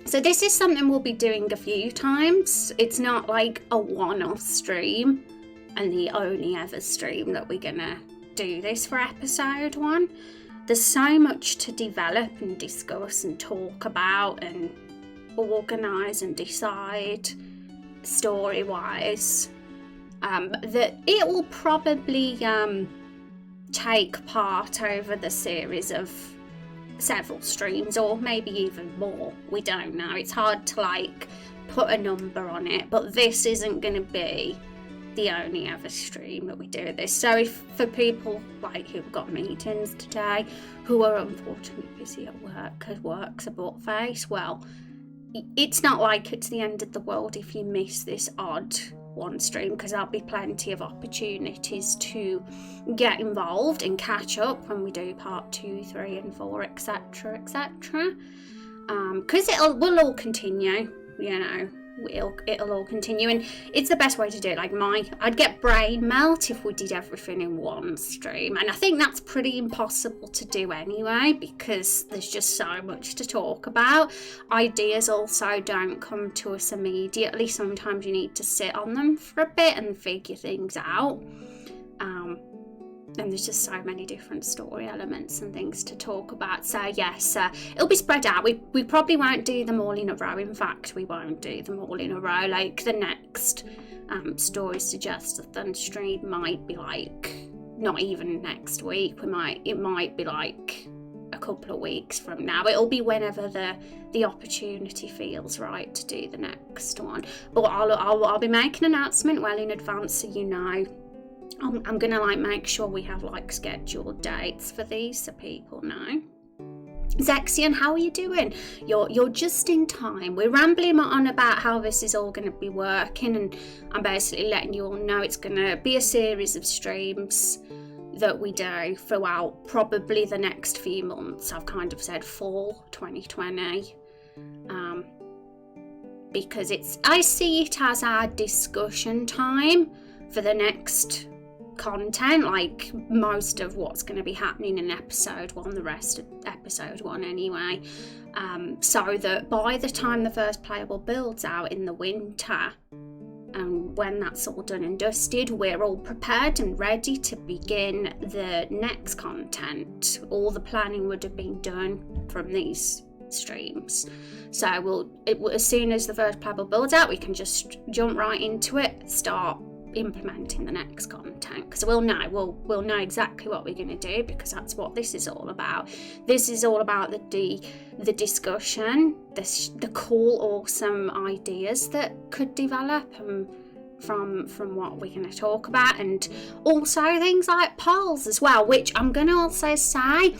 So this is something we'll be doing a few times. It's not like a one-off stream and the only ever stream that we're gonna do this for episode 1. There's so much to develop and discuss and talk about and organise and decide story-wise, that it will probably take part over the series of several streams, or maybe even more. We don't know. It's hard to like put a number on it, but this isn't going to be the only ever stream that we do this. So if for people like who've got meetings today, who are unfortunately busy at work because work's a butt face, well, it's not like it's the end of the world if you miss this odd one stream, because there'll be plenty of opportunities to get involved and catch up when we do part 2, 3 and 4, etc, etc, because we'll all continue, you know, it'll all continue, and it's the best way to do it. Like I'd get brain melt if we did everything in one stream, and I think that's pretty impossible to do anyway, because there's just so much to talk about. Ideas also don't come to us immediately. Sometimes you need to sit on them for a bit and figure things out, and there's just so many different story elements and things to talk about. So yes, it'll be spread out. We probably won't do them all in a row. In fact, we won't do them all in a row. Like the next story suggested stream might be like not even next week. It might be like a couple of weeks from now. It'll be whenever the opportunity feels right to do the next one. But I'll be making an announcement well in advance, so you know. I'm gonna like make sure we have like scheduled dates for these so people know. Zexian, how are you doing? You're just in time. We're rambling on about how this is all going to be working, and I'm basically letting you all know it's going to be a series of streams that we do throughout probably the next few months. I've kind of said fall 2020, because I see it as our discussion time for the next content, like most of what's going to be happening in episode 1, the rest of episode 1 anyway, so that by the time the first playable build's out in the winter, and when that's all done and dusted, we're all prepared and ready to begin the next content. All the planning would have been done from these streams, so as soon as the first playable build's out, we can just jump right into it, start implementing the next content, because we'll know exactly what we're going to do, because that's what this is all about. This is all about the discussion, the cool, awesome ideas that could develop from what we're going to talk about, and also things like polls as well, which I'm going to also say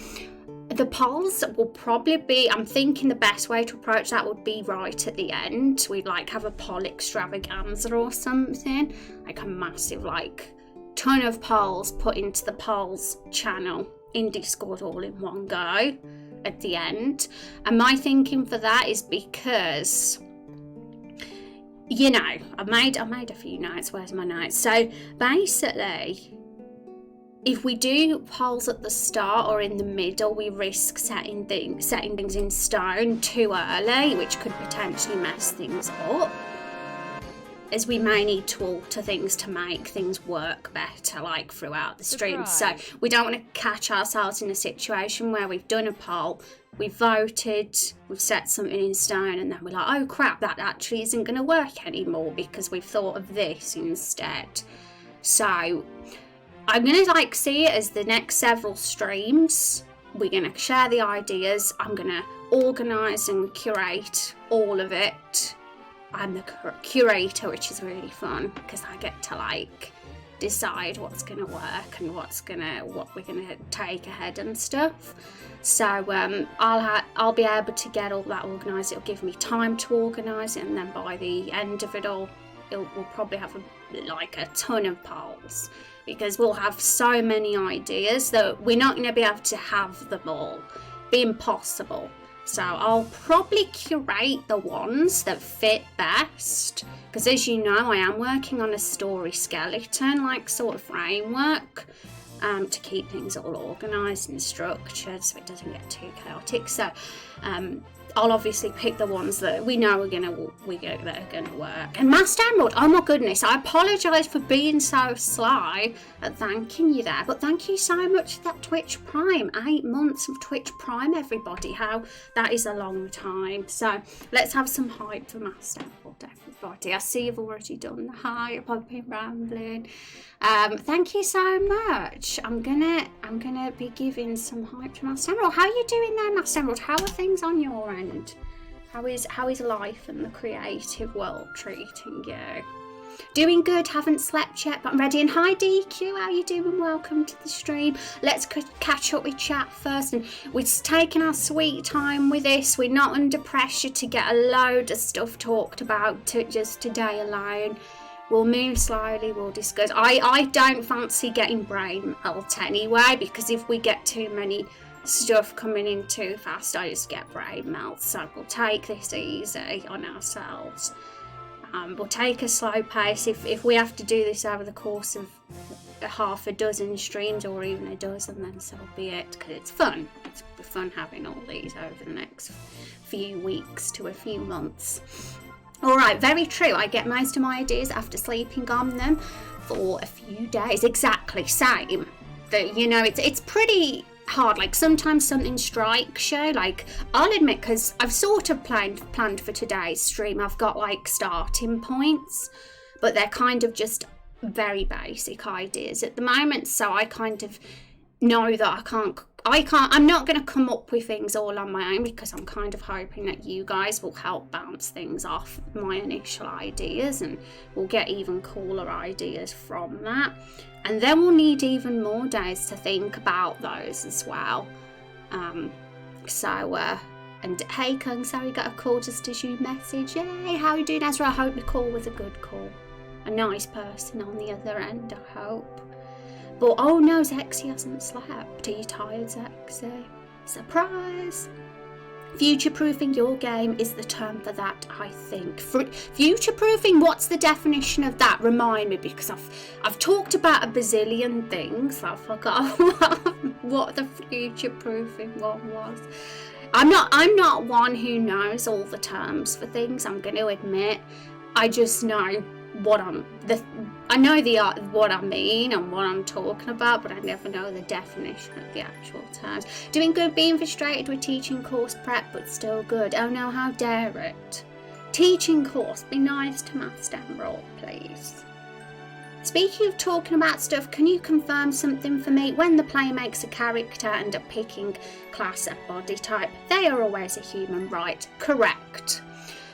the polls will probably be, I'm thinking the best way to approach that would be right at the end. We'd like have a poll extravaganza or something, like a massive like ton of polls put into the polls channel in Discord all in one go at the end. And my thinking for that is because, you know, I made a few notes. Where's my notes? So basically, if we do polls at the start or in the middle, we risk setting things in stone too early, which could potentially mess things up, as we may need to alter things to make things work better, like throughout the stream. So we don't want to catch ourselves in a situation where we've done a poll, we've voted, we've set something in stone, and then we're like, oh crap, that actually isn't going to work anymore because we've thought of this instead. So I'm going to see it as the next several streams. We're going to share the ideas. I'm going to organise and curate all of it. I'm the curator, which is really fun because I get to decide what's going to work and what we're going to take ahead and stuff. So I'll be able to get all that organised. It'll give me time to organise it, and then by the end of it all, we'll probably have a ton of polls, because we'll have so many ideas that we're not going to be able to have them all. Be impossible. So I'll probably curate the ones that fit best, because as you know, I am working on a story skeleton, sort of framework, to keep things all organised and structured so it doesn't get too chaotic. So I'll obviously pick the ones that we know that are gonna work. And Master Emerald, oh my goodness, I apologise for being so slow at thanking you there, but thank you so much for that Twitch Prime. 8 months of Twitch Prime, everybody. How that is a long time. So let's have some hype for Master Emerald, everybody. I see you've already done the hype. I've been rambling. Thank you so much. I'm gonna be giving some hype to Master Emerald. How are you doing there, Master Emerald? How are things on your end? How is life and the creative world treating you? Doing good, haven't slept yet, but I'm ready. And hi DQ, how you doing? Welcome to the stream. Let's catch up with chat first, and we're taking our sweet time with this. We're not under pressure to get a load of stuff talked about just today alone. We'll move slowly, we'll discuss. I don't fancy getting brain melt anyway, because if we get too many stuff coming in too fast, I just get brain melt. So we'll take this easy on ourselves. We'll take a slow pace. If we have to do this over the course of half a dozen streams or even a dozen, then so be it, because it's fun. It's fun having all these over the next few weeks to a few months. Alright, very true. I get most of my ideas after sleeping on them for a few days. Exactly, same. It's pretty hard. Like, sometimes something strikes you. Like, I'll admit, because I've sort of planned for today's stream. I've got, like, starting points, but they're kind of just very basic ideas at the moment. So I kind of know that I'm not going to come up with things all on my own, because I'm kind of hoping that you guys will help bounce things off my initial ideas, and we'll get even cooler ideas from that. And then we'll need even more days to think about those as well. And hey Kung, sorry, got a call just as you message. Yay, how are you doing, Ezra? I hope the call was a good call. A nice person on the other end, I hope. But oh no, Zexy hasn't slept. Are you tired, Zexy? Surprise! Future-proofing your game is the term for that, I think. Future-proofing, what's the definition of that? Remind me, because I've talked about a bazillion things. I forgot what the future-proofing one was. I'm not one who knows all the terms for things, I'm going to admit. I just know what I mean and what I'm talking about, but I never know the definition of the actual terms. Doing good, being frustrated with teaching course prep, but still good. Oh no, how dare it. Teaching course, be nice to Master Emerald, please. Speaking of talking about stuff, can you confirm something for me? When the player makes a character and are picking class and body type, they are always a human, right? Correct.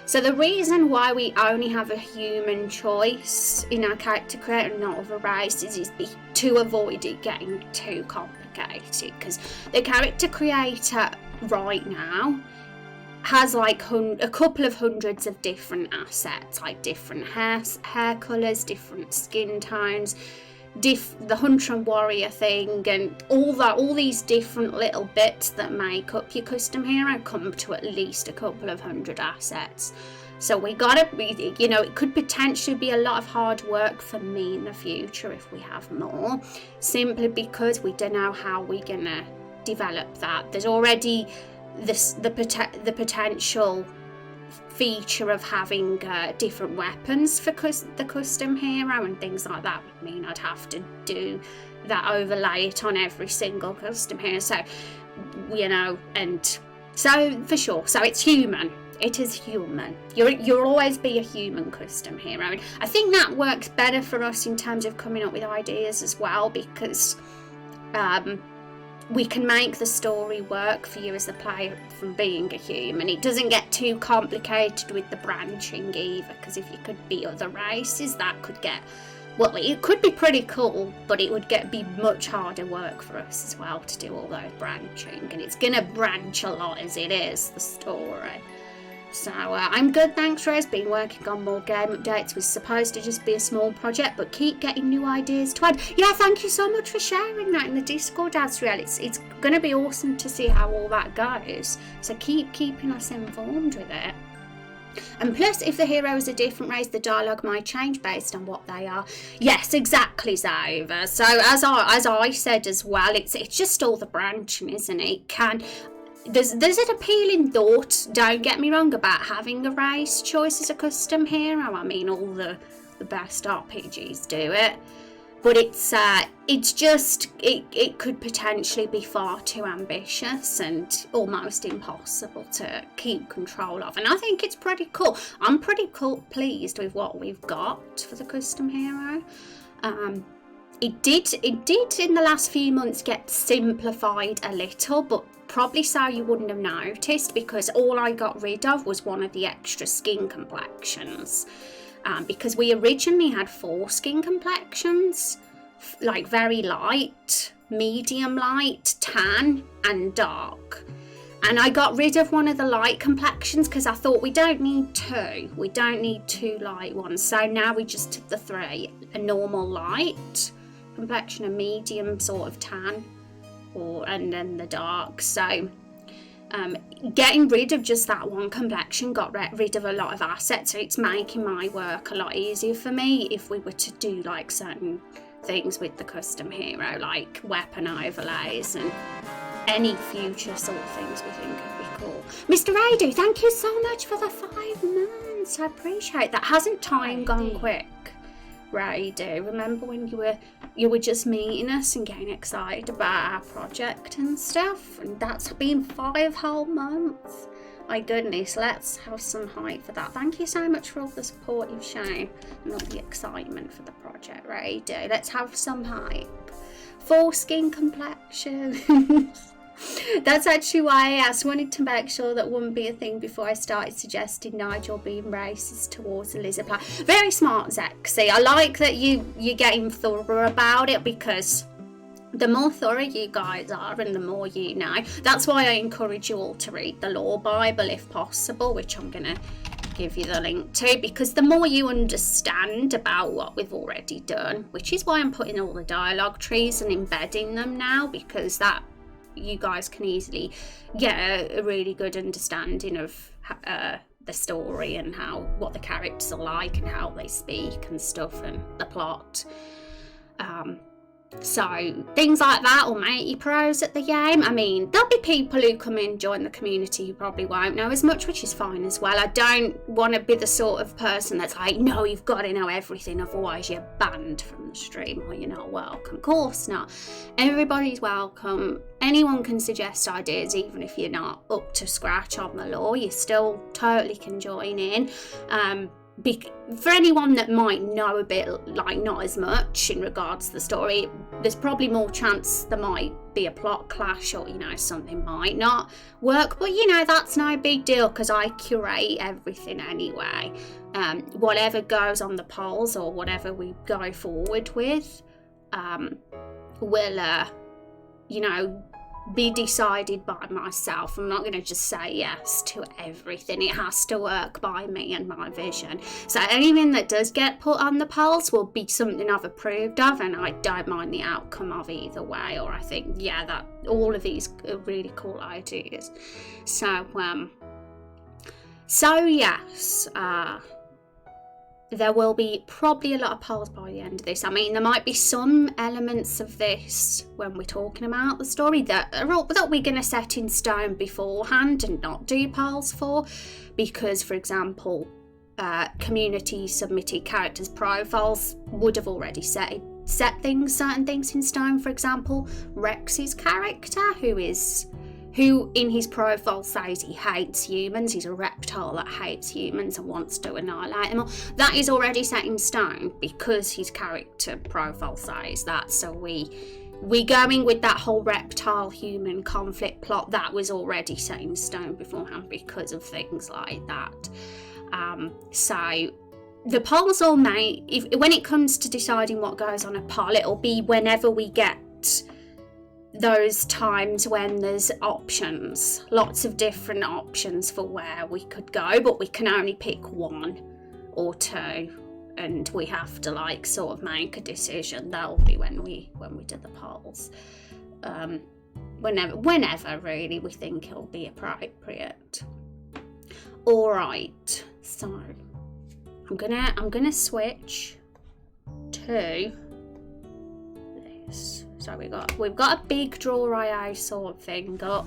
So the reason why we only have a human choice in our character creator and not of a race is to avoid it getting too complicated, because the character creator right now has like a couple of hundreds of different assets, like different hair colours, different skin tones, the hunter and warrior thing, and all these different little bits that make up your custom hero come to at least a couple of hundred assets. So we gotta be, it could potentially be a lot of hard work for me in the future if we have more, simply because we don't know how we're gonna develop that. There's already the potential feature of having different weapons for the custom hero and things like that would mean I'd have to do that, overlay it on every single custom hero. So, and so for sure. So it's human. It is human. You'll always be a human custom hero. And I think that works better for us in terms of coming up with ideas as well, because we can make the story work for you as the player from being a human. It doesn't get too complicated with the branching either, because if you could be other races, that could get, well, it could be pretty cool, but it would be much harder work for us as well to do all those branching, and it's gonna branch a lot as it is, the story. So I'm good, thanks Rose. Been working on more game updates. Was supposed to just be a small project, but keep getting new ideas to add. Yeah, thank you so much for sharing that in the Discord, Azriel. It's going to be awesome to see how all that goes. So keep keeping us informed with it. And plus, if the hero is a different race, the dialogue might change based on what they are. Yes, exactly, Zova. So as I said as well, it's just all the branching, isn't it? there's an appealing thought, don't get me wrong, about having a race choice as a custom hero. I mean, all the best RPGs do it, but it's just it could potentially be far too ambitious and almost impossible to keep control of. And I think it's pretty cool. I'm pretty pleased with what we've got for the custom hero. It did in the last few months get simplified a little, but probably so you wouldn't have noticed, because all I got rid of was one of the extra skin complexions. Because we originally had 4 skin complexions, like very light, medium light, tan and dark. And I got rid of one of the light complexions because I thought we don't need 2. We don't need 2 light ones. So now we just took the 3, a normal light complexion, a medium sort of tan, and then the dark. So getting rid of just that one complexion got rid of a lot of assets, so it's making my work a lot easier for me if we were to do like certain things with the custom hero, like weapon overlays and any future sort of things we think would be cool. Mr. Radu, thank you so much for the 5 months. I appreciate that. Hasn't time gone quick? Radu, remember when you were just meeting us and getting excited about our project and stuff, and that's been 5 whole months. My goodness, let's have some hype for that. Thank you so much for all the support you've shown and all the excitement for the project, Radu. Let's have some hype. 4 skin complexions. That's actually why I asked. Wanted to make sure that wouldn't be a thing before I started suggesting Nigel being racist towards the lizard planet. Very smart, Zexy. I like that you're getting thorough about it, because the more thorough you guys are and the more you know. That's why I encourage you all to read the Lore Bible if possible, which I'm going to give you the link to, because the more you understand about what we've already done, which is why I'm putting all the dialogue trees and embedding them now, because that you guys can easily get a really good understanding of the story and what the characters are like and how they speak and stuff, and the plot. So things like that will make you pros at the game. I mean, there'll be people who come in, join the community, who probably won't know as much, which is fine as well. I don't want to be the sort of person that's like, no, you've got to know everything, otherwise you're banned from the stream or you're not welcome. Of course not. Everybody's welcome. Anyone can suggest ideas, even if you're not up to scratch on the lore. You still totally can join in. For anyone that might know a bit, like not as much in regards to the story, there's probably more chance there might be a plot clash, or something might not work, but that's no big deal, because I curate everything anyway. Whatever goes on the polls or whatever we go forward with will be decided by myself. I'm not going to just say yes to everything. It has to work by me and my vision. So anything that does get put on the polls will be something I've approved of, and I don't mind the outcome of either way. Or I think, that all of these are really cool ideas. So yes, there will be probably a lot of polls by the end of this. I mean, there might be some elements of this when we're talking about the story that we're going to set in stone beforehand and not do polls for, because, for example, community submitted characters' profiles would have already set certain things in stone. For example, Rex's character, who in his profile says he hates humans. He's a reptile that hates humans and wants to annihilate them all. That is already set in stone because his character profile says that. So we going with that whole reptile-human conflict plot. That was already set in stone beforehand because of things like that. So the polls all made, when it comes to deciding what goes on a poll, it'll be whenever we get those times when there's options, lots of different options for where we could go, but we can only pick 1 or 2, and we have to sort of make a decision. That'll be when we do the polls. Whenever really we think it'll be appropriate. All right, so I'm gonna switch to this. So we've got a big draw IO sort of thing up.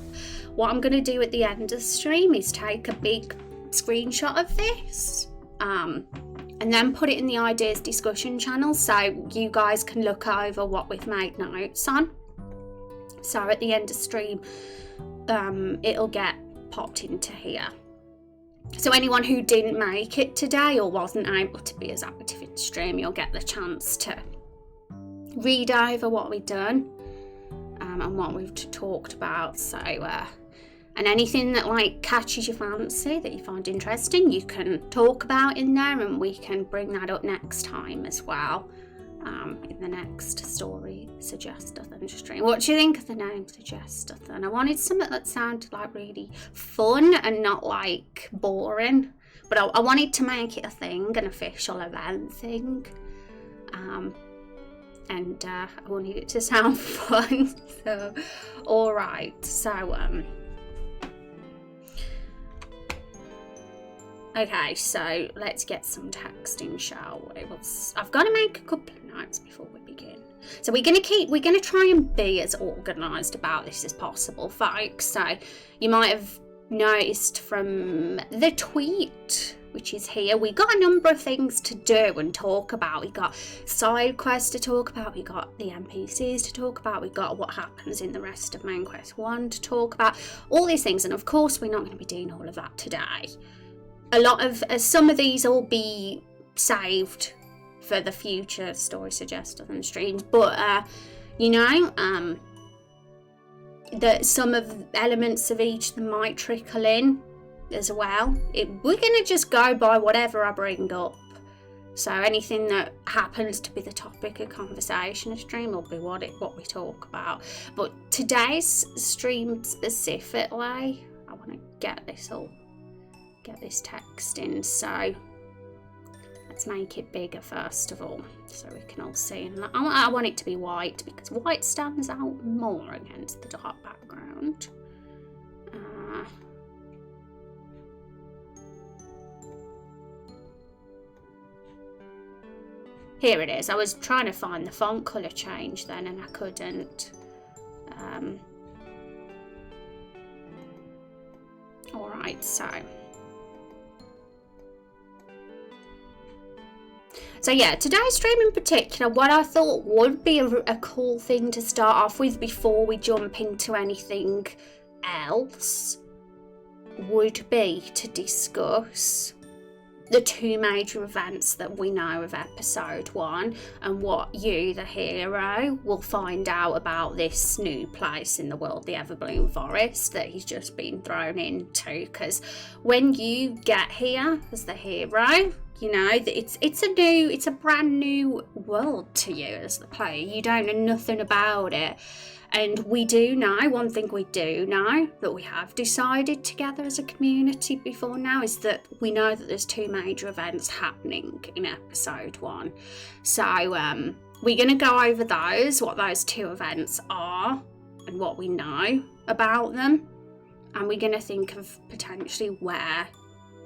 What I'm going to do at the end of the stream is take a big screenshot of this and then put it in the ideas discussion channel so you guys can look over what we've made notes on. So at the end of stream, it'll get popped into here. So anyone who didn't make it today or wasn't able to be as active in stream, you'll get the chance to read over what we've done and what we've talked about. So and anything that like catches your fancy that you find interesting, you can talk about in there, and we can bring that up next time as well in the next story Suggestathon stream. What do you think of the name Suggestathon? I wanted something that sounded like really fun and not like boring, but I wanted to make it a thing, an official event thing. And I wanted it to sound fun. So, alright, so okay, so let's get some texting, shall we? I've got to make a couple of notes before we begin. So we're gonna try and be as organised about this as possible, folks. So you might have noticed from the tweet, which is here, we got a number of things to do and talk about. We got side quests to talk about, we got the NPCs to talk about, we got what happens in the rest of Main Quest 1 to talk about, all these things, and of course we're not going to be doing all of that today. Some of these will be saved for the future story Suggestathon streams, but that some of the elements of each of them might trickle in as well. We're gonna just go by whatever I bring up. So anything that happens to be the topic of conversation of stream will be what we talk about. But today's stream specifically, I want to get this text in. So let's make it bigger first of all, so we can all see. And I want it to be white because white stands out more against the dark background. Here it is. I was trying to find the font colour change then and I couldn't. Alright, so yeah, today's stream in particular, what I thought would be a cool thing to start off with before we jump into anything else would be to discuss the two major events that we know of episode 1 and what you, the hero, will find out about this new place in the world, the Everbloom Forest, that he's just been thrown into. Because when you get here as the hero, you know, it's a brand new world to you as the player. You don't know nothing about it. And we do know, one thing we do know that we have decided together as a community before now is that we know that there's two major events happening in episode 1. So we're going to go over those, what those two events are and what we know about them. And we're going to think of potentially where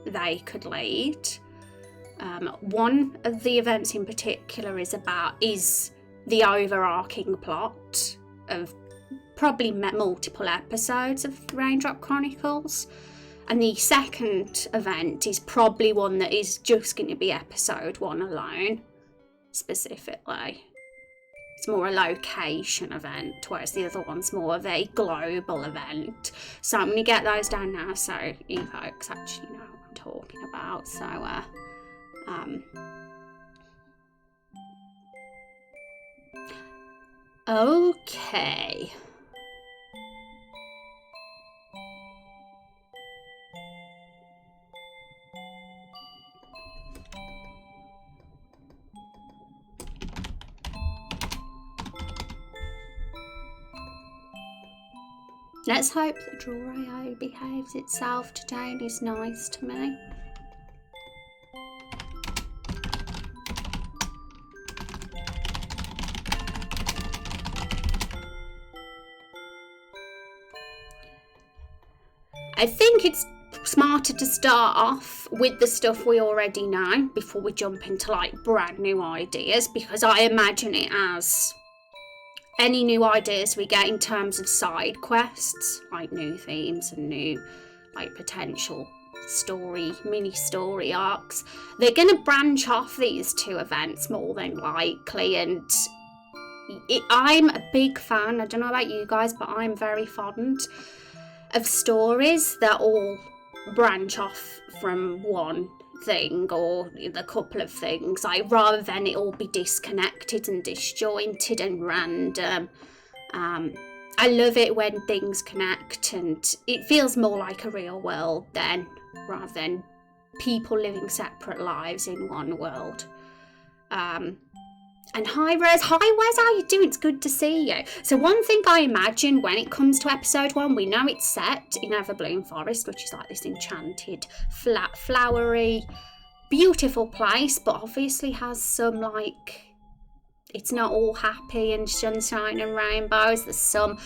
they could lead. One of the events in particular is the overarching plot of probably multiple episodes of Raindrop Chronicles, and the second event is probably one that is just going to be episode 1 alone. Specifically, it's more a location event, whereas the other one's more of a global event. So I'm going to get those down now so you folks actually know what I'm talking about. So okay. Let's hope that Draw.io behaves itself today and is nice to me. I think it's smarter to start off with the stuff we already know before we jump into like brand new ideas, because I imagine it as any new ideas we get in terms of side quests, like new themes and new like potential mini story arcs, they're going to branch off these two events more than likely. And I'm a big fan, I don't know about you guys, but I'm very fond of stories that all branch off from one thing or a couple of things, like rather than it all be disconnected and disjointed and random. I love it when things connect and it feels more like a real world then, rather than people living separate lives in one world. And hi Wes, how you doing? It's good to see you. So one thing I imagine when it comes to episode 1, we know it's set in Everbloom Forest, which is like this enchanted, flat, flowery, beautiful place, but obviously has some like, it's not all happy and sunshine and rainbows. There's some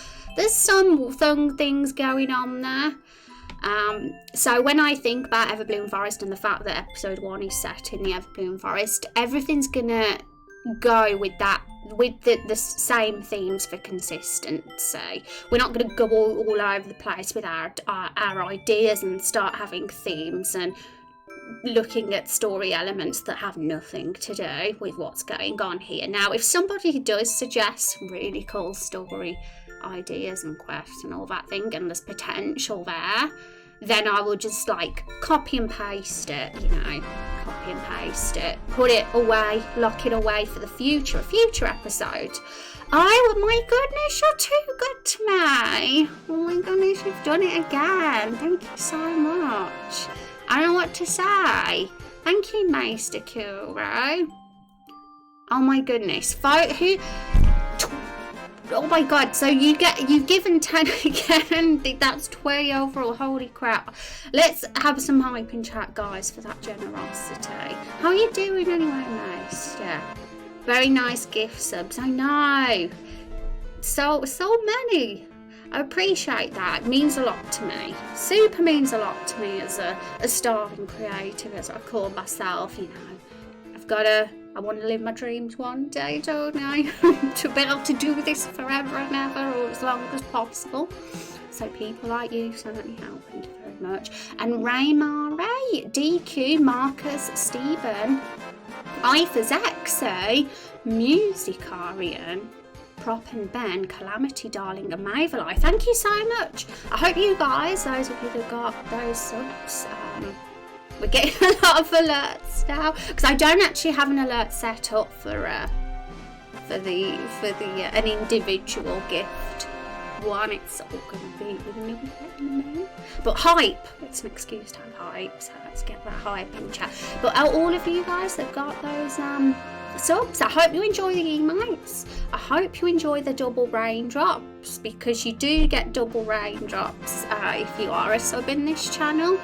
things going on there. So when I think about Everbloom Forest and the fact that episode 1 is set in the Everbloom Forest, everything's gonna go with the same themes for consistency. We're not going to go all over the place with our ideas and start having themes and looking at story elements that have nothing to do with what's going on here. Now, if somebody does suggest really cool story ideas and quests and all that thing, and there's potential there, then I will just like copy and paste it, put it away, lock it away for the future episode. Oh my goodness, you're too good to me. Oh my goodness, you've done it again. Thank you so much. I don't know what to say. Thank you, Meister Kuro. Oh my goodness. Oh my god, so you've given 10 again. That's 20 overall. Holy crap. Let's have some hype in chat, guys, for that generosity. How are you doing anyway, Meister? Very nice gift subs. I know. So many. I appreciate that. It means a lot to me. Super means a lot to me as a starving creative, as I call myself. I want to live my dreams one day, don't I? To be able to do this forever and ever, or as long as possible. So people like you certainly help. Thank you very much. And Ray, DQ, Marcus, Stephen, Ifas Exy, Musicarian, Prop and Ben, Calamity Darling, and Maverly. Thank you so much. I hope you guys, those of you that got those subs, we're getting a lot of alerts now, because I don't actually have an alert set up for an individual gift one. It's all going to be with a little bit in a minute. But hype, it's an excuse to have hype, so let's get that hype in chat. But all of you guys that got those subs, I hope you enjoy the emotes. I hope you enjoy the double raindrops, because you do get double raindrops if you are a sub in this channel.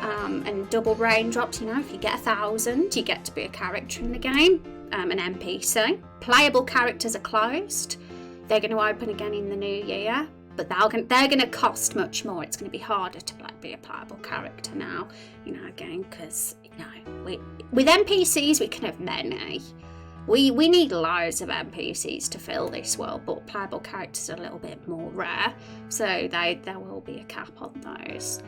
And double raindrops, if you get 1,000, you get to be a character in the game, an NPC. Playable characters are closed. They're going to open again in the new year, but they're going to cost much more. It's going to be harder to be a playable character now, again, because, with NPCs we can have many. We need loads of NPCs to fill this world, but playable characters are a little bit more rare, so there will be a cap on those.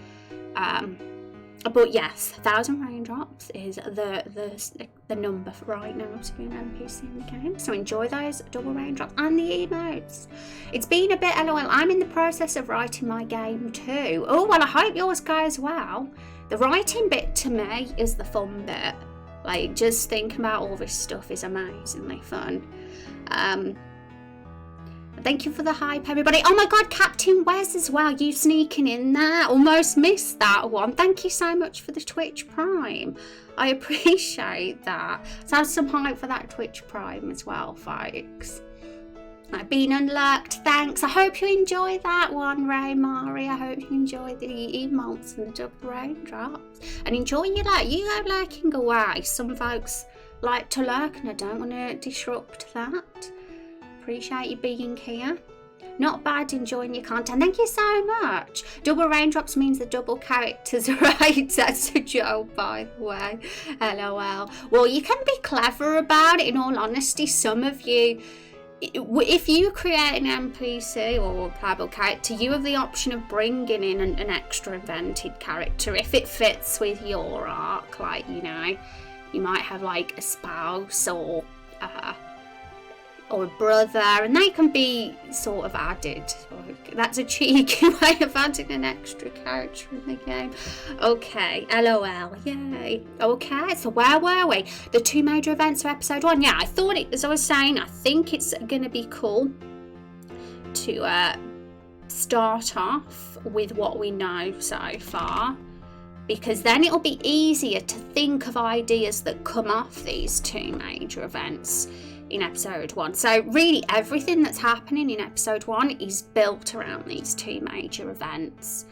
But yes, 1,000 raindrops is the number for right now to be an NPC in the game. So enjoy those double raindrops and the emotes. It's been a bit LOL. I'm in the process of writing my game too. Oh, well, I hope yours goes well. The writing bit to me is the fun bit. Like, just thinking about all this stuff is amazingly fun. Thank you for the hype, everybody. Oh my god, Captain Wes as well. You sneaking in there. Almost missed that one. Thank you so much for the Twitch Prime. I appreciate that. Let's have some hype for that Twitch Prime as well, folks. I've been unlurked. Thanks. I hope you enjoy that one, Ray Mari. I hope you enjoy the emotes and the double raindrops. And enjoy your lurk. You go lurking away. Some folks like to lurk and I don't want to disrupt that. Appreciate you being here. Not bad, enjoying your content. Thank you so much. Double raindrops means the double characters, right? That's a joke, by the way. LOL. Well, you can be clever about it, in all honesty. Some of you if you create an NPC or a playable character, you have the option of bringing in an extra invented character if it fits with your arc. Like, you know, you might have like a spouse or a brother, and they can be sort of added. That's a cheeky way of adding an extra character in the game. Okay, LOL, yay. Okay, so where were we? The 2 major events of episode 1. Yeah, I thought it, as I was saying, I think it's going to be cool to start off with what we know so far, because then it'll be easier to think of ideas that come off these 2 major events in episode 1. So really everything that's happening in episode 1 is built around these 2 major events.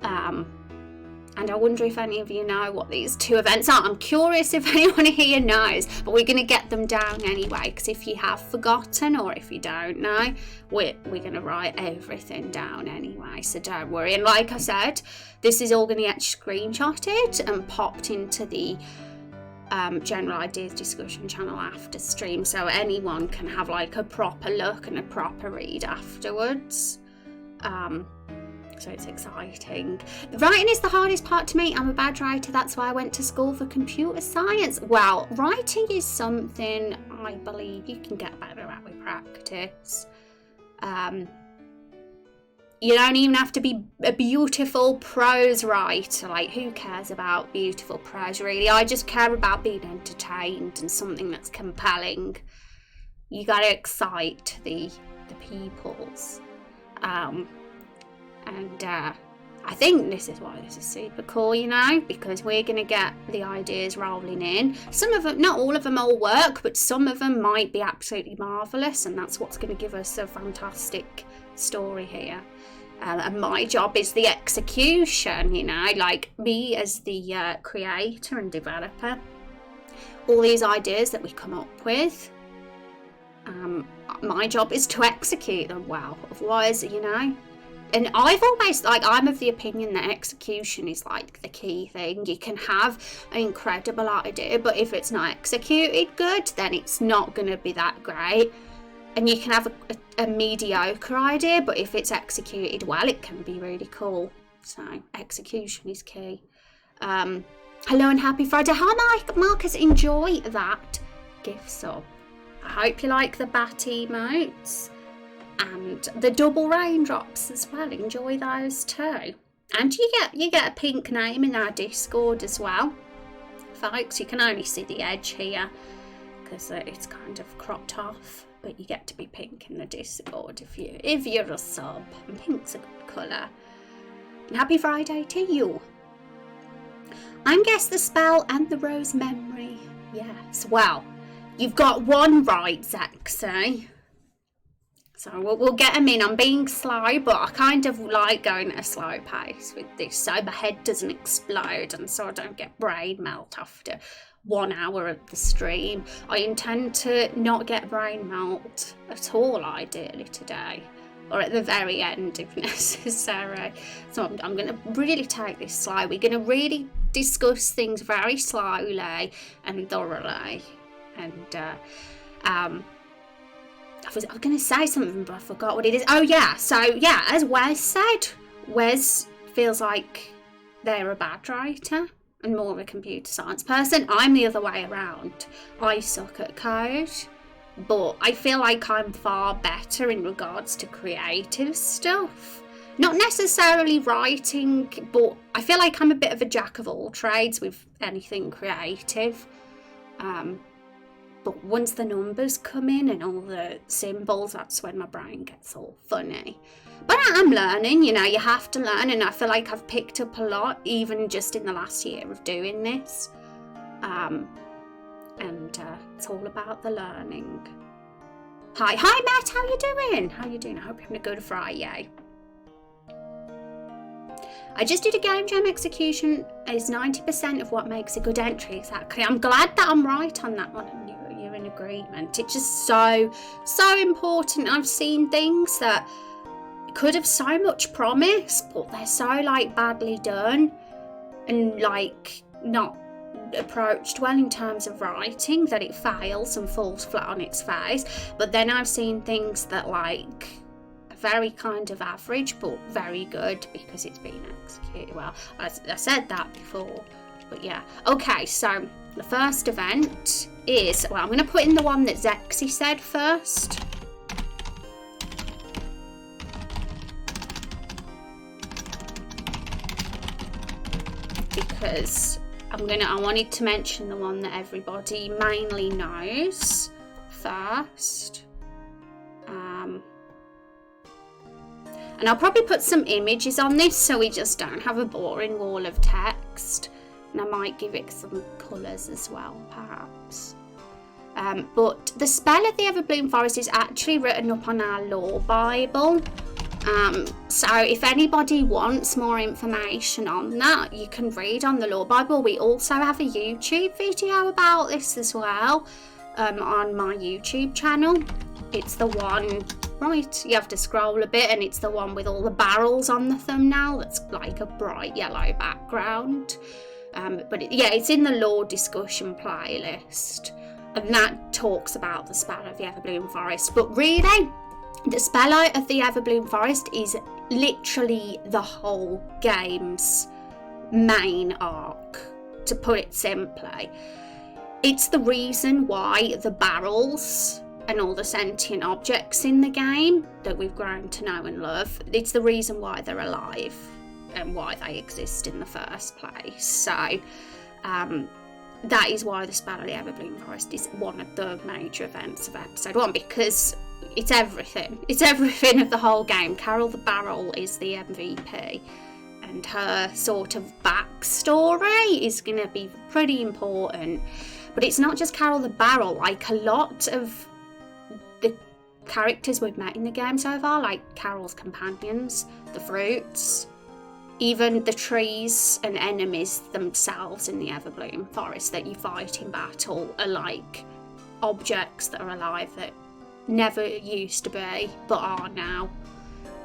And I wonder if any of you know what these 2 events are. I'm curious if anyone here knows, but we're going to get them down anyway, because if you have forgotten or if you don't know, we're going to write everything down anyway, so don't worry. And like I said, this is all going to get screenshotted and popped into the general ideas discussion channel after stream, so anyone can have like a proper look and a proper read afterwards. So it's exciting. Writing is the hardest part to me. I'm a bad writer, that's why I went to school for computer science. Well, writing is something I believe you can get better at with practice. You don't even have to be a beautiful prose writer. Like, who cares about beautiful prose, really? I just care about being entertained and something that's compelling. You gotta excite the peoples. I think this is why this is super cool, you know, because we're gonna get the ideas rolling in. Some of them, not all of them all work, but some of them might be absolutely marvellous, and that's what's gonna give us a fantastic story here. And my job is the execution, you know, like me as the creator and developer. All these ideas that we come up with, my job is to execute them well. Otherwise, you know, and I've always, like, I'm of the opinion that execution is like the key thing. You can have an incredible idea, but if it's not executed good, then it's not going to be that great. And you can have a mediocre idea, but if it's executed well, it can be really cool. So execution is key. Hello and happy Friday. Hi, Marcus, enjoy that gift sub. I hope you like the bat emotes and the double raindrops as well. Enjoy those too. And you get a pink name in our Discord as well, folks. You can only see the edge here because it's kind of cropped off. But you get to be pink in the Discord if you're a sub. And pink's a good colour. And happy Friday to you. I'm Guess the Spell and the Rose Memory. Yes, well, you've got one right, Zaxi. So we'll get them in. I'm being slow, but I kind of like going at a slow pace with this, so my head doesn't explode and so I don't get brain melt after 1 hour of the stream. I intend to not get brain melt at all, ideally, today, or at the very end if necessary. So I'm going to really take this slow. We're going to really discuss things very slowly and thoroughly. And I was going to say something, but I forgot what it is. Oh yeah, so yeah, as Wes said, Wes feels like they're a bad writer and more of a computer science person. I'm the other way around. I suck at code, but I feel like I'm far better in regards to creative stuff. Not necessarily writing, but I feel like I'm a bit of a jack of all trades with anything creative. But once the numbers come in and all the symbols, that's when my brain gets all funny. But I'm learning, you know, you have to learn, and I feel like I've picked up a lot, even just in the last year of doing this. It's all about the learning. Hi Matt, how you doing? How you doing? I hope you're having a good Friday. I just did a game jam. Execution is 90% of what makes a good entry. Exactly. I'm glad that I'm right on that one, and you're in agreement. It's just so important. I've seen things that could have so much promise, but they're so like badly done and like not approached well in terms of writing, that it fails and falls flat on its face. But then I've seen things that like are very kind of average but very good because it's been executed well. I said that before, but yeah. Okay, so the first event is, well, I'm going to put in the one that Zexy said first. Because I wanted to mention the one that everybody mainly knows first. And I'll probably put some images on this so we just don't have a boring wall of text. And I might give it some colours as well, perhaps. But the spell of the Everbloom Forest is actually written up on our lore Bible. So if anybody wants more information on that, you can read on the lore Bible. We also have a YouTube video about this as well, on my YouTube channel. It's the one, right, you have to scroll a bit, and it's the one with all the barrels on the thumbnail that's like a bright yellow background. But it's in the lore discussion playlist, and that talks about the spell of the Everbloom Forest. But really, the spell of the Everbloom Forest is literally the whole game's main arc, to put it simply. It's the reason why the barrels and all the sentient objects in the game that we've grown to know and love, it's the reason why they're alive and why they exist in the first place. So that is why the spell of the Everbloom Forest is one of the major events of episode 1, because it's everything of the whole game. Carol the Barrel is the MVP, and her sort of backstory is going to be pretty important. But it's not just Carol the Barrel. Like, a lot of the characters we've met in the game so far, like Carol's companions, the fruits, even the trees and enemies themselves in the Everbloom Forest that you fight in battle, are like objects that are alive that never used to be but are now.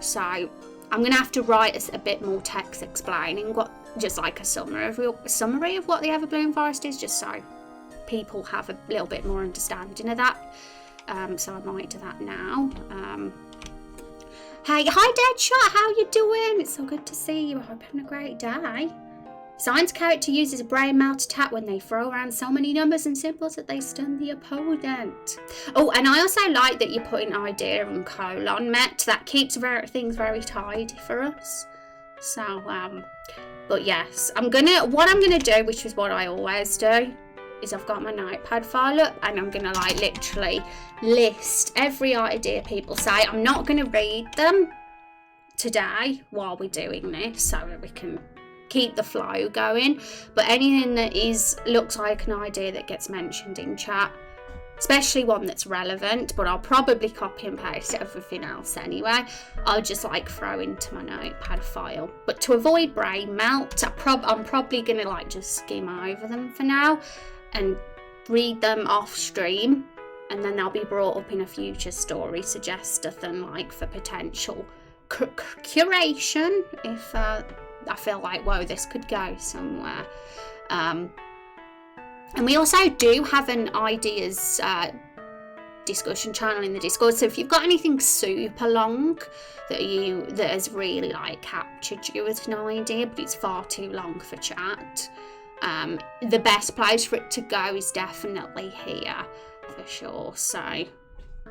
So I'm gonna have to write a bit more text explaining what, just like a summary of what the Everbloom Forest is, just so people have a little bit more understanding of that. So I might do that now. Hey, hi Deadshot, how you doing? It's so good to see you. I hope you're having a great day. Science character uses a brain melt attack when they throw around so many numbers and symbols that they stun the opponent. Oh, and I also like that you put in idea and colon met. That keeps things very tidy for us. So, but yes, what I'm gonna do, which is what I always do, is I've got my notepad file up and I'm gonna like literally list every idea people say. I'm not gonna read them today while we're doing this so that we can keep the flow going, but anything that looks like an idea that gets mentioned in chat, especially one that's relevant, but I'll probably copy and paste everything else anyway, I'll just like throw into my notepad file. But to avoid brain melt, I'm probably gonna like just skim over them for now and read them off stream, and then they'll be brought up in a future story suggestion, like for potential curation if I feel like, whoa, this could go somewhere. And we also do have an ideas discussion channel in the Discord, so if you've got anything super long that has really like captured you as an idea but it's far too long for chat, the best place for it to go is definitely here for sure. So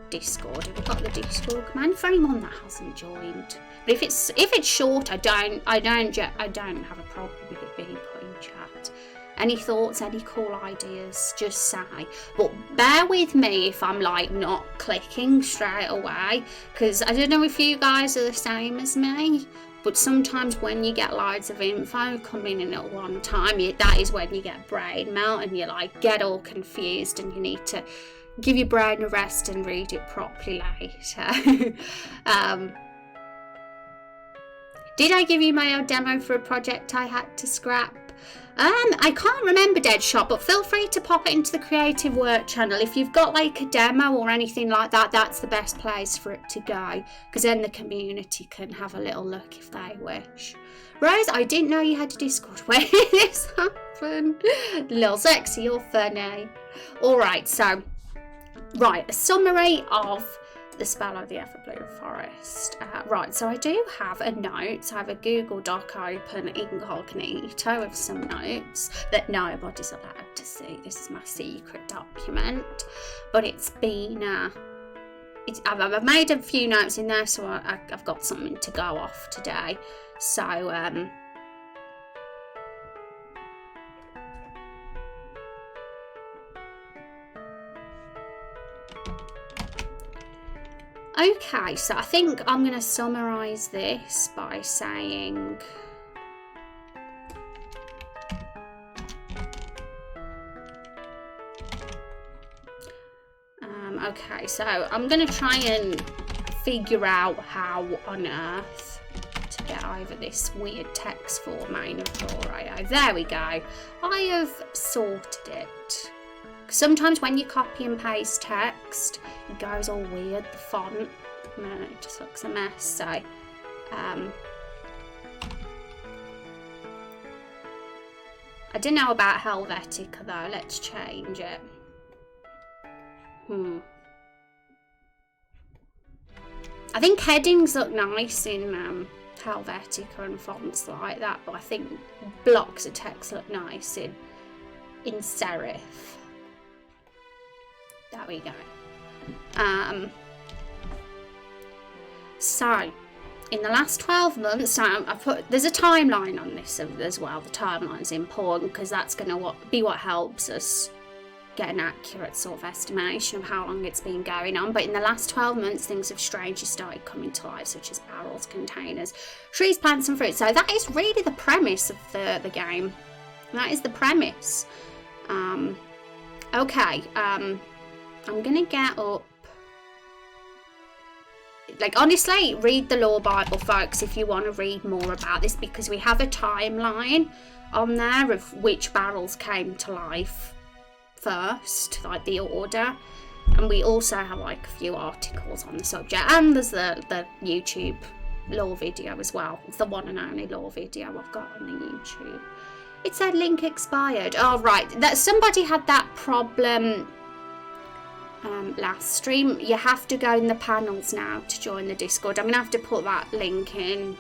Discord, we've got the Discord command for anyone that hasn't joined. But if it's short, I don't have a problem with it being put in chat. Any thoughts, any cool ideas, just say. But bear with me if I'm like not clicking straight away, because I don't know if you guys are the same as me, but sometimes when you get loads of info coming in at one time, that is when you get brain melt and you like get all confused and you need to give your brain a rest and read it properly later. Did I give you my old demo for a project I had to scrap? I can't remember, Deadshot, but feel free to pop it into the creative work channel. If you've got like a demo or anything like that, that's the best place for it to go, because then the community can have a little look if they wish. Rose, I didn't know you had a Discord. Where is this? happen. A little sexy or funny. Alright, so, a summary of the Spell of the Everblue Forest. Right, so I do have a note. So I have a Google Doc open incognito with some notes that nobody's allowed to see. This is my secret document. But it's been... I've made a few notes in there, so I've got something to go off today. So, okay, so I think I'm going to summarise this by saying... okay, so I'm going to try and figure out how on earth to get over this weird text formatting of Florio. There we go. I have sorted it. Sometimes when you copy and paste text, it goes all weird, the font, it just looks a mess. So, I didn't know about Helvetica though, let's change it. I think headings look nice in Helvetica and fonts like that, but I think blocks of text look nice in serif. There we go. So, in the last 12 months, there's a timeline on this as well. The timeline's important because that's going to be what helps us get an accurate sort of estimation of how long it's been going on. But in the last 12 months, things have strangely started coming to life, such as barrels, containers, trees, plants and fruit. So that is really the premise of the game. That is the premise. Okay, I'm gonna get up, like, honestly, read the Lore Bible, folks, if you want to read more about this, because we have a timeline on there of which barrels came to life first, like the order, and we also have like a few articles on the subject, and there's the YouTube lore video as well. It's the one and only lore video I've got on the YouTube. It said link expired. Oh right, that somebody had that problem last stream. You have to go in the panels now to join the Discord. I'm gonna have to put that link in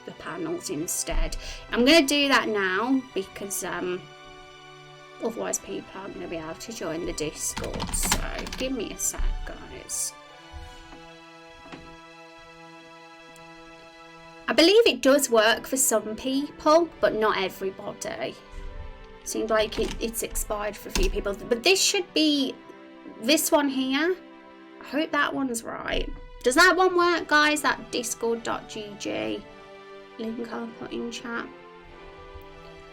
the panels instead. I'm gonna do that now because otherwise people aren't going to be able to join the Discord. So give me a sec, guys. I believe it does work for some people, but not everybody. Seems like it's expired for a few people. But this should be this one here. I hope that one's right. Does that one work, guys? That discord.gg link I'll put in chat.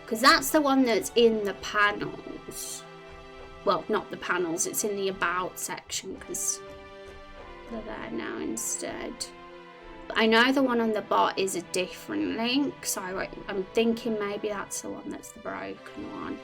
Because that's the one that's in the panels. Well, not the panels, it's in the about section because they're there now instead. But I know the one on the bot is a different link, so I'm thinking maybe that's the one that's the broken one.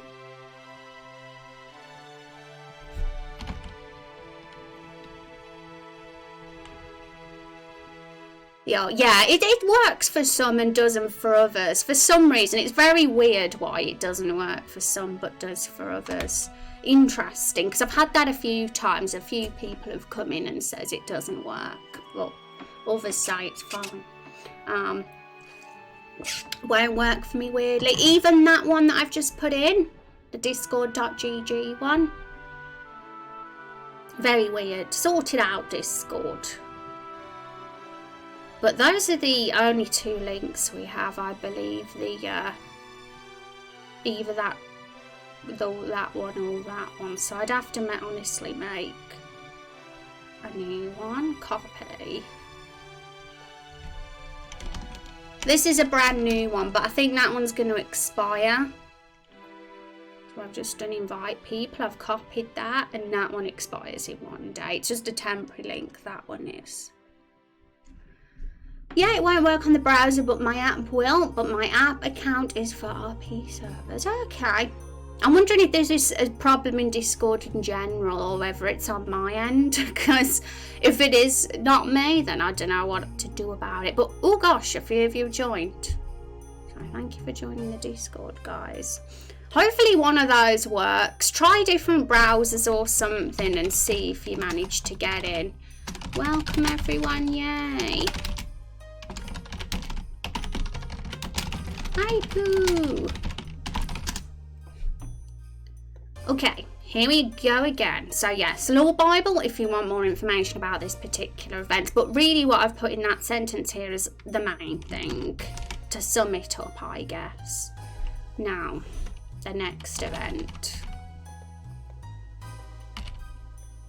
Yeah, it works for some and doesn't for others. For some reason, it's very weird why it doesn't work for some but does for others. Interesting, because I've had that a few times. A few people have come in and says it doesn't work. Well, others say it's fine. Won't work for me weirdly. Even that one that I've just put in, the discord.gg one. Very weird. Sort it out, Discord. But those are the only two links we have, I believe. The either that one or that one. So I'd have to honestly make a new one. Copy. This is a brand new one, but I think that one's going to expire. So I've just done invite people. I've copied that, and that one expires in one day. It's just a temporary link. That one is. Yeah, it won't work on the browser, but my app will. But my app account is for RP servers. Okay. I'm wondering if there's a problem in Discord in general, or whether it's on my end. Because if it is not me, then I don't know what to do about it. But, oh gosh, a few of you joined. So thank you for joining the Discord, guys. hopefully one of those works. Try different browsers or something and see if you manage to get in. Welcome everyone, yay. Hi Pooh. Okay, here we go again. So yes, Law Bible if you want more information about this particular event, but really what I've put in that sentence here is the main thing, to sum it up, I guess. Now, the next event.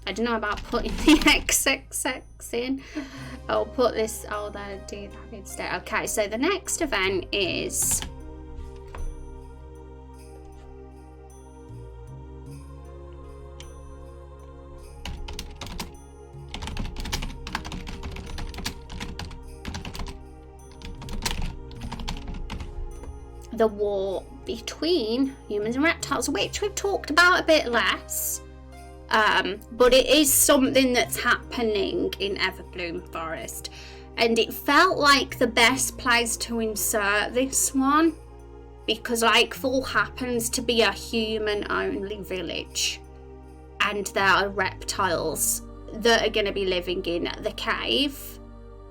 I don't know about putting the XXX in. I'll put this, oh, they'll do that instead. Okay, so the next event is the war between humans and reptiles, which we've talked about a bit less. But it is something that's happening in Everbloom Forest, and it felt like the best place to insert this one because Lakefall happens to be a human-only village, and there are reptiles that are going to be living in the cave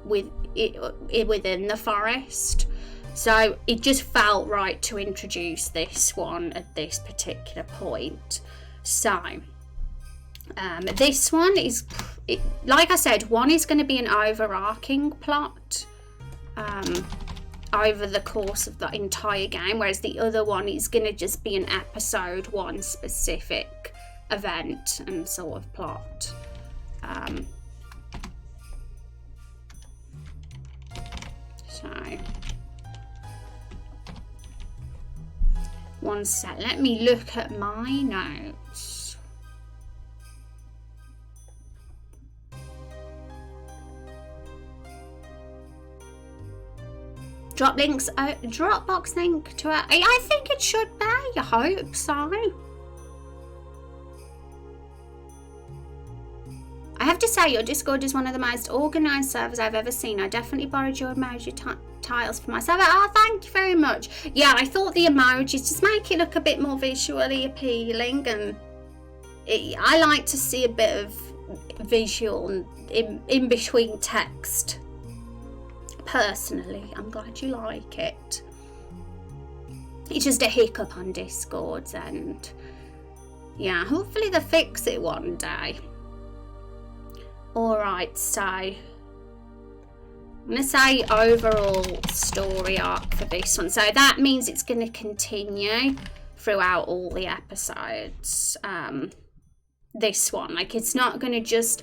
within the forest. So it just felt right to introduce this one at this particular point. So this one is, like I said, one is going to be an overarching plot over the course of the entire game, whereas the other one is going to just be an episode 1 specific event and sort of plot. So one sec, let me look at my notes. Dropbox link to it. I think it should be. I hope so. I have to say, your Discord is one of the most organised servers I've ever seen. I definitely borrowed your emoji tiles for my server. Oh, thank you very much. Yeah, I thought the emojis just make it look a bit more visually appealing, and I like to see a bit of visual in between text. Personally, I'm glad you like it. It's just a hiccup on Discords, and yeah, hopefully they'll fix it one day. Alright, so I'm going to say overall story arc for this one. So that means it's going to continue throughout all the episodes. This one, like, it's not going to just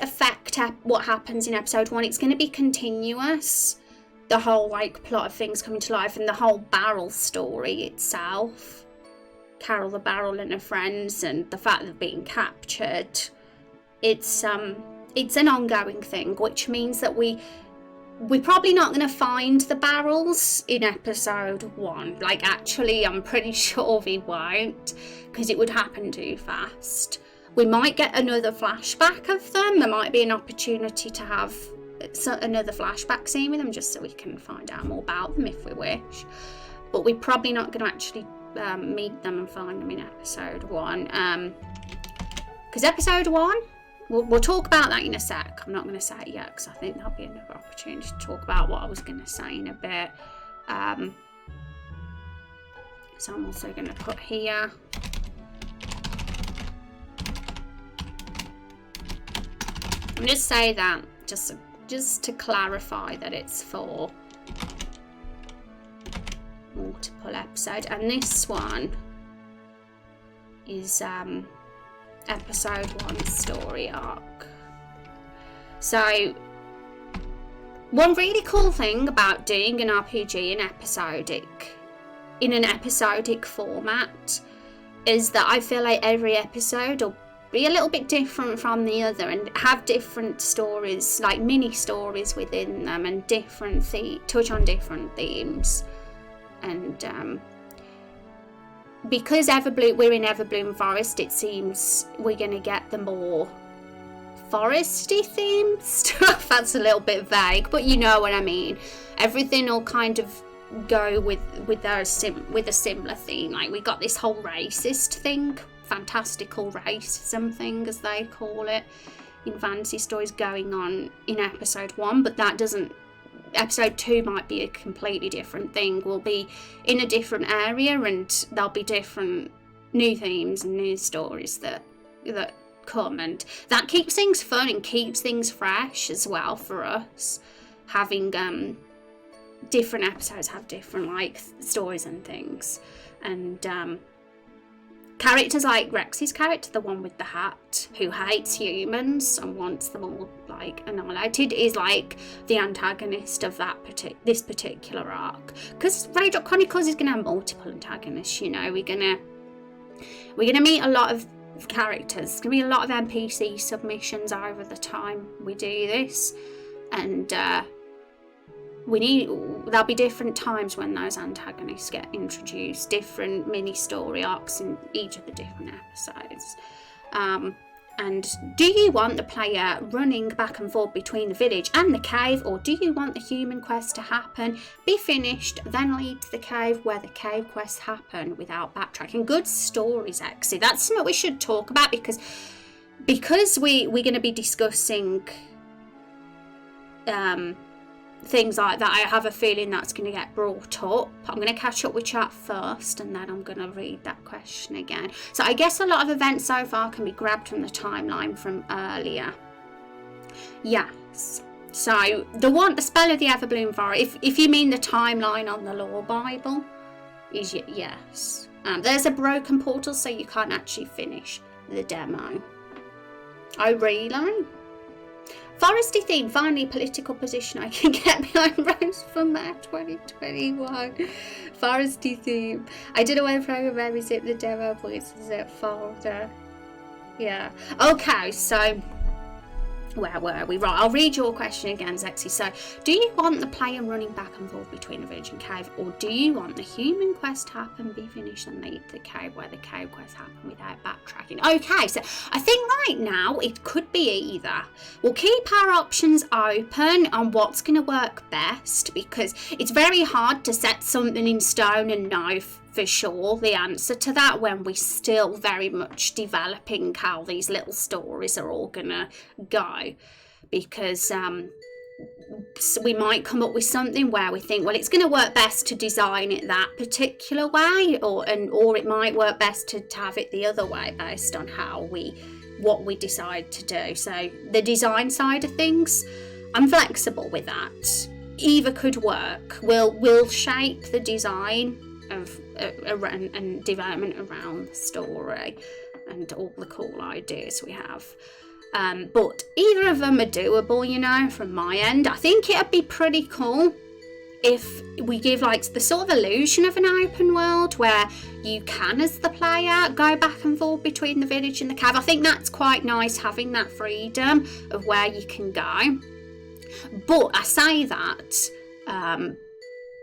affect what happens in episode 1. It's going to be continuous. The whole, like, plot of things coming to life, and the whole barrel story itself. Carol the Barrel and her friends, and the fact of being captured. It's an ongoing thing, which means that we're probably not going to find the barrels in episode 1. Like, actually, I'm pretty sure we won't, because it would happen too fast. We might get another flashback of them. There might be an opportunity to have another flashback scene with them, just so we can find out more about them if we wish. But we're probably not going to actually meet them and find them in episode 1. Because episode 1... We'll talk about that in a sec. I'm not going to say it yet because I think there'll be another opportunity to talk about what I was going to say in a bit. So I'm also going to put here. And just say that, just to clarify that it's for multiple episodes. And this one is episode 1 story arc. So one really cool thing about doing an RPG in an episodic format is that I feel like every episode will be a little bit different from the other and have different stories, like mini stories within them, and touch on different themes. And because we're in Everbloom Forest, it seems we're going to get the more foresty themed stuff. That's a little bit vague, but you know what I mean. Everything will kind of go with a similar theme. Like, we got this whole racist thing, fantastical racism thing as they call it, in fantasy stories going on in episode 1, but that doesn't. Episode 2 might be a completely different thing. We'll be in a different area, and there'll be different new themes and new stories that come, and that keeps things fun and keeps things fresh as well for us. Having different episodes have different like stories and things, and characters like Rex's character, the one with the hat, who hates humans and wants them all like annihilated, is like the antagonist of this particular arc. Because Raindrop Chronicles is going to have multiple antagonists. You know, we're gonna meet a lot of characters. There's going to be a lot of NPC submissions over the time we do this, and there'll be different times when those antagonists get introduced, different mini story arcs in each of the different episodes. And do you want the player running back and forth between the village and the cave, or do you want the human quest to happen, be finished, then lead to the cave where the cave quests happen without backtracking? Good stories, actually. That's something we should talk about, because we're going to be discussing things like that. I have a feeling that's going to get brought up. I'm going to catch up with chat first, and then I'm going to read that question again. So I guess a lot of events so far can be grabbed from the timeline from earlier. Yes. So the spell of the Everbloom Forest, if you mean the timeline on the Lore Bible, is yes. There's a broken portal, so you can't actually finish the demo. Oh, really? Foresty theme, finally political position I can get behind. Rose for May 2021. Foresty theme. I don't know whether program is it the demo voice, is it folder? Yeah. Okay, so where were we? Right, I'll read your question again, Zexy. So, do you want the player running back and forth between the village and cave, or do you want the human quest to happen, be finished, and lead to the cave where the cave quest happen without backtracking? Okay, so I think right now it could be either. We'll keep our options open on what's going to work best, because it's very hard to set something in stone and know for sure the answer to that when we're still very much developing how these little stories are all gonna go, because so we might come up with something where we think, well, it's going to work best to design it that particular way, or it might work best to have it the other way based on what we decide to do. So the design side of things, I'm flexible with that. Either could work. We'll shape the design of and development around the story and all the cool ideas we have, but either of them are doable, you know, from my end. I think it'd be pretty cool if we give like the sort of illusion of an open world where you can, as the player, go back and forth between the village and the cave. I think that's quite nice, having that freedom of where you can go. But I say that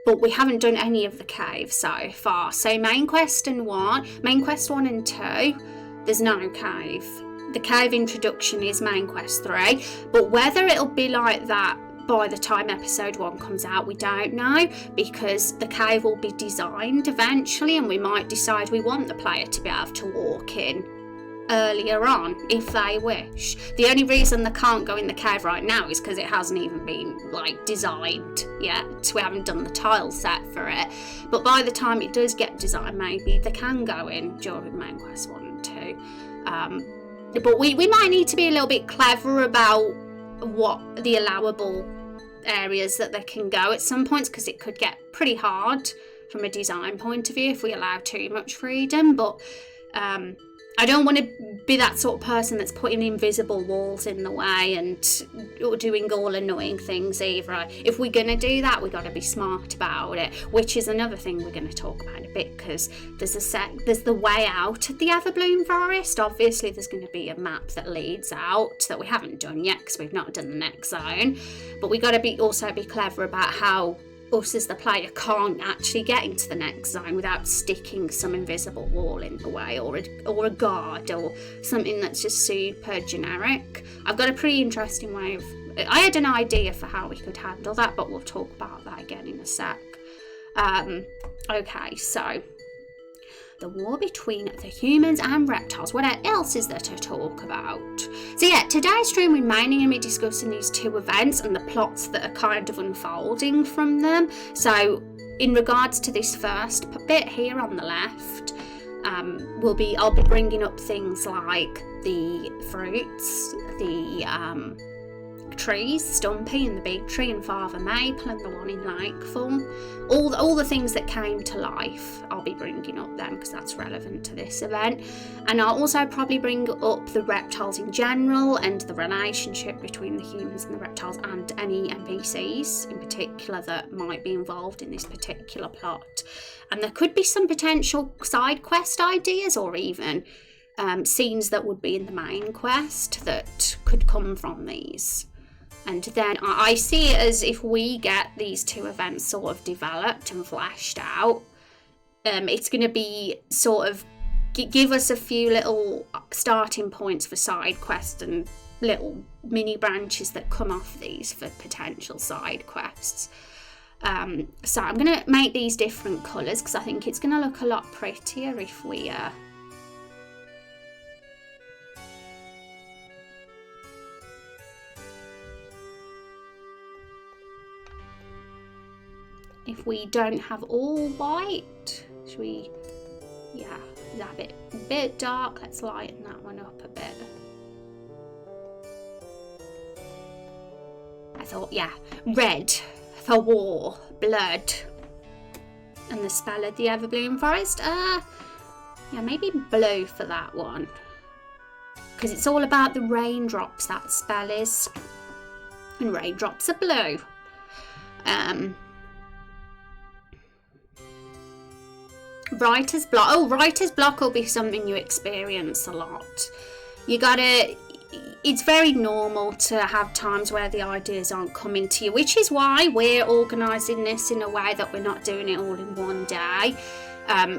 but we haven't done any of the caves so far. So main quest 1 and 2, there's no cave. The cave introduction is main quest 3, but whether it'll be like that by the time episode 1 comes out, we don't know, because the cave will be designed eventually, and we might decide we want the player to be able to walk in earlier on if they wish. The only reason they can't go in the cave right now is because it hasn't even been like designed yet. We haven't done the tile set for it, but by the time it does get designed, maybe they can go in during main quest 1 and 2. But we might need to be a little bit clever about what the allowable areas that they can go at some points, because it could get pretty hard from a design point of view if we allow too much freedom. But I don't want to be that sort of person that's putting invisible walls in the way and doing all annoying things either. If we're going to do that, we've got to be smart about it, which is another thing we're going to talk about in a bit, because there's the way out of the Everbloom Forest. Obviously, there's going to be a map that leads out that we haven't done yet because we've not done the next zone. But we've got to also be clever about how us as the player can't actually get into the next zone without sticking some invisible wall in the way, or a guard, or something that's just super generic. I've got a pretty interesting way I had an idea for how we could handle that, but we'll talk about that again in a sec. Okay, so the war between the humans and reptiles. What else is there to talk about? So yeah, today's stream we're mainly going to be discussing these two events and the plots that are kind of unfolding from them. So in regards to this first bit here on the left, I'll be bringing up things like the fruits, the trees, Stumpy and the big tree and Father Maple and the one in Lakefall, all the things that came to life. I'll be bringing up them because that's relevant to this event, and I'll also probably bring up the reptiles in general and the relationship between the humans and the reptiles, and any NPCs in particular that might be involved in this particular plot. And there could be some potential side quest ideas or even scenes that would be in the main quest that could come from these. And then I see it as if we get these two events sort of developed and fleshed out, it's going to be sort of give us a few little starting points for side quests and little mini branches that come off these for potential side quests. So I'm going to make these different colours because I think it's going to look a lot prettier if we... if we don't have all white. Should we, yeah, is that a bit dark? Let's lighten that one up a bit. I thought, yeah, red for war, blood, and the spell of the Everbloom Forest. Yeah, maybe blue for that one, because it's all about the raindrops, that spell is, and raindrops are blue. Writer's block. Oh, writer's block will be something you experience a lot. It's very normal to have times where the ideas aren't coming to you, which is why we're organising this in a way that we're not doing it all in one day.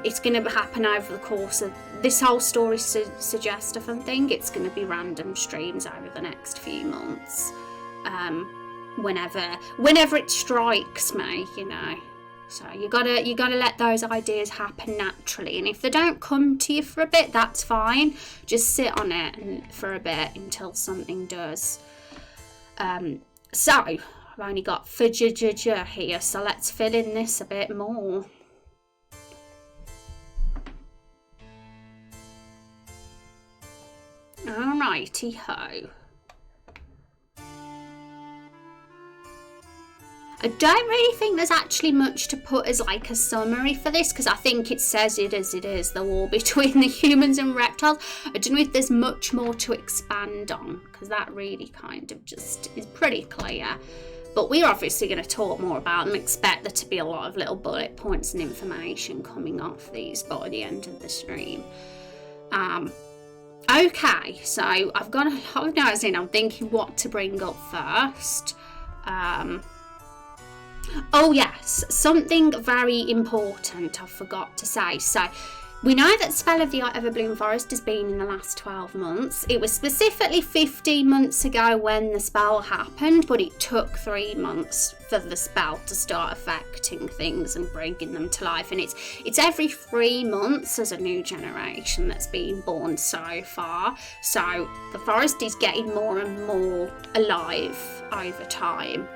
It's going to happen over the course of this whole story suggestive thing. It's going to be random streams over the next few months, whenever it strikes me, you know. So you gotta let those ideas happen naturally, and if they don't come to you for a bit, that's fine. Just sit on it for a bit until something does. So I've only got fudge here, so let's fill in this a bit more. Alrighty ho. I don't really think there's actually much to put as like a summary for this, because I think it says it as it is, the war between the humans and reptiles. I don't know if there's much more to expand on, because that really kind of just is pretty clear. But we're obviously going to talk more about them. Expect there to be a lot of little bullet points and information coming off these by the end of the stream. Okay, so I've got a lot of notes in. I'm thinking what to bring up first. Oh yes, something very important I forgot to say. So we know that Spell of the Everbloom Forest has been in the last 12 months. It was specifically 15 months ago when the spell happened, but it took 3 months for the spell to start affecting things and bringing them to life. And it's every 3 months as a new generation that's been born so far. So the forest is getting more and more alive over time.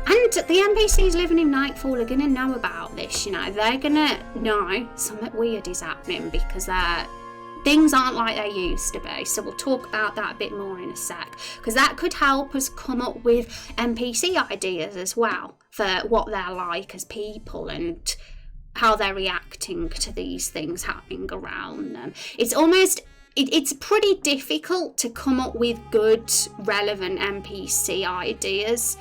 And the NPCs living in Nightfall are going to know about this, you know. They're going to know something weird is happening because things aren't like they used to be. So we'll talk about that a bit more in a sec, because that could help us come up with NPC ideas as well for what they're like as people and how they're reacting to these things happening around them. It's pretty difficult to come up with good, relevant NPC ideas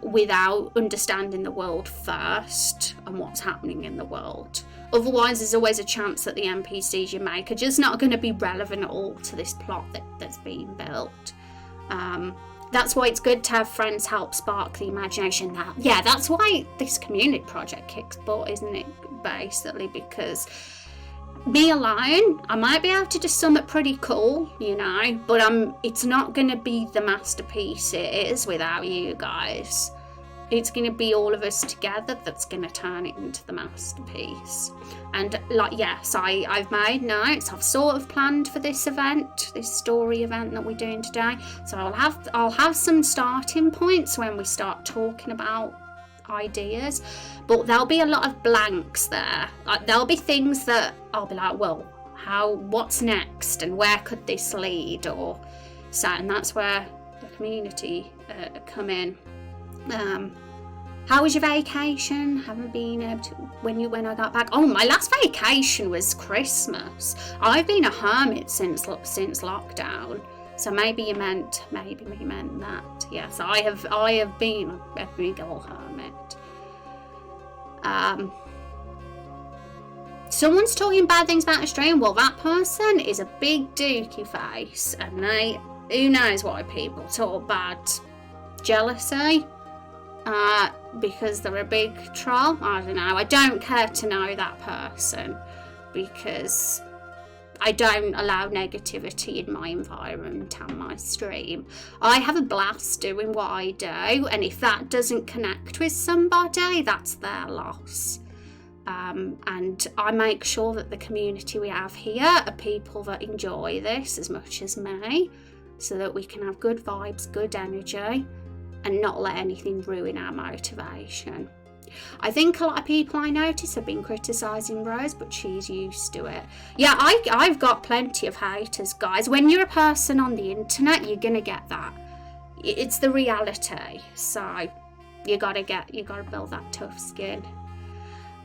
without understanding the world first and what's happening in the world. Otherwise, there's always a chance that the NPCs you make are just not going to be relevant at all to this plot that's being built. That's why it's good to have friends help spark the imagination. Yeah, that's why this community project kicks butt, isn't it? Basically, because me alone, I might be able to do something pretty cool, you know, but it's not going to be the masterpiece it is without you guys. it's going to be all of us together that's going to turn it into the masterpiece. And like, yes, I've made notes. I've sort of planned for this event, this story event that we're doing today. So I'll have some starting points when we start talking about ideas, but there'll be a lot of blanks there. Like, there'll be things that I'll be like, well, what's next, and where could this lead, or so, and that's where the community come in. How was your vacation? Haven't been able to, when I got back. Oh, my last vacation was Christmas. I've been a hermit since lockdown. So maybe you meant that. Yes, I have been a big old hermit. Someone's talking bad things about Australia. Well, that person is a big dookie face, and who knows why people talk bad. Jealousy. Because they're a big troll. I don't know. I don't care to know that person, because I don't allow negativity in my environment and my stream. I have a blast doing what I do, and if that doesn't connect with somebody, that's their loss. And I make sure that the community we have here are people that enjoy this as much as me, so that we can have good vibes, good energy, and not let anything ruin our motivation. I think a lot of people I notice have been criticising Rose, but she's used to it. Yeah, I've got plenty of haters, guys. When you're a person on the internet, you're gonna get that. It's the reality. So you gotta build that tough skin.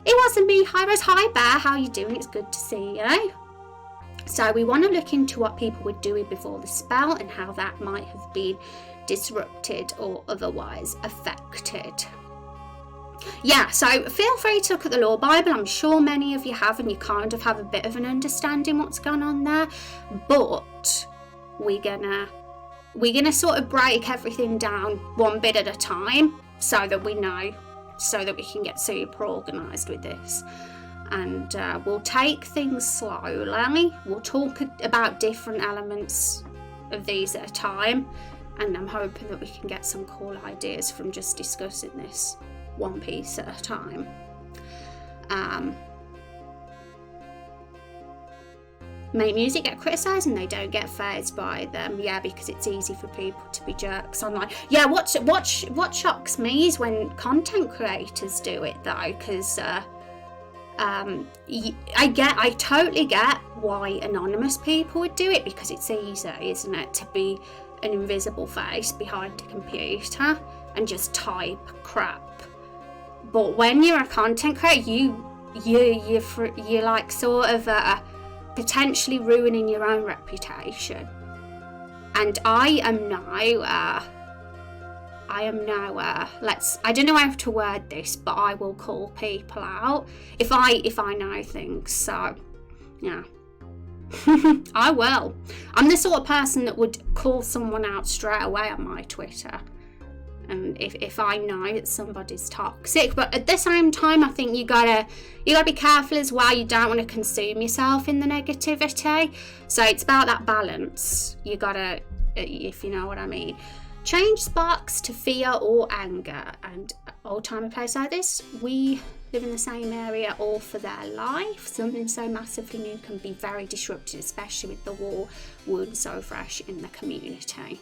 It wasn't me. Hi Rose. Hi Bear. How you doing? It's good to see you. So we want to look into what people were doing before the spell and how that might have been disrupted or otherwise affected. Yeah, so feel free to look at the Law Bible. I'm sure many of you have, and you kind of have a bit of an understanding what's going on there. But we're gonna sort of break everything down one bit at a time, so that we know, so that we can get super organised with this. And we'll take things slowly. We'll talk about different elements of these at a time, and I'm hoping that we can get some cool ideas from just discussing this one piece at a time. Make music, get criticised, and they don't get phased by them. Yeah, because it's easy for people to be jerks online. Yeah, what shocks me is when content creators do it though, because I totally get why anonymous people would do it, because it's easy, isn't it, to be an invisible face behind a computer and just type crap. But when you're a content creator, you're like sort of potentially ruining your own reputation. And I am now I don't know how to word this, but I will call people out if I know things. So yeah. I will. I'm the sort of person that would call someone out straight away on my Twitter, and if I know that somebody's toxic. But at the same time, I think you gotta be careful as well. You don't want to consume yourself in the negativity. So it's about that balance. You gotta, if you know what I mean. Change sparks to fear or anger, and old timer place like this, we live in the same area all for their life. Something so massively new can be very disruptive, especially with the war wound so fresh in the community.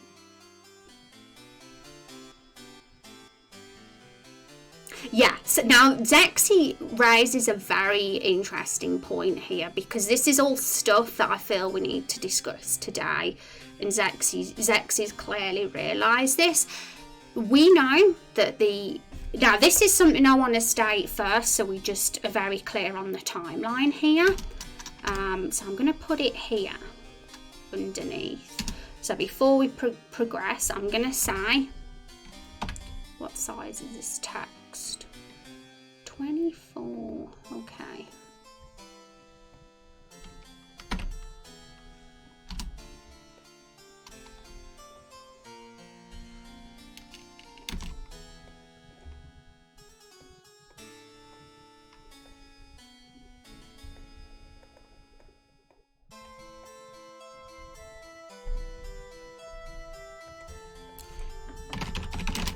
Yeah, so now Zexy raises a very interesting point here, because this is all stuff that I feel we need to discuss today, and Zexy's clearly realised this. We know that now this is something I want to state first, so we just are very clear on the timeline here. So I'm going to put it here underneath. So before we progress, I'm going to say, what size is this text? 24. Okay.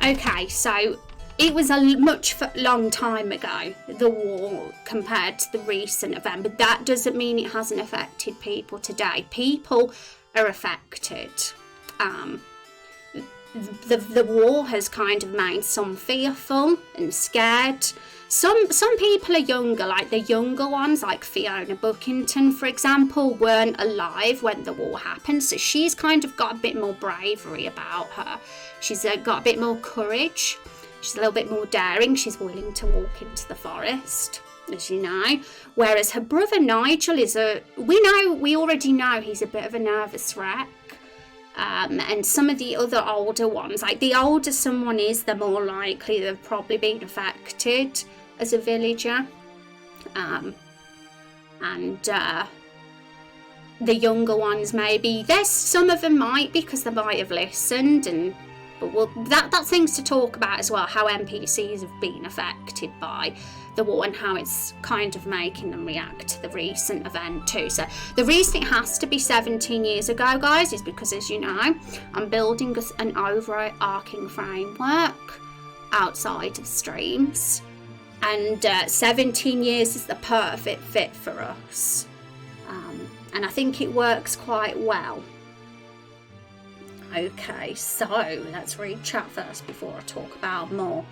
Okay, so it was a much long time ago, the war, compared to the recent event, but that doesn't mean it hasn't affected people today. People are affected. The war has kind of made some fearful and scared. Some people are younger, like the younger ones, like Fiona Buckington, for example, weren't alive when the war happened, so she's kind of got a bit more bravery about her. She's got a bit more courage. She's a little bit more daring. She's willing to walk into the forest, as you know. Whereas her brother Nigel we already know he's a bit of a nervous wreck. And some of the other older ones, like the older someone is, the more likely they've probably been affected as a villager. The younger ones, maybe, some of them might, because they might have listened, but that's things to talk about as well, how NPCs have been affected by the war and how it's kind of making them react to the recent event too. So the reason it has to be 17 years ago, guys, is because, as you know, I'm building an overarching framework outside of streams, and 17 years is the perfect fit for us, and I think it works quite well. Okay, so let's read chat first before I talk about more.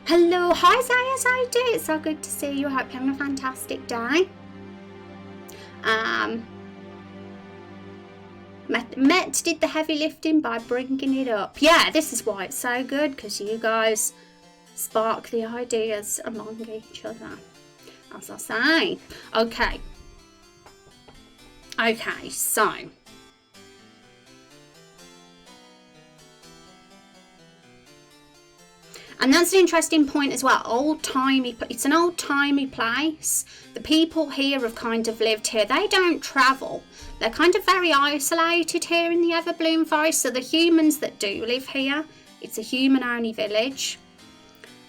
Hello, hi Zayas, how you doing? It's so good to see you. I hope you're having a fantastic day. Met did the heavy lifting by bringing it up. Yeah, this is why it's so good, because you guys spark the ideas among each other, as I say. Okay, so and that's an interesting point as well. It's an old-timey place. The people here have kind of lived here. They don't travel. They're kind of very isolated here in the Everbloom Forest. So the humans that do live here, it's a human-only village.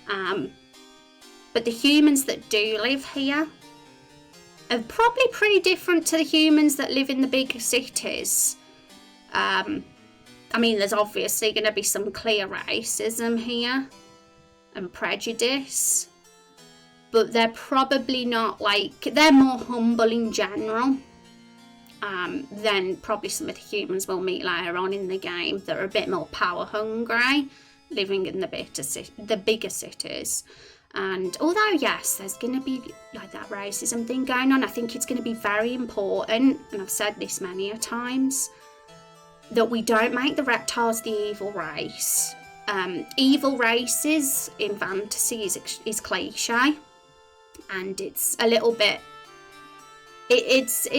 But the humans that do live here are probably pretty different to the humans that live in the bigger cities. I mean, there's obviously going to be some clear racism here and prejudice, but they're probably not they're more humble in general than probably some of the humans we'll meet later on in the game that are a bit more power hungry, living in the bigger cities. And although yes, there's going to be that racism thing going on, I think it's going to be very important, and I've said this many a times, that we don't make the reptiles the evil race. Evil races in fantasy is cliche, and it's a little bit. It's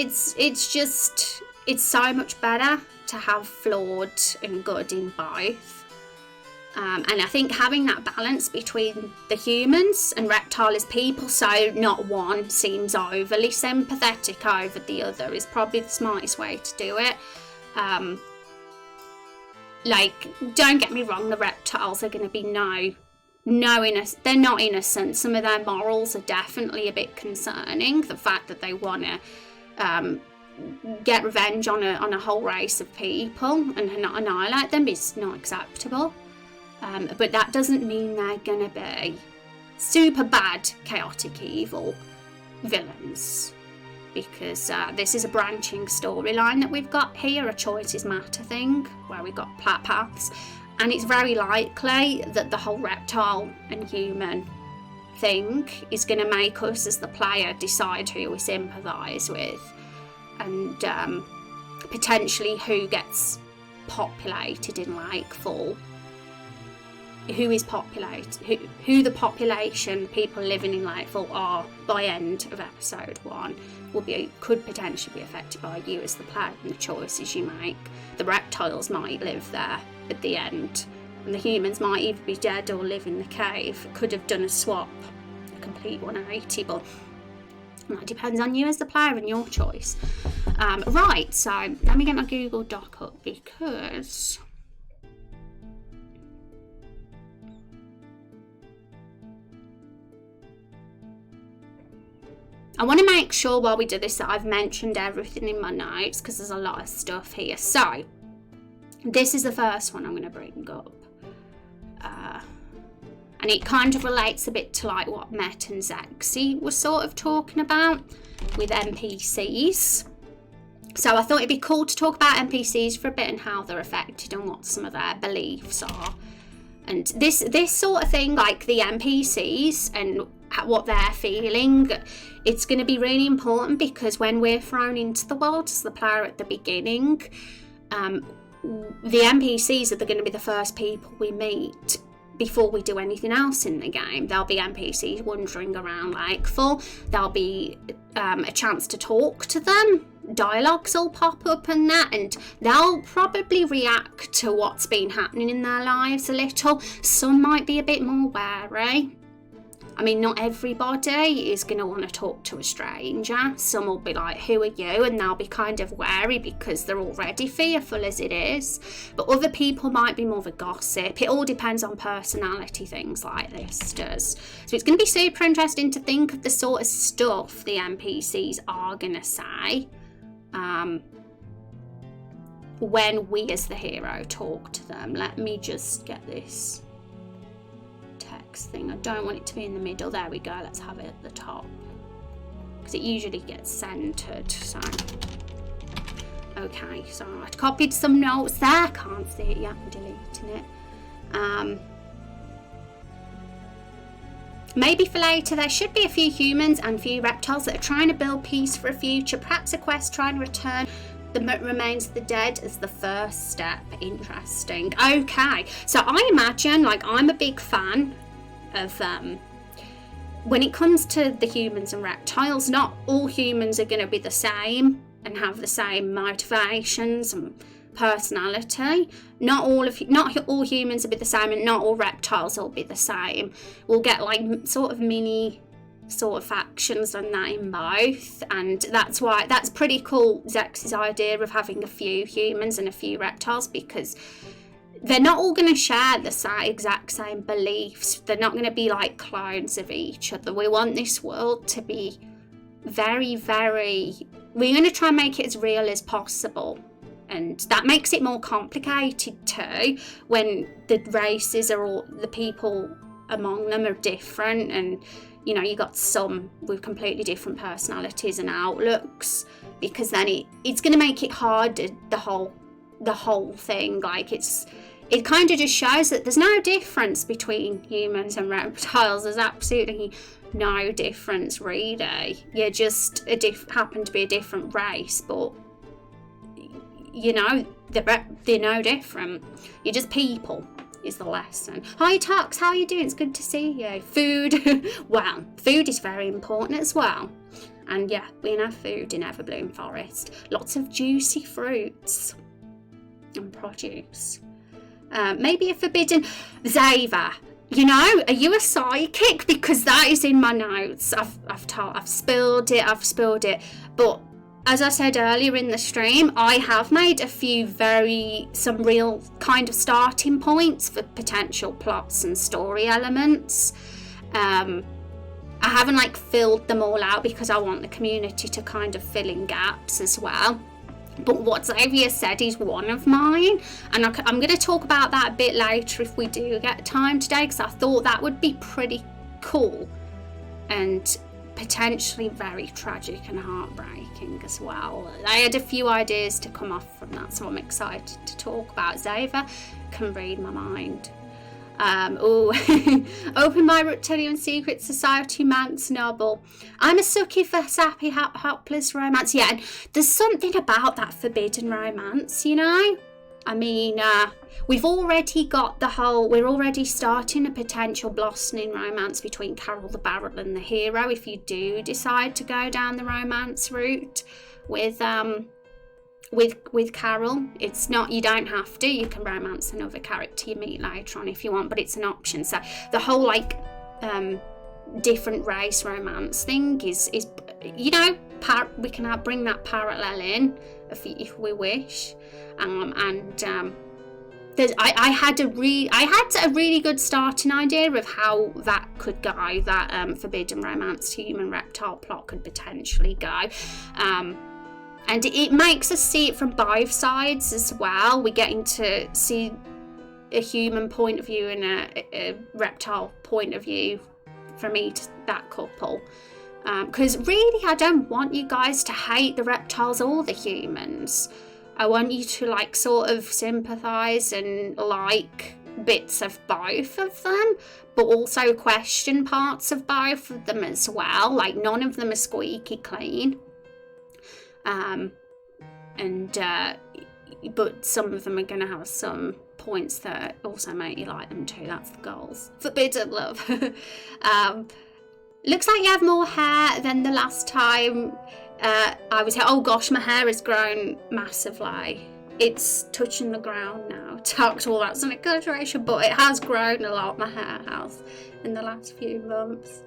so much better to have flawed and good in both. And I think having that balance between the humans and reptile as people, so not one seems overly sympathetic over the other, is probably the smartest way to do it. Don't get me wrong, the reptiles are going to be they're not innocent. Some of their morals are definitely a bit concerning. The fact that they want to get revenge on a whole race of people and not annihilate them is not acceptable. But that doesn't mean they're going to be super bad, chaotic, evil villains. Because this is a branching storyline that we've got here, a choices matter thing, where we've got paths, and it's very likely that the whole reptile and human thing is going to make us as the player decide who we sympathise with, and potentially who gets populated in full. Who is populated, who the population, people living in Lakefall are by end of episode 1 could potentially be affected by you as the player and the choices you make. The reptiles might live there at the end, and the humans might either be dead or live in the cave. Could have done a swap, a complete 180, but that depends on you as the player and your choice. Right, so let me get my Google Doc up, because I want to make sure while we do this that I've mentioned everything in my notes, because there's a lot of stuff here. So, this is the first one I'm going to bring up. And it kind of relates a bit to like what Met and Zexy were sort of talking about with NPCs. So I thought it'd be cool to talk about NPCs for a bit and how they're affected and what some of their beliefs are. And this sort of thing, like the NPCs and what they're feeling, it's going to be really important, because when we're thrown into the world as the player at the beginning, the NPCs are going to be the first people we meet before we do anything else in the game. There'll be NPCs wandering around Lakeful. There'll be a chance to talk to them. Dialogues will pop up and that, and they'll probably react to what's been happening in their lives a little. Some might be a bit more wary. I mean, not everybody is going to want to talk to a stranger. Some will be like, who are you? And they'll be kind of wary because they're already fearful as it is. But other people might be more of a gossip. It all depends on personality, things like this does. So it's going to be super interesting to think of the sort of stuff the NPCs are going to say when we as the hero talk to them. Let me just get this text thing. I don't want it to be in the middle. There we go. Let's have it at the top, because it usually gets centered. So okay, so I copied some notes there. Can't see it yet. I'm deleting it. Maybe for later, there should be a few humans and a few reptiles that are trying to build peace for a future. Perhaps a quest trying to return the remains of the dead as the first step. Interesting. Okay, so I imagine, like, I'm a big fan of when it comes to the humans and reptiles, not all humans are going to be the same and have the same motivations and personality. Not all humans will be the same, and not all reptiles will be the same. We'll get like sort of mini sort of factions and that in both, and that's pretty cool, Zex's idea of having a few humans and a few reptiles, because they're not all going to share the exact same beliefs. They're not going to be like clones of each other. We want this world to be very, very, we're going to try and make it as real as possible. And that makes it more complicated too, when the races are all, the people among them are different, and you know, you got some with completely different personalities and outlooks, because then it's going to make it harder, the whole thing. Like it kind of just shows that there's no difference between humans and reptiles. There's absolutely no difference really. You're just happen to be a different race, but you know, they're no different. You're just people, is the lesson. Hi Tux, how are you doing? It's good to see you. Food, well, food is very important as well. And yeah, we have food in Everbloom Forest. Lots of juicy fruits and produce. Maybe a forbidden... Zava, you know, are you a psychic? Because that is in my notes. I've spilled it. But as I said earlier in the stream, I have made some real kind of starting points for potential plots and story elements. I haven't like filled them all out because I want the community to kind of fill in gaps as well. But what Xavier said is one of mine, and I'm going to talk about that a bit later if we do get time today, because I thought that would be pretty cool and potentially very tragic and heartbreaking as well. I had a few ideas to come off from that, so I'm excited to talk about. Zava can read my mind. Open my Reptilian Secret Society Manx novel. I'm a sucker for sappy, helpless romance. Yeah, and there's something about that forbidden romance, you know? I mean, we've already got we're already starting a potential blossoming romance between Carol the Barrel and the hero, if you do decide to go down the romance route with Carol. It's not, you don't have to, you can romance another character you meet later on if you want, but it's an option. So the whole like different race romance thing is you know, we can bring that parallel in if we wish. I had a really good starting idea of how that could go, that forbidden romance human reptile plot could potentially go. And it makes us see it from both sides as well. We're getting to see a human point of view and a reptile point of view from that couple. Because really, I don't want you guys to hate the reptiles or the humans. I want you to like sort of sympathise and like bits of both of them, but also question parts of both of them as well. Like, none of them are squeaky clean. But some of them are going to have some points that also make you like them too. That's the goals. Forbidden love. Looks like you have more hair than the last time I was here. Oh gosh, my hair has grown massively. It's touching the ground now. Talked all that's an exaggeration, but it has grown a lot, my hair has, in the last few months.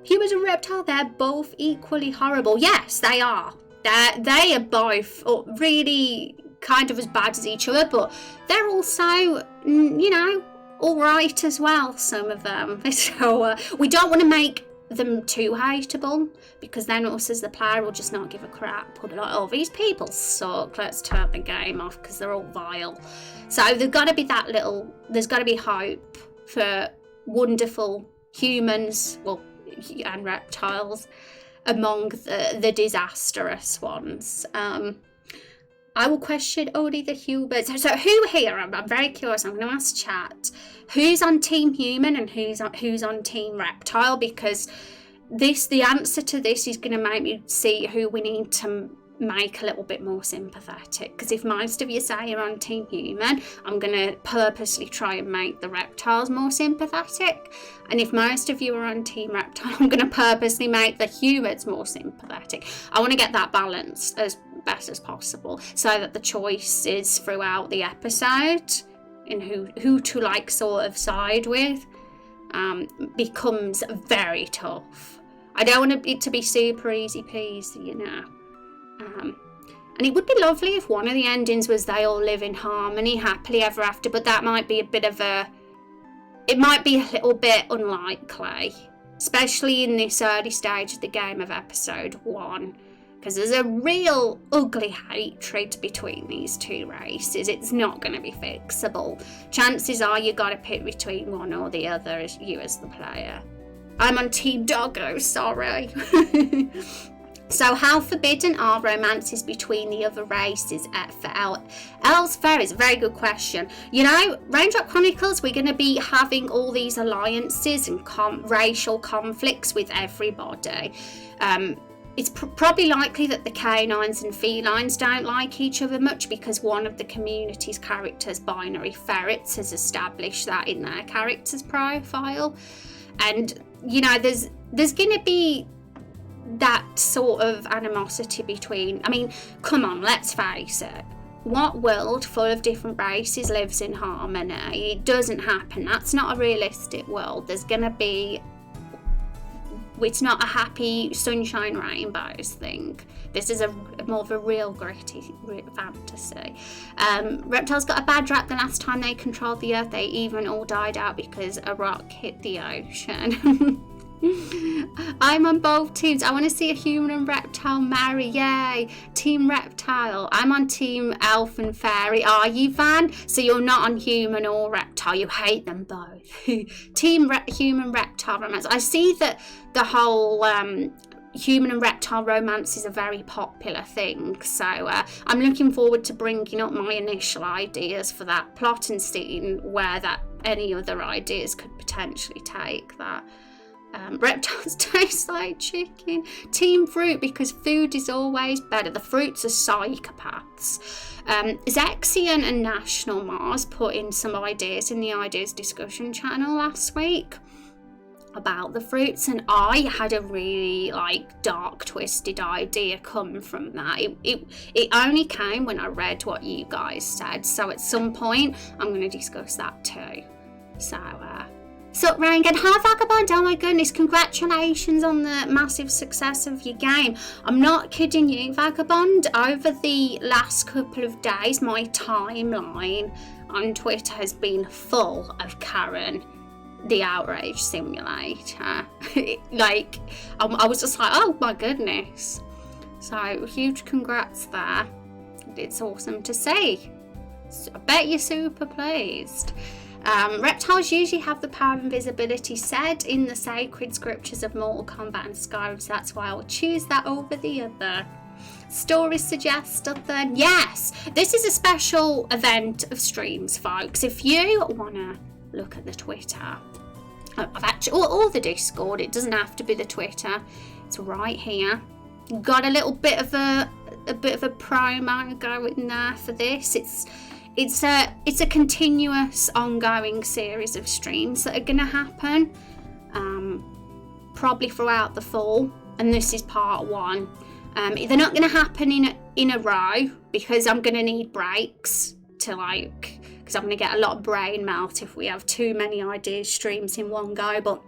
Humans and reptile, they're both equally horrible. Yes, they are. They are both really kind of as bad as each other, but they're also, alright as well, some of them. So we don't want to make them too hateable, because then us as the player will just not give a crap. We'll be like, oh, these people suck, let's turn the game off because they're all vile. So there's got to be there's got to be hope for wonderful humans, and reptiles among the disastrous ones. I will question only the humans. So who here? I'm very curious. I'm going to ask chat. Who's on Team Human and who's on Team Reptile? Because the answer to this is going to make me see who we need to make a little bit more sympathetic. Because if most of you say you're on Team Human, I'm going to purposely try and make the reptiles more sympathetic. And if most of you are on Team Reptile, I'm going to purposely make the humans more sympathetic. I want to get that balance as best as possible, so that the choice is throughout the episode in who to like sort of side with becomes very tough. I don't want it to be super easy peasy, and it would be lovely if one of the endings was they all live in harmony, happily ever after, but that might be it might be a little bit unlikely, especially in this early stage of the game of episode 1. Because there's a real ugly hatred between these two races. It's not going to be fixable. Chances are you got to pick between one or the other, you as the player. I'm on Team Doggo, sorry. So how forbidden are romances between the other races for elsewhere is a very good question. Raindrop Chronicles, we're going to be having all these alliances and racial conflicts with everybody. It's probably likely that the canines and felines don't like each other much, because one of the community's characters, Binary Ferrets, has established that in their character's profile. And, there's going to be that sort of animosity between... I mean, come on, let's face it. What world full of different races lives in harmony? It doesn't happen. That's not a realistic world. There's going to be... It's not a happy sunshine rainbows thing. This is more of a real gritty fantasy. Reptiles got a bad rap the last time they controlled the earth. They even all died out because a rock hit the ocean. I'm on both teams. I want to see a human and reptile marry. Yay! Team Reptile. I'm on Team Elf and Fairy. Are you, Van? So you're not on human or reptile. You hate them both. Team Human Reptile romance. I see that the whole human and reptile romance is a very popular thing. So I'm looking forward to bringing up my initial ideas for that plot and seeing where any other ideas could potentially take that. Reptiles taste like chicken. Team Fruit, because food is always better. The fruits are psychopaths. Zexion and National Mars put in some ideas in the ideas discussion channel last week about the fruits, and I had a really dark twisted idea come from that. It only came when I read what you guys said, so at some point I'm going to discuss that too. So Rangan, hi Vagabond, oh my goodness, congratulations on the massive success of your game. I'm not kidding you, Vagabond. Over the last couple of days, my timeline on Twitter has been full of Karen, the Outrage Simulator. I was just like, oh my goodness. So huge congrats there. It's awesome to see. So I bet you're super pleased. Reptiles usually have the power of invisibility said in the sacred scriptures of Mortal Kombat and Skyrim, so that's why I will choose that over the other. Stories suggest other. Yes, this is a special event of streams, folks. If you want to look at the Twitter, I've actually, or the Discord, it doesn't have to be the Twitter, it's right here. Got a little bit of a promo going there for this. It's a continuous, ongoing series of streams that are going to happen, probably throughout the fall, and this is part one. They're not going to happen in a row because I'm going to need breaks because I'm going to get a lot of brain melt if we have too many ideas streams in one go. But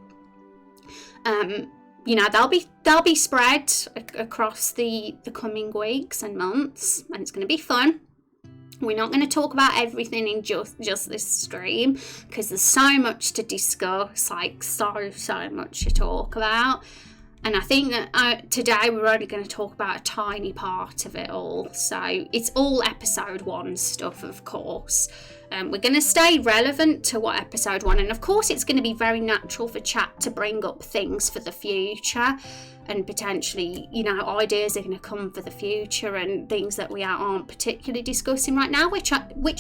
they'll be spread across the coming weeks and months, and it's going to be fun. We're not going to talk about everything in just this stream because there's so much to discuss, like so much to talk about. And I think that today we're only going to talk about a tiny part of it all. So it's all episode 1 stuff, of course. We're going to stay relevant to what episode 1. And of course, it's going to be very natural for chat to bring up things for the future. And potentially, ideas are going to come for the future and things that we aren't particularly discussing right now, which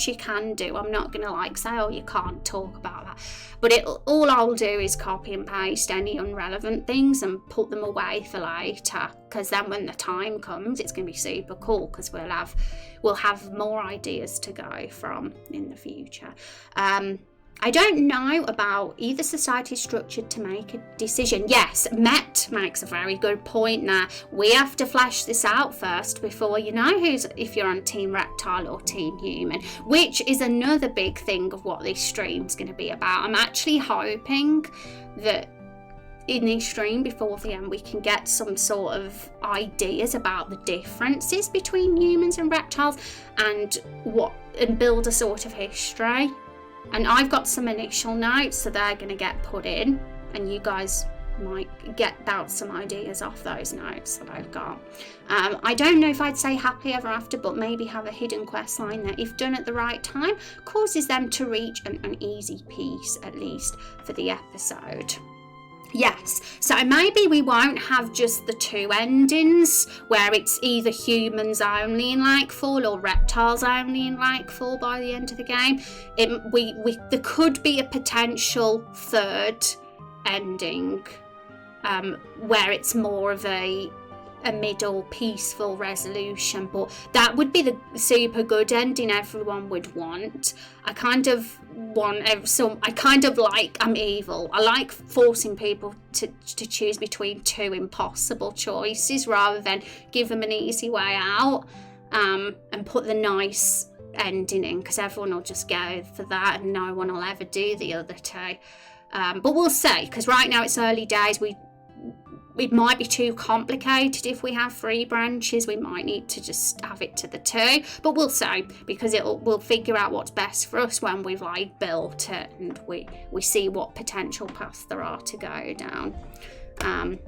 you can do. I'm not going to say, oh, you can't talk about that. But all I'll do is copy and paste any irrelevant things and put them away for later. Because then when the time comes, it's going to be super cool because we'll have more ideas to go from in the future. I don't know about either society structured to make a decision. Yes, Met makes a very good point there. We have to flesh this out first before you know if you're on Team Reptile or Team Human, which is another big thing of what this stream's going to be about. I'm actually hoping that in this stream before the end we can get some sort of ideas about the differences between humans and reptiles and build a sort of history. And I've got some initial notes, so they're going to get put in, and you guys might bounce some ideas off those notes that I've got. I don't know if I'd say happily ever after, but maybe have a hidden quest line that, if done at the right time, causes them to reach an easy peace, at least for the episode. Yes, so maybe we won't have just the 2 endings where it's either humans only in Lakefall or reptiles only in Lakefall by the end of the game. There could be a potential 3rd ending where it's more of a middle peaceful resolution, but that would be the super good ending everyone would want. I'm evil. I like forcing people to choose between 2 impossible choices rather than give them an easy way out and put the nice ending in, because everyone will just go for that and no one will ever do the other 2. But we'll see, because right now it's early days. It might be too complicated if we have 3 branches. We might need to just have it to the 2, but we'll see, because we'll figure out what's best for us when we've built it and we see what potential paths there are to go down.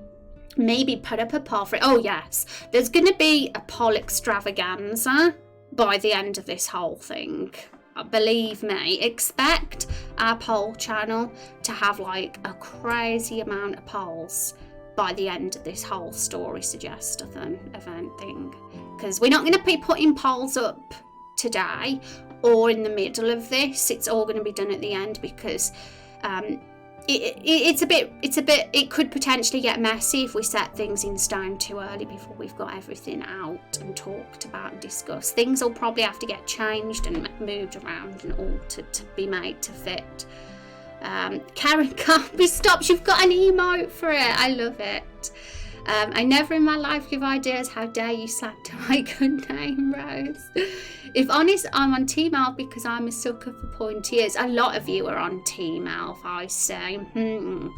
Maybe put up a poll for it. Oh yes, there's going to be a poll extravaganza by the end of this whole thing. Believe me, expect our poll channel to have a crazy amount of polls by the end of this whole story suggest-a-thon event thing, because we're not going to be putting polls up today or in the middle of this. It's all going to be done at the end, because it could potentially get messy if we set things in stone too early before we've got everything out and talked about and discussed. Things will probably have to get changed and moved around and altered to be made to fit. Karen can't be stopped. You've got an emote for it. I love it. I never in my life give ideas. How dare you slander my good name, Rose? If honest, I'm on Team Elf because I'm a sucker for pointy ears. A lot of you are on Team Elf, I say. And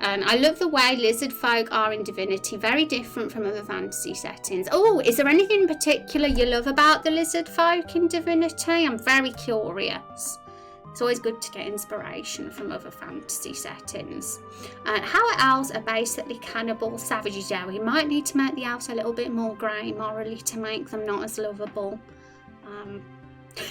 I love the way lizard folk are in Divinity. Very different from other fantasy settings. Oh, is there anything in particular you love about the lizard folk in Divinity? I'm very curious. It's always good to get inspiration from other fantasy settings. How elves are basically cannibal savages. Yeah, we might need to make the elves a little bit more grey morally to make them not as lovable.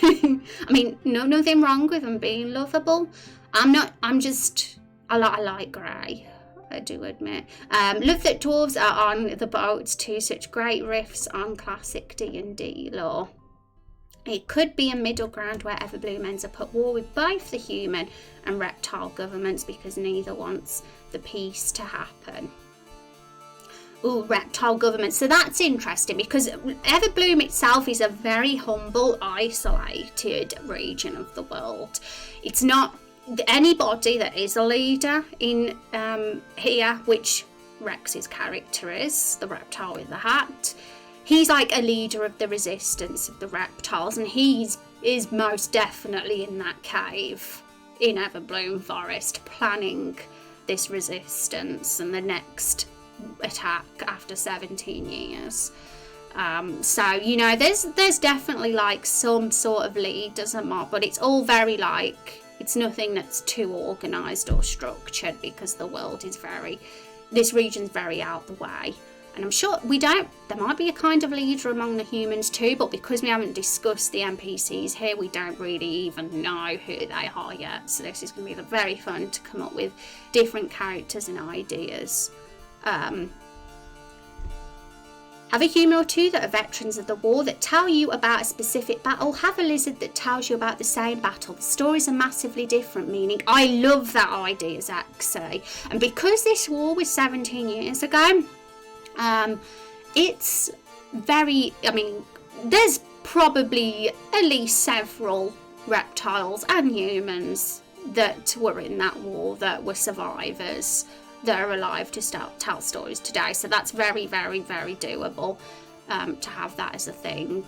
I mean, nothing wrong with them being lovable. I like grey, I do admit. Love that dwarves are on the boats too, such great riffs on classic D&D lore. It could be a middle ground where Everbloom ends up at war with both the human and reptile governments because neither wants the peace to happen. Ooh, reptile government. So that's interesting because Everbloom itself is a very humble, isolated region of the world. It's not anybody that is a leader in here, which Rex's character is, the reptile with the hat. He's like a leader of the resistance of the reptiles, and he is most definitely in that cave in Everbloom Forest planning this resistance and the next attack after 17 years. So, you know, there's definitely like some sort of leaders and mob, but it's all very like, it's nothing that's too organised or structured because the world is this region's very out the way. And I'm sure there might be a kind of leader among the humans too, but because we haven't discussed the NPCs here, we don't really even know who they are yet. So this is going to be very fun to come up with different characters and ideas. Have a human or two that are veterans of the war that tell you about a specific battle. Have a lizard that tells you about the same battle. The stories are massively different, meaning I love that idea, Zaxi. And because this war was 17 years ago, it's very, I mean, there's probably at least several reptiles and humans that were in that war that were survivors that are alive to tell stories today. So that's very, very, very doable to have that as a thing.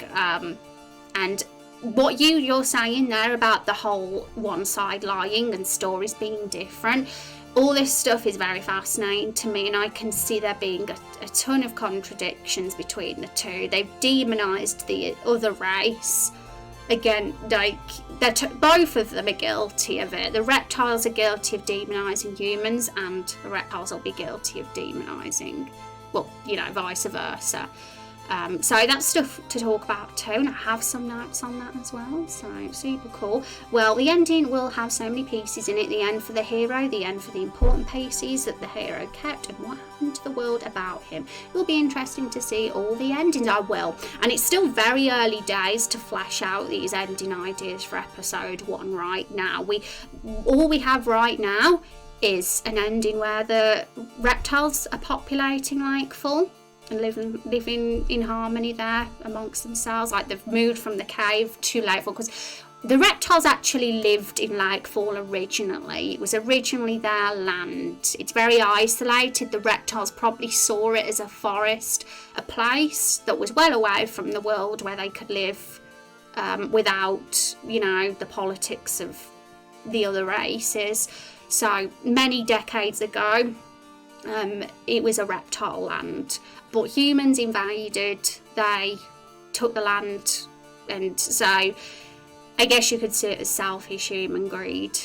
And what you're saying there about the whole one side lying and stories being different, all this stuff is very fascinating to me, and I can see there being a ton of contradictions between the two. They've demonised the other race. Again, like, both of them are guilty of it. The reptiles are guilty of demonising humans, and the reptiles will be guilty of demonising, well, you know, vice versa. So that's stuff to talk about too, and I have some notes on that as well, so super cool. Well, the ending will have so many pieces in it: the end for the hero, the end for the important pieces that the hero kept, and what happened to the world about him. It will be interesting to see all the endings. I will, and it's still very early days to flesh out these ending ideas for episode 1 right now. All we have right now is an ending where the reptiles are populating Lakefall and living in harmony there amongst themselves. Like, they've moved from the cave to Lakefall because the reptiles actually lived in Lakefall originally. It was originally their land. It's very isolated. The reptiles probably saw it as a forest, a place that was well away from the world where they could live without, you know, the politics of the other races. So many decades ago, it was a reptile land, but humans invaded, they took the land, and so I guess you could see it as selfish human greed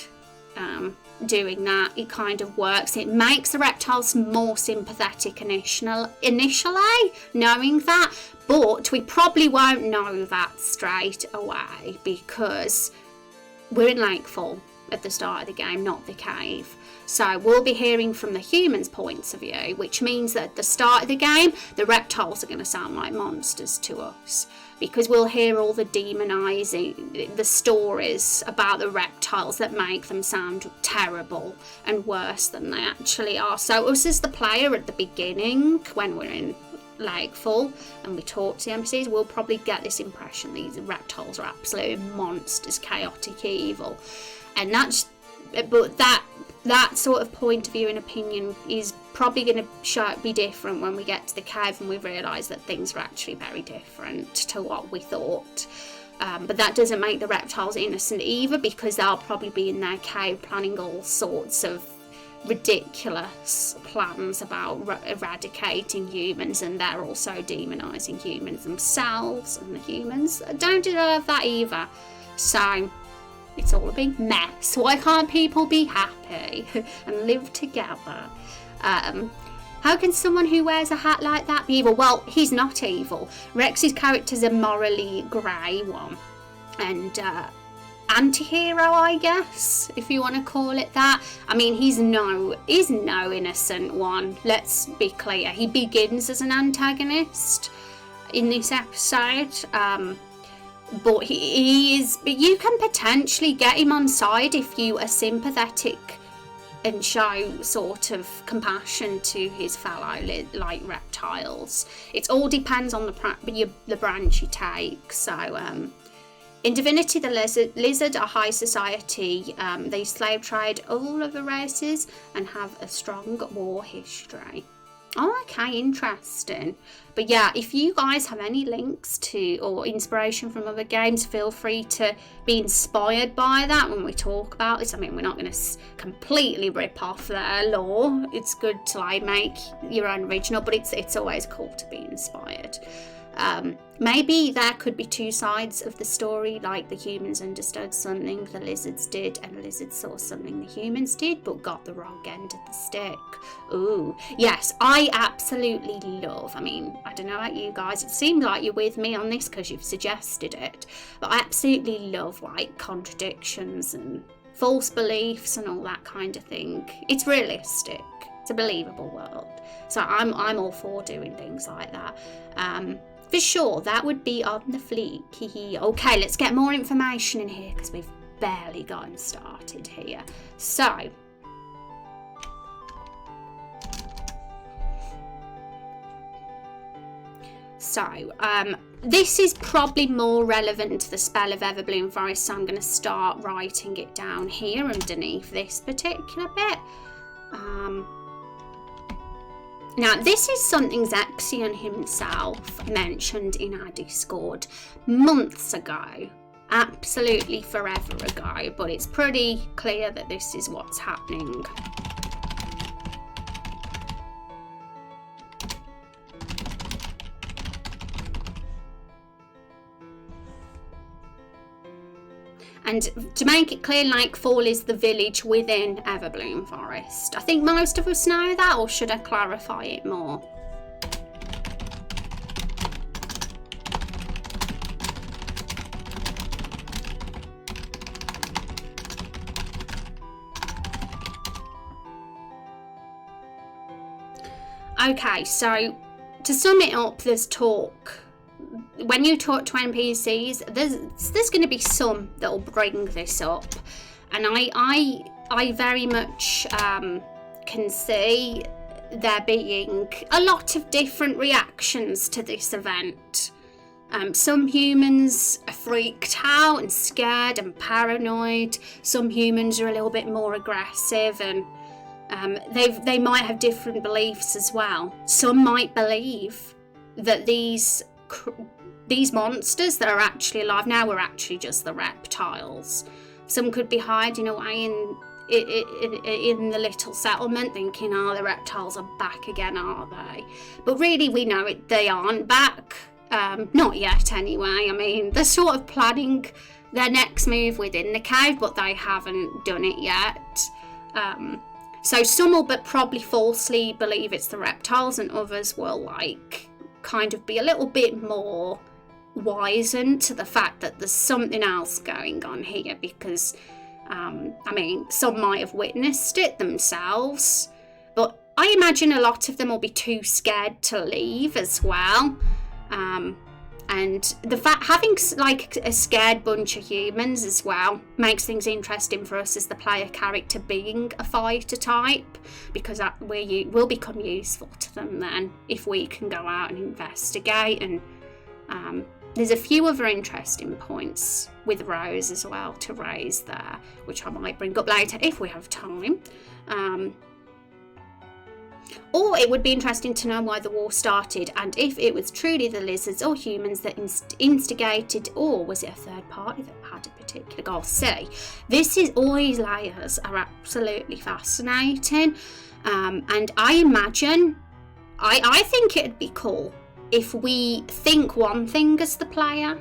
doing that. It kind of works. It makes the reptiles more sympathetic initially, knowing that, but we probably won't know that straight away because we're in Lakefall at the start of the game, not the cave. So we'll be hearing from the humans' points of view, which means that at the start of the game, the reptiles are going to sound like monsters to us, because we'll hear all the demonising, the stories about the reptiles that make them sound terrible and worse than they actually are. So us as the player at the beginning, when we're in Lakefall and we talk to the NPCs, we'll probably get this impression these reptiles are absolute monsters, chaotic evil. And that sort of point of view and opinion is probably going to be different when we get to the cave and we realise that things are actually very different to what we thought. But that doesn't make the reptiles innocent either, because they'll probably be in their cave planning all sorts of ridiculous plans about eradicating humans, and they're also demonising humans themselves, and the humans don't deserve that either. So it's all a big mess. Why can't people be happy and live together? How can someone who wears a hat like that be evil? Well, he's not evil. Rex's character's a morally grey one. and anti-hero, I guess, if you want to call it that. I mean, he's no innocent one, let's be clear. He begins as an antagonist in this episode, but he is, you can potentially get him on side if you are sympathetic and show sort of compassion to his fellow like reptiles. It all depends on the branch you take. So in Divinity, the lizard are high society. They slave trade all of the races and have a strong war history. Oh, okay, interesting. But yeah, if you guys have any links to or inspiration from other games, feel free to be inspired by that when we talk about this. I mean, we're not going to completely rip off their lore. It's good to like make your own original, but it's always cool to be inspired. Maybe there could be two sides of the story, like the humans understood something the lizards did, and the lizards saw something the humans did, but got the wrong end of the stick. Ooh, yes, I absolutely love, I mean, I don't know about you guys, it seems like you're with me on this because you've suggested it, but I absolutely love like contradictions and false beliefs and all that kind of thing. It's realistic. It's a believable world. So I'm all for doing things like that. For sure, that would be on the fleek. Okay, let's get more information in here because we've barely gotten started here. So, this is probably more relevant to the spell of Everbloom Forest, so I'm going to start writing it down here underneath this particular bit. Now, this is something Zexion himself mentioned in our Discord months ago, absolutely forever ago, but it's pretty clear that this is what's happening. And to make it clear, Nightfall is the village within Everbloom Forest. I think most of us know that, or should I clarify it more? Okay, so to sum it up, there's talk. When you talk to NPCs, there's going to be some that will bring this up, and I very much can see there being a lot of different reactions to this event. Some humans are freaked out and scared and paranoid. Some humans are a little bit more aggressive, and they might have different beliefs as well. Some might believe that these monsters that are actually alive now were actually just the reptiles. Some could be hiding away in the little settlement thinking, oh, the reptiles are back again, are they? But really, we know they aren't back. Not yet anyway. I mean, they're sort of planning their next move within the cave, but they haven't done it yet. So some will but probably falsely believe it's the reptiles, and others will kind of be a little bit more wizened to the fact that there's something else going on here, because I mean, some might have witnessed it themselves, but I imagine a lot of them will be too scared to leave as well. And the fact having a scared bunch of humans as well makes things interesting for us as the player character being a fighter type, because that will become useful to them then if we can go out and investigate. And there's a few other interesting points with Rose as well to raise there, which I might bring up later if we have time. Or it would be interesting to know why the war started, and if it was truly the lizards or humans that instigated, or was it a third party that had a particular goal. See, all these layers are absolutely fascinating, and I imagine, I think it'd be cool if we think one thing as the player,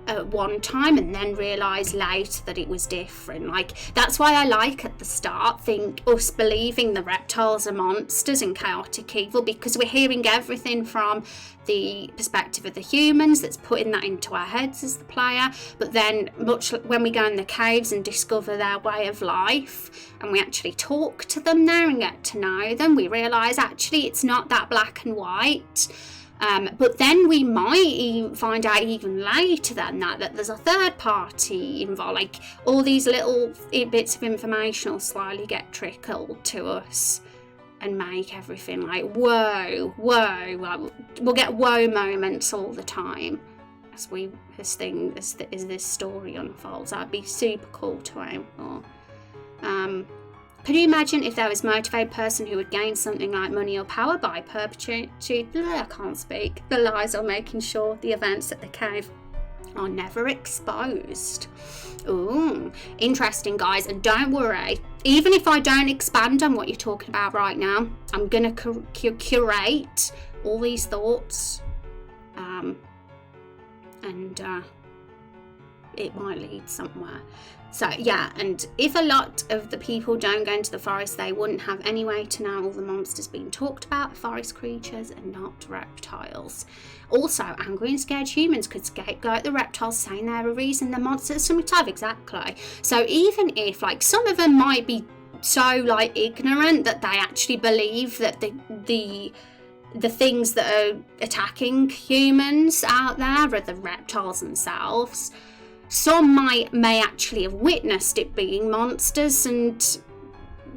at one time and then realise later that it was different. Like, that's why I like at the start us believing the reptiles are monsters and chaotic evil, because we're hearing everything from the perspective of the humans that's putting that into our heads as the player. But then when we go in the caves and discover their way of life and we actually talk to them there and get to know them, we realise actually it's not that black and white. But then we might find out even later than that there's a third party involved. Like, all these little bits of information will slowly get trickled to us and make everything like, whoa. We'll get whoa moments all the time as this story unfolds. That'd be super cool to aim for. Could you imagine if there was a motivated person who would gain something like money or power by perpetuating the lies or making sure the events at the cave are never exposed? Ooh, interesting, guys. And don't worry, even if I don't expand on what you're talking about right now, I'm going to curate all these thoughts. And it might lead somewhere. So yeah, and if a lot of the people don't go into the forest, they wouldn't have any way to know all the monsters being talked about, forest creatures and not reptiles. Also, angry and scared humans could scapegoat the reptiles, saying they're a reason the monsters some type. Exactly. So even if, like, some of them might be so, like, ignorant that they actually believe that the things that are attacking humans out there are the reptiles themselves, some may actually have witnessed it being monsters and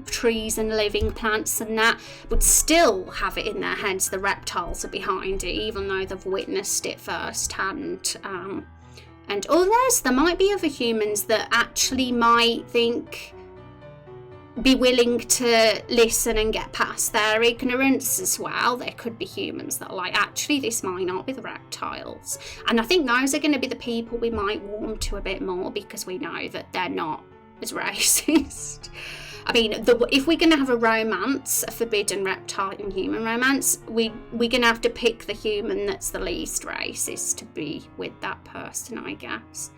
trees and living plants and that, but still have it in their heads the reptiles are behind it, even though they've witnessed it firsthand. And others, there might be other humans that actually might be willing to listen and get past their ignorance as well. There could be humans that are like, actually, this might not be the reptiles. And I think those are going to be the people we might warm to a bit more, because we know that they're not as racist. I mean, if we're going to have a romance, a forbidden reptile and human romance, we're going to have to pick the human that's the least racist to be with that person, I guess.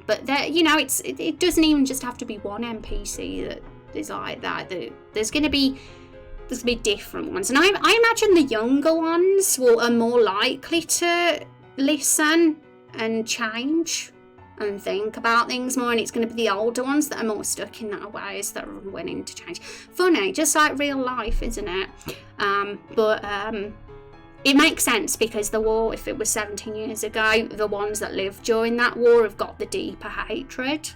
But there, it doesn't even just have to be one NPC that is like that. There's going to be different ones, and I imagine the younger ones are more likely to listen and change and think about things more, and it's going to be the older ones that are more stuck in their ways that are unwilling to change. Funny, just like real life, isn't it? But it makes sense, because the war, if it was 17 years ago, the ones that lived during that war have got the deeper hatred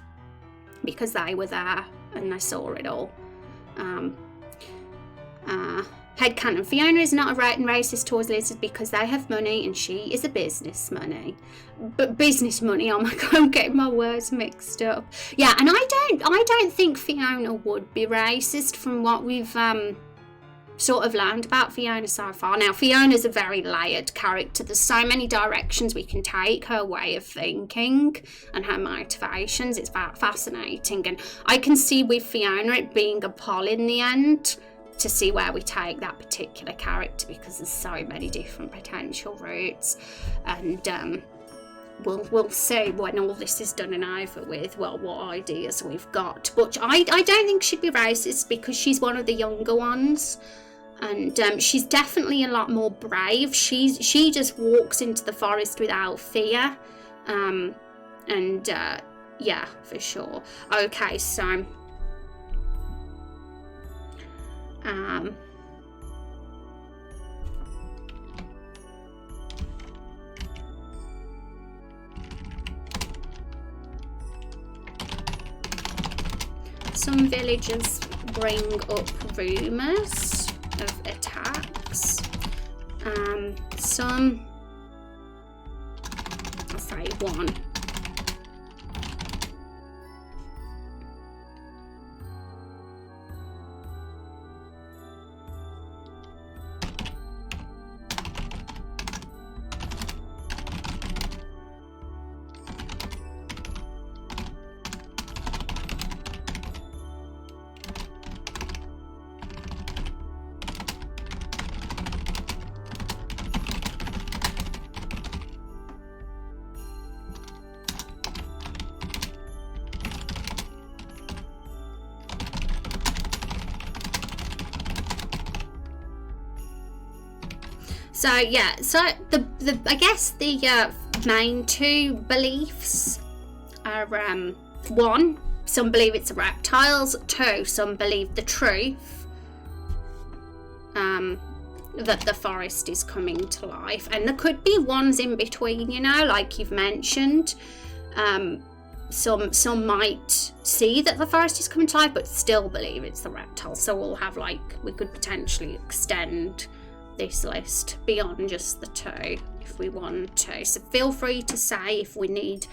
because they were there and they saw it all. Headcanon. Fiona is not a racist towards lizards because they have money and she is a business money. But business money, oh my god, I'm getting my words mixed up. Yeah, and I don't think Fiona would be racist from what we've sort of learned about Fiona so far. Now, Fiona's a very layered character. There's so many directions we can take her way of thinking and her motivations. It's fascinating, and I can see with Fiona it being a poll in the end to see where we take that particular character, because there's so many different potential routes, and we'll see when all this is done and over with, well, what ideas we've got. But I don't think she'd be racist because she's one of the younger ones. And she's definitely a lot more brave. She just walks into the forest without fear. Yeah, for sure. Okay, so some villagers bring up rumours of attacks. Some, I'll say one. So yeah, so the I guess the main two beliefs are one, some believe it's reptiles. Two, some believe the truth, that the forest is coming to life, and there could be ones in between, you know, like you've mentioned. Some might see that the forest is coming to life but still believe it's the reptiles. So we'll have, like, we could potentially extend this list beyond just the two if we want to. So feel free to say if we need,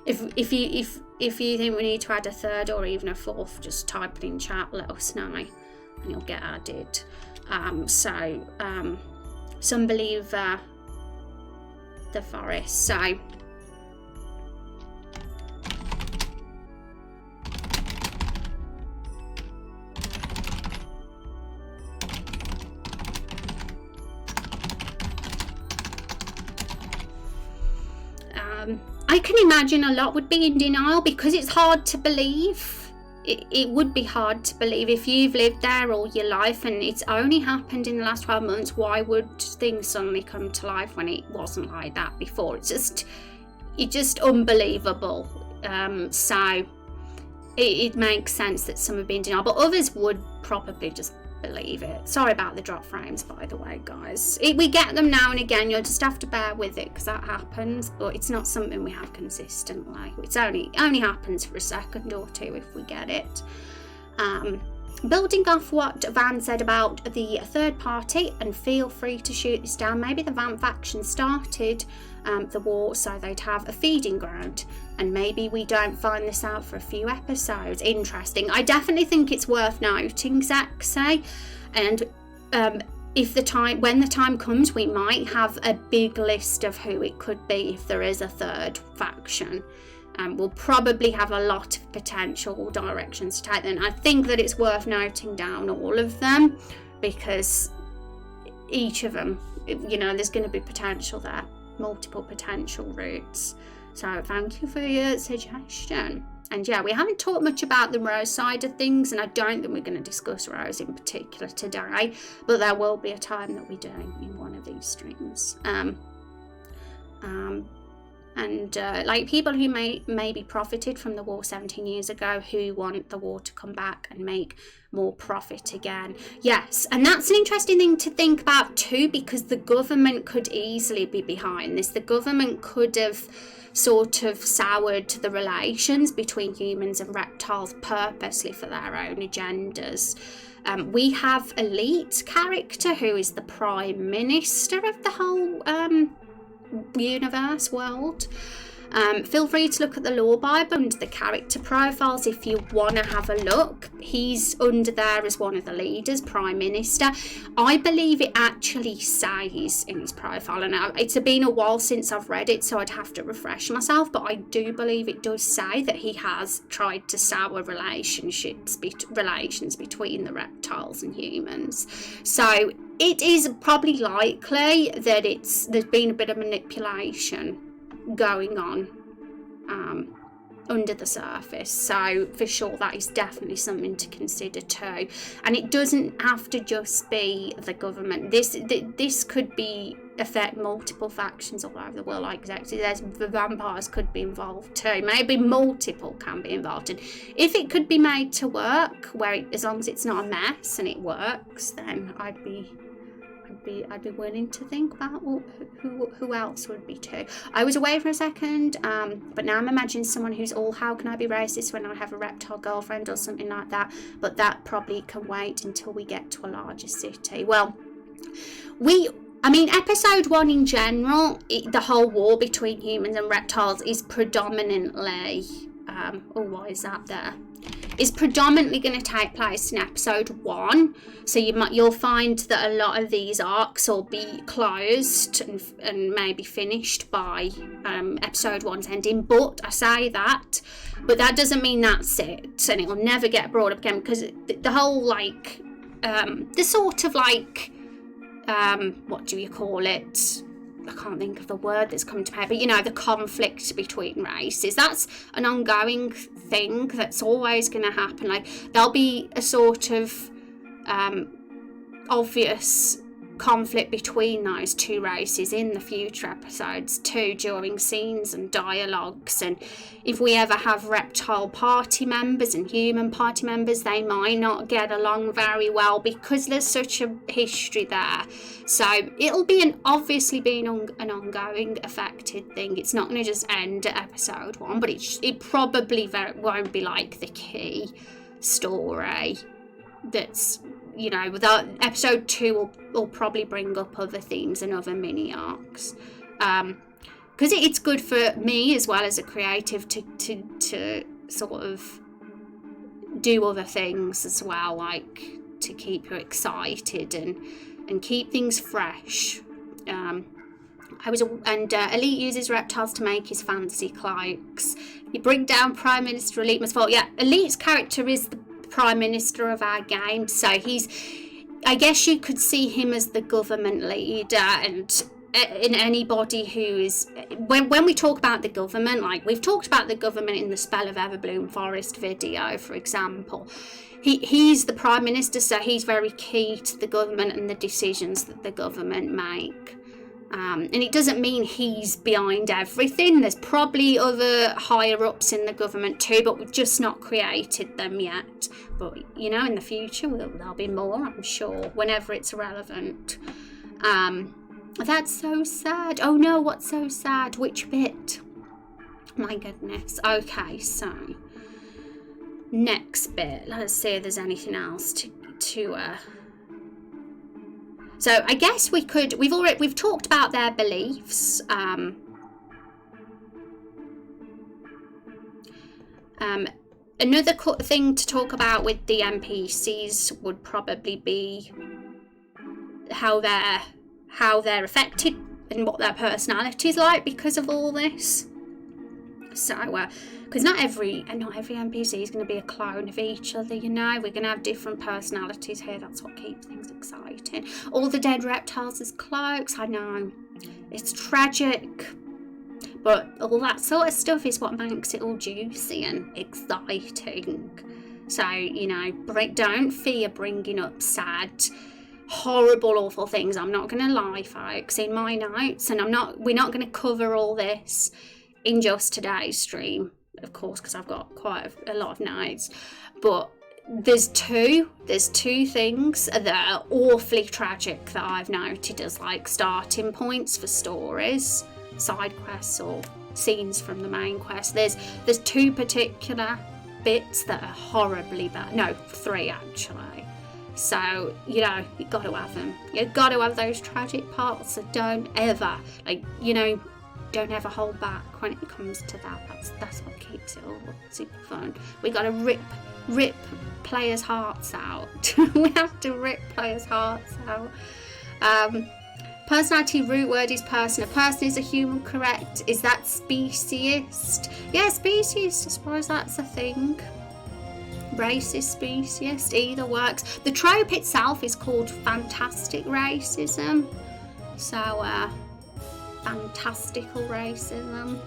if you think we need to add a third or even a fourth, just type it in chat, let us know, and you'll get added. Some believe the forest. So I can imagine a lot would be in denial because it's hard to believe. It would be hard to believe if you've lived there all your life and it's only happened in the last 12 months. Why would things suddenly come to life when it wasn't like that before? It's just unbelievable. So it makes sense that some have been in denial, but others would probably just believe it. Sorry about the drop frames, by the way, guys. We get them now and again. You'll just have to bear with it because that happens, but it's not something we have consistently. It's only happens for a second or two if we get it. Building off what Van said about the third party, and feel free to shoot this down, maybe the Van faction started the war so they'd have a feeding ground, and maybe we don't find this out for a few episodes. Interesting. I definitely think it's worth noting, Zexay, and when the time comes, we might have a big list of who it could be if there is a third faction. We'll probably have a lot of potential directions to take then. I think that it's worth noting down all of them because each of them, you know, there's going to be potential there, multiple potential routes. So thank you for your suggestion. And yeah, we haven't talked much about the Rose side of things, and I don't think we're going to discuss Rose in particular today, but there will be a time that we do in one of these streams. Like people who maybe profited from the war 17 years ago who want the war to come back and make more profit again. Yes, and that's an interesting thing to think about too, because the government could easily be behind this. The government could have sort of soured the relations between humans and reptiles purposely for their own agendas. We have Elite character who is the prime minister of the whole universe world. Feel free to look at the lore bible and the character profiles if you want to have a look. He's under there as one of the leaders, prime minister. I believe it actually says in his profile, and it's been a while since I've read it, so I'd have to refresh myself, but I do believe it does say that he has tried to sour relations between the reptiles and humans. So it is probably likely that there's been a bit of manipulation going on under the surface. So for sure, that is definitely something to consider too. And it doesn't have to just be the government. This could affect multiple factions all over the world. Like the vampires could be involved too. Maybe multiple can be involved. And if it could be made to work, as long as it's not a mess and it works, then I'd be willing to think about who else would be too. I was away for a second, but now I'm imagining someone who's all, how can I be racist when I have a reptile girlfriend or something like that, but that probably can wait until we get to a larger city. Well, episode 1 in general, the whole war between humans and reptiles is predominantly, why is that there? Is predominantly going to take place in episode 1, so you'll find that a lot of these arcs will be closed and maybe finished by episode 1's ending. But I say that, but that doesn't mean that's it, and it will never get brought up again, because the whole the sort of what do you call it? I can't think of the word that's coming to mind, but the conflict between races, that's an ongoing thing that's always going to happen. Like, there'll be a sort of obvious conflict between those two races in the future episodes too, during scenes and dialogues. And if we ever have reptile party members and human party members, they might not get along very well because there's such a history there. So it'll be obviously being an ongoing affected thing. It's not going to just end at episode 1, but it probably won't be like the key story that's, you know, without episode 2 will probably bring up other themes and other mini arcs, because it's good for me as well as a creative to sort of do other things as well, like to keep you excited and keep things fresh. Elite uses reptiles to make his fantasy cloaks. You bring down Prime Minister Elite must fall. Yeah, Elite's character is the Prime Minister of our game, so I guess you could see him as the government leader, and in anybody who is, when we talk about the government, like we've talked about the government in the Spell of Everbloom Forest video, for example, he's the Prime Minister, so he's very key to the government and the decisions that the government make. And it doesn't mean he's behind everything. There's probably other higher ups in the government too, but we've just not created them yet. But, you know, in the future, there'll be more, I'm sure, whenever it's relevant. That's so sad. Oh no, what's so sad? Which bit? My goodness. Okay, so next bit. Let's see if there's anything else to So I guess we've talked about their beliefs. Another thing to talk about with the NPCs would probably be how they're affected and what their personality is like because of all this. So, because not every NPC is going to be a clone of each other, you know. We're going to have different personalities here. That's what keeps things exciting. All the dead reptiles as cloaks. I know it's tragic, but all that sort of stuff is what makes it all juicy and exciting. So, you know, don't fear bringing up sad, horrible, awful things. I'm not going to lie, folks, in my notes, and we're not going to cover all this in just today's stream, of course, because I've got quite a lot of notes. But there's two things that are awfully tragic that I've noted as like starting points for stories, side quests or scenes from the main quest. There's 2 particular bits that are horribly bad. No, 3 actually. So, you know, you've got to have them. You've got to have those tragic parts. So don't ever, don't ever hold back when it comes to that. That's what keeps it all super fun. We got to rip players' hearts out. We have to rip players' hearts out. Personality root word is person. A person is a human, correct? Is that speciest? Yeah, speciest. I suppose that's a thing. Racist, speciest, either works. The trope itself is called fantastic racism. So, fantastical racism.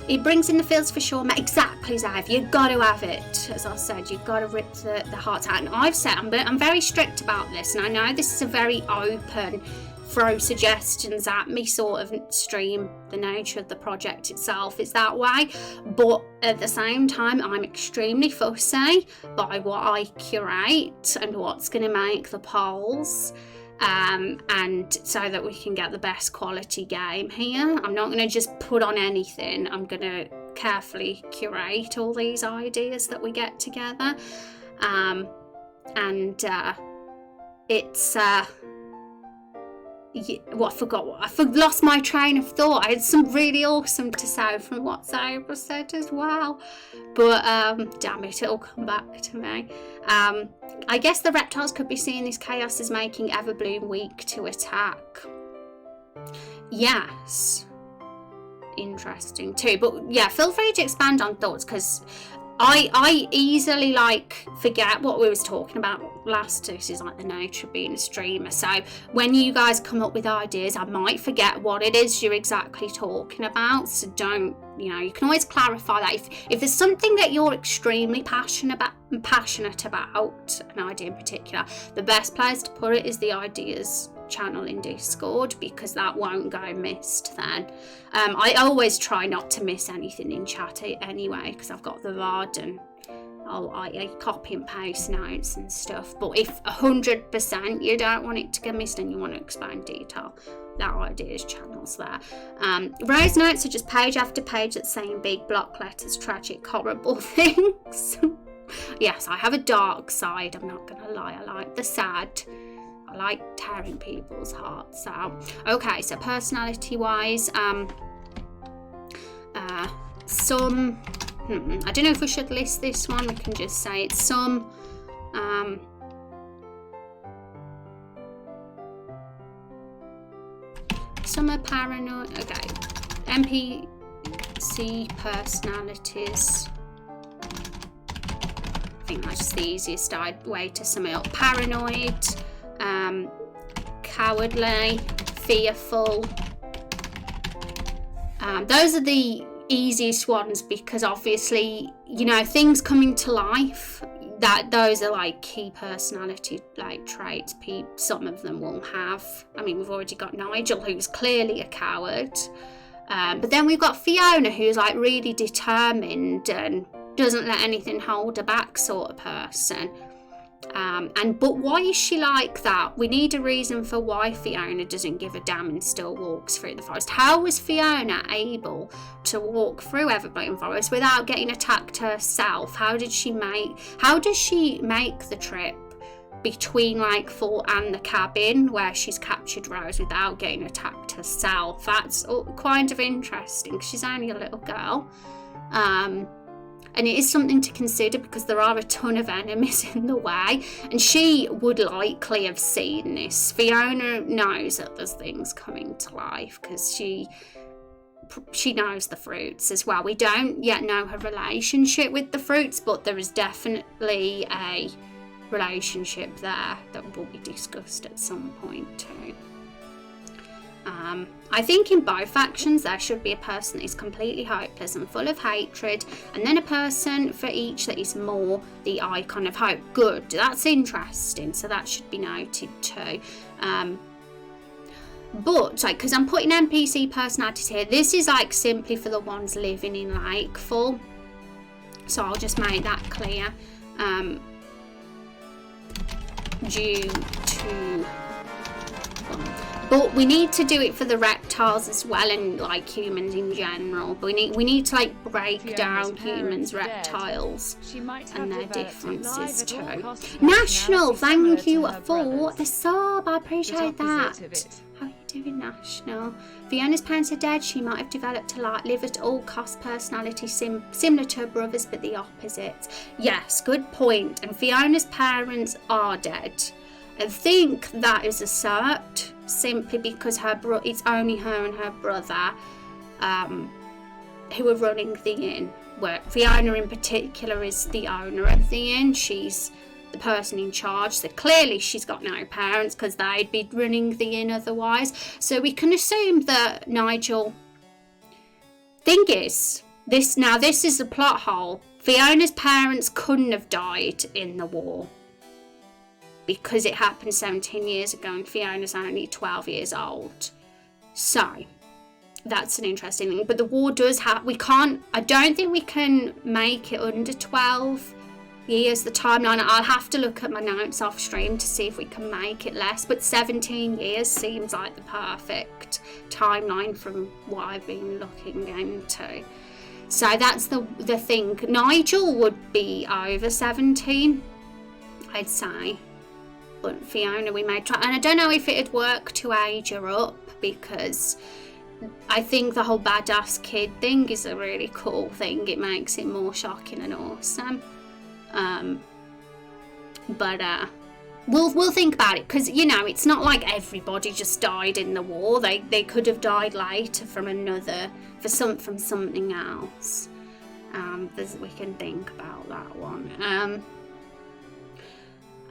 It brings in the feels for sure. Exactly, Zav. You've got to have it. As I said, you've got to rip the hearts out. And I've said I'm very strict about this, and I know this is a very open, throw suggestions at me sort of stream. The nature of the project itself is that way, but at the same time, I'm extremely fussy by what I curate and what's going to make the polls. And so that we can get the best quality game here. I'm not going to just put on anything. I'm going to carefully curate all these ideas that we get together. It's I've lost my train of thought. I had some really awesome to say from what Zara said as well, but damn it, it'll come back to me. I guess the reptiles could be seeing this chaos as making Everbloom weak to attack. Yes, interesting too. But yeah, feel free to expand on thoughts, because I easily like forget what we was talking about last. This is like the nature of being a streamer. So when you guys come up with ideas, I might forget what it is you're exactly talking about. So don't, you know, you can always clarify that. If there's something that you're extremely passionate about, an idea in particular, the best place to put it is the ideas channel in Discord, because that won't go missed then. I always try not to miss anything in chat anyway, because I've got the VOD and I copy and paste notes and stuff. But if 100% you don't want it to get missed and you want to explain detail, that ideas channel's there. Rose notes are just page after page that's saying big block letters, tragic, horrible things. Yes, I have a dark side, I'm not gonna lie. I like the sad. I like tearing people's hearts out. Okay, so personality wise, some, I don't know if we should list this one. We can just say it's some, some are paranoid. Okay, NPC personalities. I think that's the easiest way to sum it up. Paranoid, cowardly, fearful. Those are the easiest ones, because obviously, you know, things coming to life, that those are like key personality like traits some of them will have. I mean, we've already got Nigel, who's clearly a coward, but then we've got Fiona, who's like really determined and doesn't let anything hold her back sort of person. But why is she like that? We need a reason for why Fiona doesn't give a damn and still walks through the forest. How was Fiona able to walk through Everbloom Forest without getting attacked herself? How does she make the trip between like Fort and the cabin where she's captured Rose without getting attacked herself? That's kind of interesting, because she's only a little girl. And it is something to consider, because there are a ton of enemies in the way, and she would likely have seen this. Fiona knows that there's things coming to life, because she knows the fruits as well. We don't yet know her relationship with the fruits, but there is definitely a relationship there that will be discussed at some point too. I think in both factions there should be a person that is completely hopeless and full of hatred, and then a person for each that is more the icon of hope. Good, that's interesting, so that should be noted too. But like, because I'm putting NPC personalities here, this is like simply for the ones living in Lakefall, so I'll just make that clear. Due to but we need to do it for the reptiles as well, and like humans in general. But we need to like break down humans, reptiles, and their differences too. National, thank you for the sub. I appreciate that. How are you doing, National? Fiona's parents are dead. She might have developed a live at all cost personality similar to her brother's, but the opposite. Yes, good point. And Fiona's parents are dead. I think that is assert simply because it's only her and her brother who are running the inn. Where Fiona in particular is the owner of the inn. She's the person in charge. So clearly she's got no parents, because they'd be running the inn otherwise. So we can assume that Nigel. Thing is, this is a plot hole. Fiona's parents couldn't have died in the war, because it happened 17 years ago and Fiona's only 12 years old. So that's an interesting thing. But the war does have, I don't think we can make it under 12 years, the timeline. I'll have to look at my notes off stream to see if we can make it less, but 17 years seems like the perfect timeline from what I've been looking into. So that's the thing. Nigel would be over 17, I'd say. But Fiona, we may try, and I don't know if it'd work to age her up, because I think the whole badass kid thing is a really cool thing. It makes it more shocking and awesome. But we'll think about it, because you know, it's not like everybody just died in the war. They could have died later from something else. We can think about that one.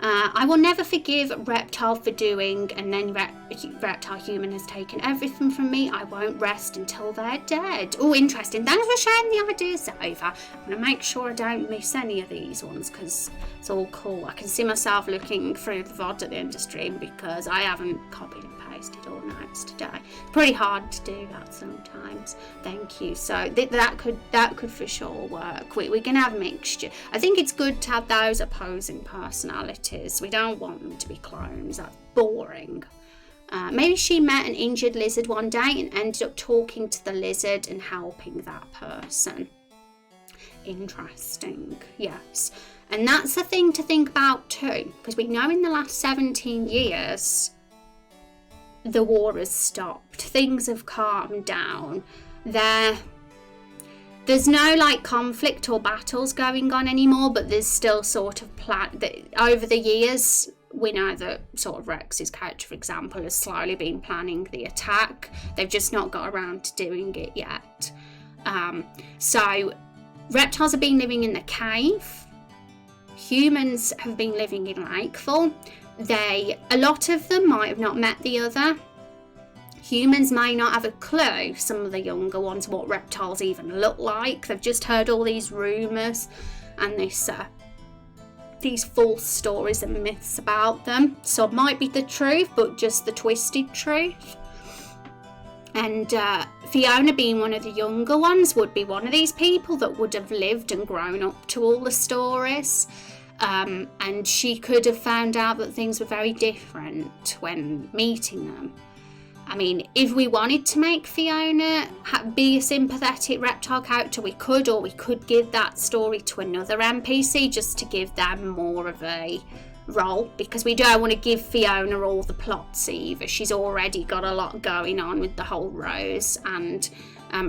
I will never forgive Reptile for doing, and then Reptile Human has taken everything from me. I won't rest until they're dead. Oh, interesting. Thanks for sharing the ideas over. I'm going to make sure I don't miss any of these ones because it's all cool. I can see myself looking through the VOD at the end of stream because I haven't copied and pasted all notes today. Pretty hard to do that sometimes. Thank you. So that could for sure work. We can have a mixture. I think it's good to have those opposing personalities. We don't want them to be clones. That's boring. Maybe she met an injured lizard one day and ended up talking to the lizard and helping that person. Interesting. Yes. And that's the thing to think about too, because we know in the last 17 years the war has stopped. Things have calmed down. There's no like conflict or battles going on anymore, but there's still sort of over the years. We know that sort of Rex's character, for example, has slowly been planning the attack. They've just not got around to doing it yet. So reptiles have been living in the cave. Humans have been living in Lakeville. A lot of them might have not met the other. Humans may not have a clue, some of the younger ones, what reptiles even look like. They've just heard all these rumours and these false stories and myths about them. So it might be the truth, but just the twisted truth. And Fiona, being one of the younger ones, would be one of these people that would have lived and grown up to all the stories. And she could have found out that things were very different when meeting them. I mean, if we wanted to make Fiona be a sympathetic reptile character, we could, or we could give that story to another NPC just to give them more of a role, because we don't want to give Fiona all the plots either. She's already got a lot going on with the whole Rose and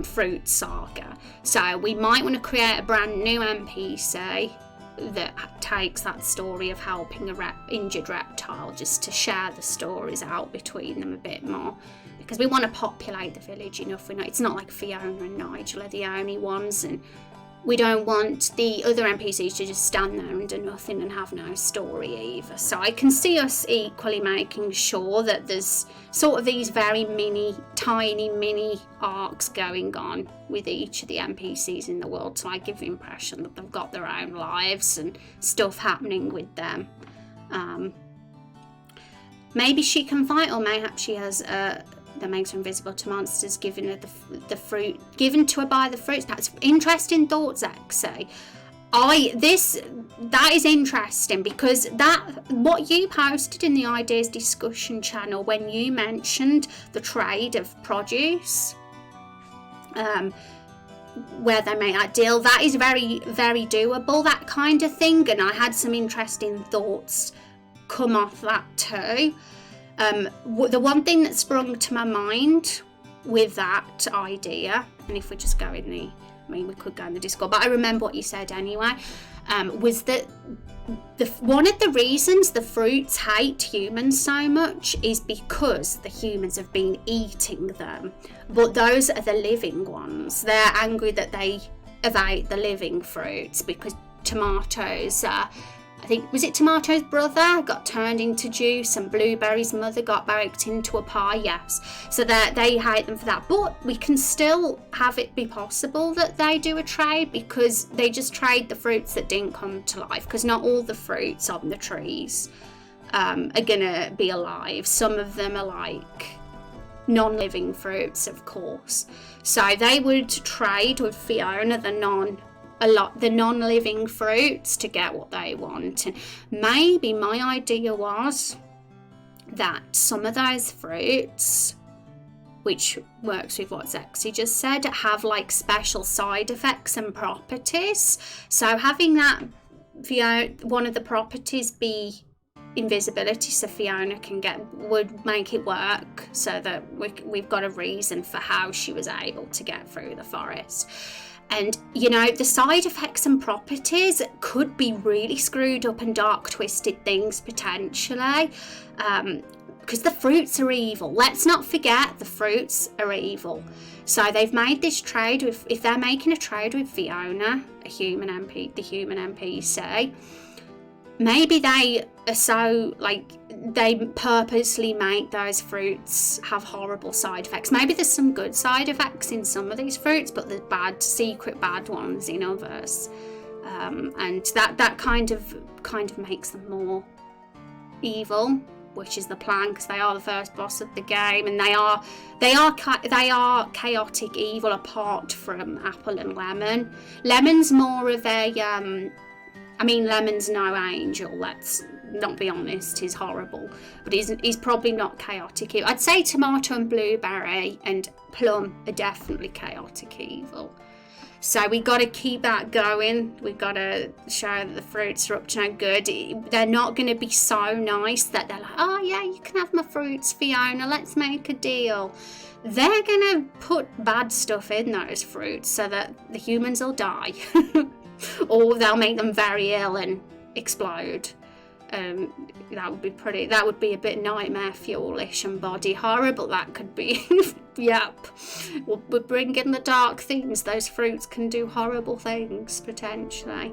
Fruit saga. So we might want to create a brand new NPC that takes that story of helping a injured reptile, just to share the stories out between them a bit more, because we want to populate the village enough. It's not like Fiona and Nigel are the only ones, and we don't want the other NPCs to just stand there and do nothing and have no story either. So I can see us equally making sure that there's sort of these very tiny mini arcs going on with each of the NPCs in the world. So I give the impression that they've got their own lives and stuff happening with them. Maybe she can fight, or mayhap she has that makes her invisible to monsters, given her the fruit given to her by the fruits. That's interesting thoughts, actually. That is interesting, because what you posted in the ideas discussion channel when you mentioned the trade of produce, where they make that deal, that is very, very doable, that kind of thing. And I had some interesting thoughts come off that too. The one thing that sprung to my mind with that idea, and if we just go in we could go in the Discord, but I remember what you said anyway, was that one of the reasons the fruits hate humans so much is because the humans have been eating them, but those are the living ones. They're angry that they have ate the living fruits, because tomatoes I think, was it Tomato's brother got turned into juice, and Blueberry's mother got baked into a pie? Yes. So they hate them for that. But we can still have it be possible that they do a trade, because they just trade the fruits that didn't come to life, because not all the fruits on the trees are going to be alive. Some of them are like non-living fruits, of course. So they would trade with Fiona the non-living fruits to get what they want. And maybe my idea was that some of those fruits, which works with what Zexy just said, have like special side effects and properties. So having that one of the properties be invisibility, so Fiona would make it work, so that we've got a reason for how she was able to get through the forest. And, the side effects and properties could be really screwed up and dark twisted things, potentially. because the fruits are evil. Let's not forget the fruits are evil. So they've made this trade with, if they're making a trade with Fiona, the human NPC, maybe they are so, like, they purposely make those fruits have horrible side effects. Maybe there's some good side effects in some of these fruits, but there's bad, secret bad ones in others. And that kind of makes them more evil, which is the plan, because they are the first boss of the game, and they are chaotic evil apart from Apple and Lemon. Lemon's more of a Lemon's no angel, let's not be honest, he's horrible, but he's probably not chaotic evil. I'd say Tomato and Blueberry and Plum are definitely chaotic evil. So we got to keep that going. We've got to show that the fruits are up to no good. They're not going to be so nice that they're like, oh yeah, you can have my fruits, Fiona, let's make a deal. They're going to put bad stuff in those fruits so that the humans will die. Or they'll make them very ill and explode. That would be a bit nightmare fuelish and body horror, but that could be yep, we're bringing the dark themes. Those fruits can do horrible things potentially.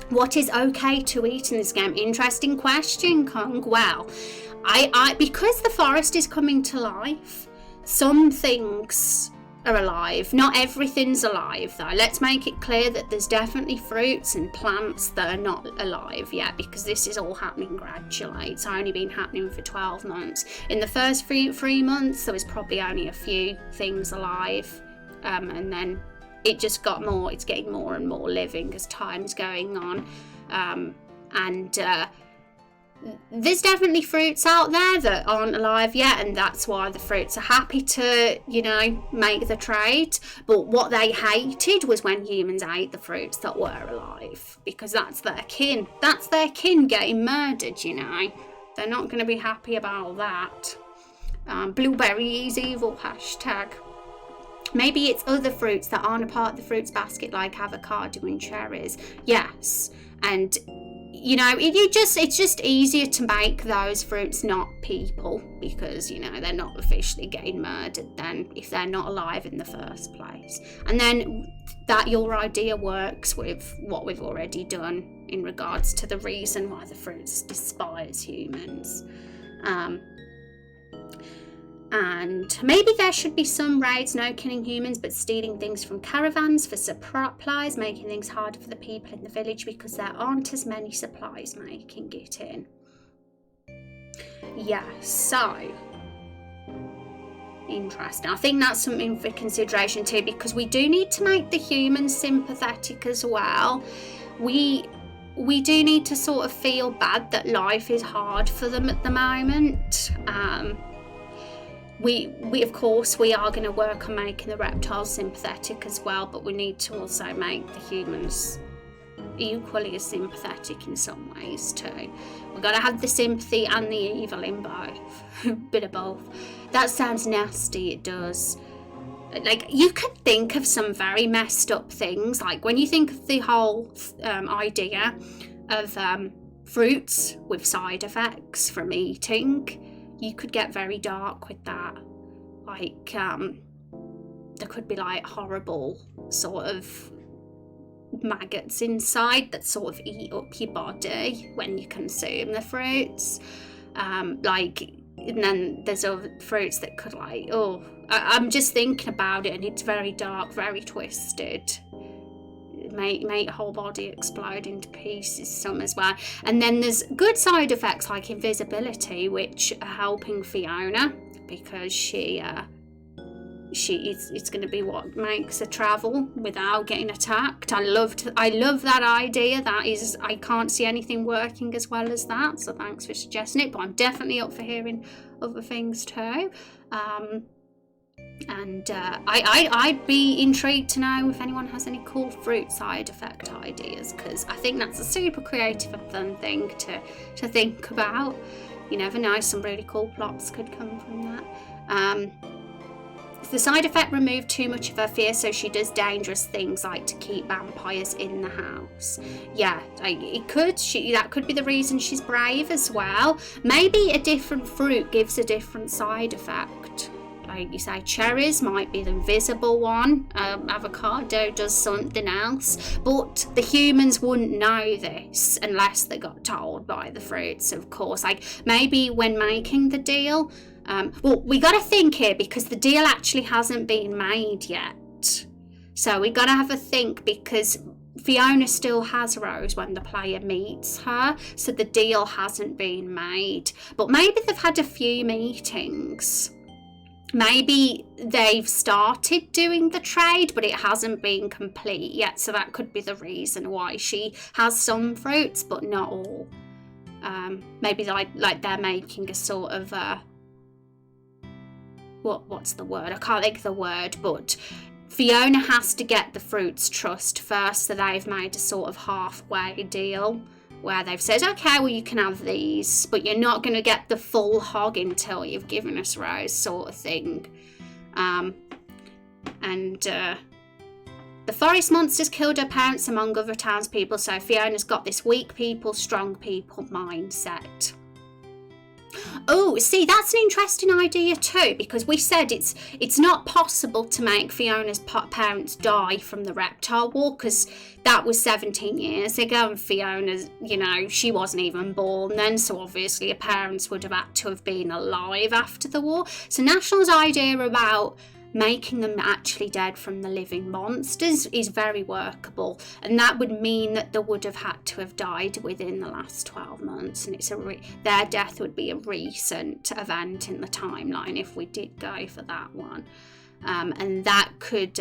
What is okay to eat in this game? Interesting question, Kong. Well, I because the forest is coming to life, some things are alive. Not everything's alive though. Let's make it clear that there's definitely fruits and plants that are not alive yet, because this is all happening gradually. It's only been happening for 12 months. In the first three months there was probably only a few things alive, and then it just got more, it's getting more and more living as time's going on, and there's definitely fruits out there that aren't alive yet, and that's why the fruits are happy to, make the trade. But what they hated was when humans ate the fruits that were alive, because that's their kin getting murdered. They're not going to be happy about that. Blueberry is evil #. Maybe it's other fruits that aren't a part of the fruits basket, like avocado and cherries. Yes, and it's just easier to make those fruits not people, because they're not officially getting murdered then if they're not alive in the first place. And then that your idea works with what we've already done in regards to the reason why the fruits despise humans. And maybe there should be some raids, no killing humans but stealing things from caravans for supplies, making things harder for the people in the village because there aren't as many supplies making it in. Yeah, so interesting. I think that's something for consideration too, because we do need to make the humans sympathetic as well. We do need to sort of feel bad that life is hard for them at the moment. We of course we are going to work on making the reptiles sympathetic as well, but we need to also make the humans equally as sympathetic in some ways too. We've got to have the sympathy and the evil in both. Bit of both. That sounds nasty, it does. Like, you could think of some very messed up things, like when you think of the whole idea of fruits with side effects from eating. You could get very dark with that. Like, there could be like horrible sort of maggots inside that sort of eat up your body when you consume the fruits. And then there's other fruits that could I'm just thinking about it, and it's very dark, very twisted. Make your whole body explode into pieces, some as well. And then there's good side effects like invisibility, which are helping Fiona, because it's going to be what makes her travel without getting attacked. I love that idea. I can't see anything working as well as that, so thanks for suggesting it, but I'm definitely up for hearing other things too. And I'd be intrigued to know if anyone has any cool fruit side effect ideas, because I think that's a super creative and fun thing to think about. You never know, some really cool plots could come from that. the side effect removed too much of her fear, so she does dangerous things like to keep vampires in the house. Yeah, that could be the reason she's brave as well. Maybe a different fruit gives a different side effect. Like you say, cherries might be the invisible one, avocado does something else, but the humans wouldn't know this unless they got told by the fruits, of course. Like maybe when making the deal, well, we got to think here because the deal actually hasn't been made yet. So we got to have a think because Fiona still has Rose when the player meets her, so the deal hasn't been made. But maybe they've had a few meetings. Maybe they've started doing the trade, but it hasn't been complete yet. So that could be the reason why she has some fruits, but not all. Maybe like they're making a sort of what's the word? I can't think of the word, but Fiona has to get the fruit's trust first, so they've made a sort of halfway deal where they've said, okay, well, you can have these, but you're not going to get the full hog until you've given us Rose, sort of thing. The forest monsters killed her parents among other townspeople, so Fiona's got this weak people, strong people mindset. Oh, see, that's an interesting idea too, because we said it's not possible to make Fiona's parents die from the reptile war, because that was 17 years ago, and Fiona's, she wasn't even born then, so obviously her parents would have had to have been alive after the war. So National's idea about making them actually dead from the living monsters is very workable, and that would mean that they would have had to have died within the last 12 months, and their death would be a recent event in the timeline if we did go for that one, and that could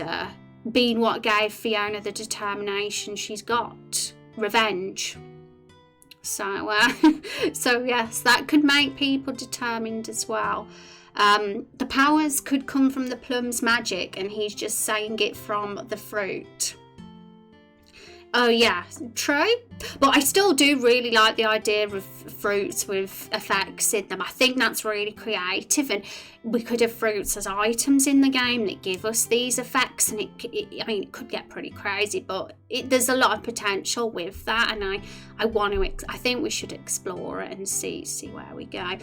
be what gave Fiona the determination she's got, revenge. So yes, that could make people determined as well. The powers could come from the plum's magic, and he's just saying it from the fruit. Oh yeah, true. But I still do really like the idea of fruits with effects in them. I think that's really creative, and we could have fruits as items in the game that give us these effects, and it could get pretty crazy, but there's a lot of potential with that, and I think we should explore it and see where we go.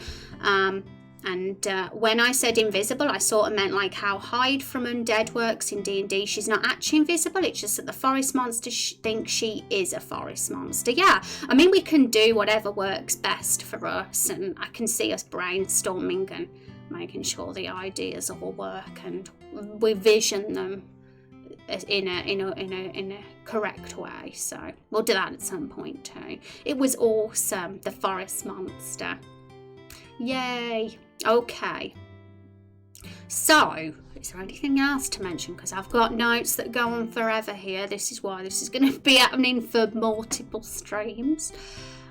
And when I said invisible, I sort of meant like how hide from undead works in D&D. She's not actually invisible, it's just that the forest monsters think she is a forest monster. Yeah, we can do whatever works best for us, and I can see us brainstorming and making sure the ideas all work, and we vision them in a correct way. So we'll do that at some point too. It was awesome, the forest monster. Yay. Okay, so is there anything else to mention? Because I've got notes that go on forever here. This is why this is going to be happening for multiple streams.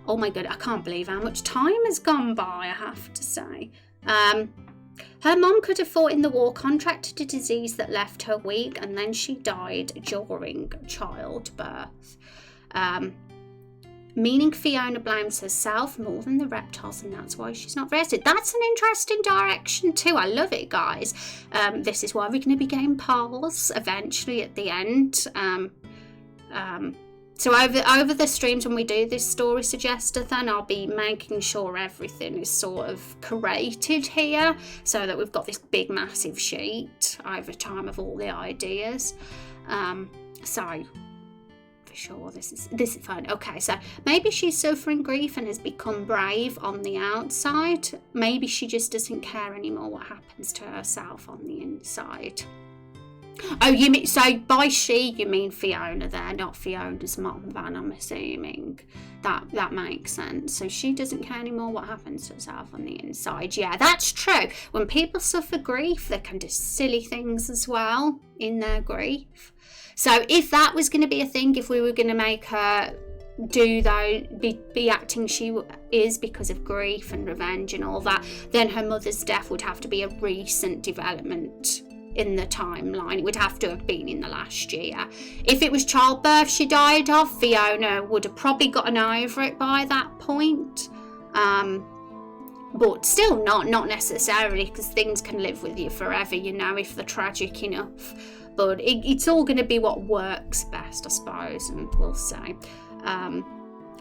Oh my god, I can't believe how much time has gone by, I have to say. Her mom could have fought in the war, contracted a disease that left her weak, and then she died during childbirth. Meaning Fiona blames herself more than the reptiles, and that's why she's not rested. That's an interesting direction too. I love it, guys. This is why we're going to be getting polls eventually at the end. So over the streams when we do this story suggestathon, I'll be making sure everything is sort of curated here, so that we've got this big massive sheet over time of all the ideas. So for sure, this is fun. Okay, so maybe she's suffering grief and has become brave on the outside. Maybe she just doesn't care anymore what happens to herself on the inside. Oh, you mean, so by she you mean Fiona there, not Fiona's mom, Van, I'm assuming. That makes sense. So she doesn't care anymore what happens to herself on the inside. Yeah, that's true. When people suffer grief, they can do silly things as well in their grief. So if that was going to be a thing, if we were going to make her be acting she is because of grief and revenge and all that, then her mother's death would have to be a recent development in the timeline. It would have to have been in the last year. If it was childbirth she died of, Fiona would have probably gotten over it by that point. but still not necessarily, because things can live with you forever, you know, if they're tragic enough. But it's all going to be what works best, I suppose, and we'll see.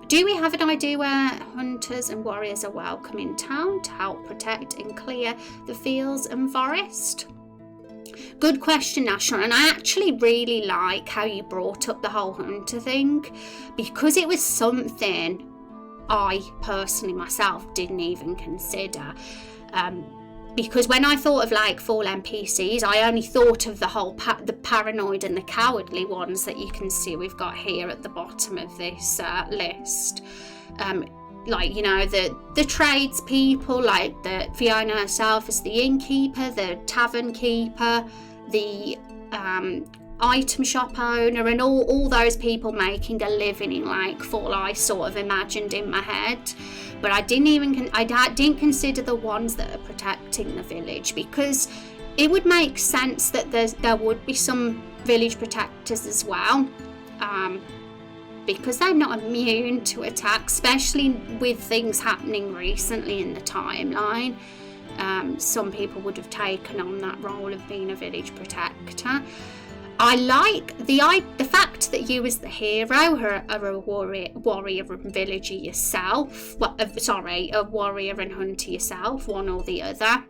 Do we have an idea where hunters and warriors are welcome in town to help protect and clear the fields and forest? Good question, National, and I actually really like how you brought up the whole hunter thing, because it was something I personally myself didn't even consider. Because when I thought of like fall NPCs, I only thought of the whole the paranoid and the cowardly ones that you can see we've got here at the bottom of this list. Like, you know, the tradespeople, like the Fiona herself as the innkeeper, the tavern keeper, the item shop owner, and all those people making a living in like Fall. I sort of imagined in my head, but I didn't consider the ones that are protecting the village, because it would make sense that there would be some village protectors as well, because they're not immune to attack, especially with things happening recently in the timeline. Some people would have taken on that role of being a village protector. I like the fact that you as the hero are a warrior and villager yourself. A warrior and hunter yourself, one or the other.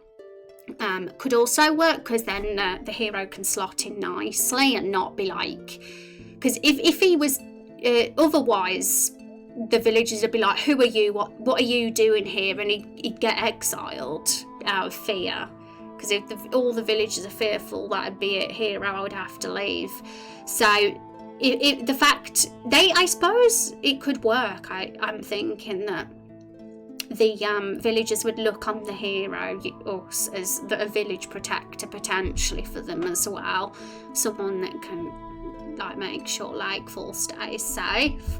Could also work, because then the hero can slot in nicely and not be like... Because if he was... otherwise, the villagers would be like, who are you? What are you doing here? And he'd get exiled out of fear. Because if all the villagers are fearful that I'd be a hero, I would have to leave. So the fact I suppose it could work. I'm thinking that the villagers would look on the hero, us, as a village protector potentially for them as well. Someone that can like make sure Lakefall stays safe.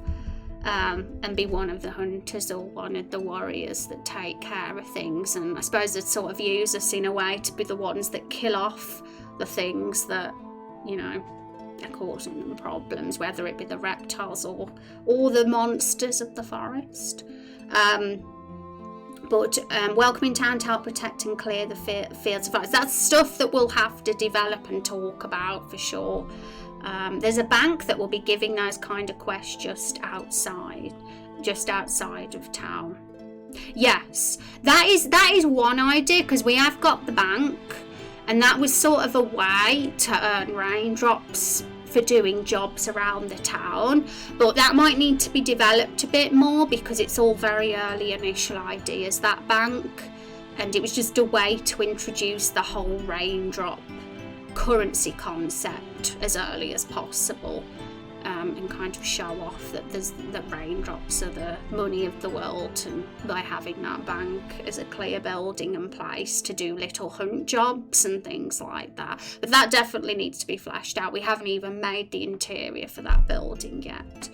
And be one of the hunters or one of the warriors that take care of things, and I suppose they'd sort of use us in a way to be the ones that kill off the things that, you know, are causing them problems, whether it be the reptiles or the monsters of the forest. But welcoming town to help protect and clear the fields of forest. That's stuff that we'll have to develop and talk about for sure. There's a bank that will be giving those kind of quests just outside of town. Yes, that is one idea, because we have got the bank, and that was sort of a way to earn raindrops for doing jobs around the town, but that might need to be developed a bit more, because it's all very early initial ideas, that bank, and it was just a way to introduce the whole raindrop currency concept as early as possible, and kind of show off that raindrops are the money of the world, and by having that bank as a clear building and place to do little hunt jobs and things like that. But that definitely needs to be fleshed out. We haven't even made the interior for that building yet.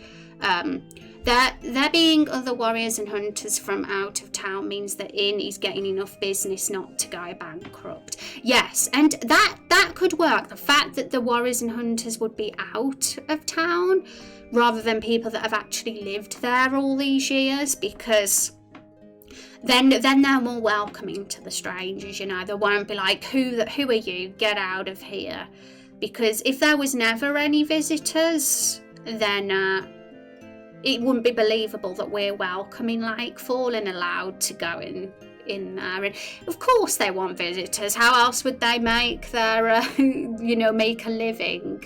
There being other warriors and hunters from out of town means the inn is getting enough business not to go bankrupt. Yes, and that could work. The fact that the warriors and hunters would be out of town rather than people that have actually lived there all these years, because then they're more welcoming to the strangers, you know. They won't be like, who are you? Get out of here. Because if there was never any visitors, then it wouldn't be believable that we're welcoming Lakefall and allowed to go in there. And of course they want visitors. How else would they make their make a living?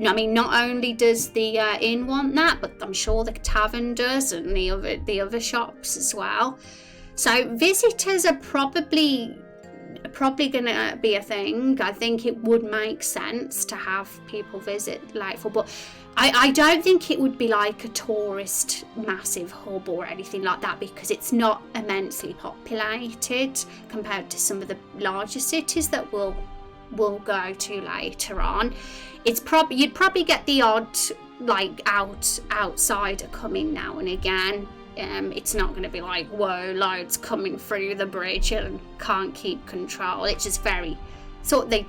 I mean, not only does the inn want that, but I'm sure the tavern does, and the other shops as well. So visitors are probably going to be a thing. I think it would make sense to have people visit Lakefall, but I don't think it would be like a tourist massive hub or anything like that, because it's not immensely populated compared to some of the larger cities that we'll go to later on. You'd probably get the odd like outsider coming now and again. It's not going to be like, whoa, loads coming through the bridge and can't keep control. It's just they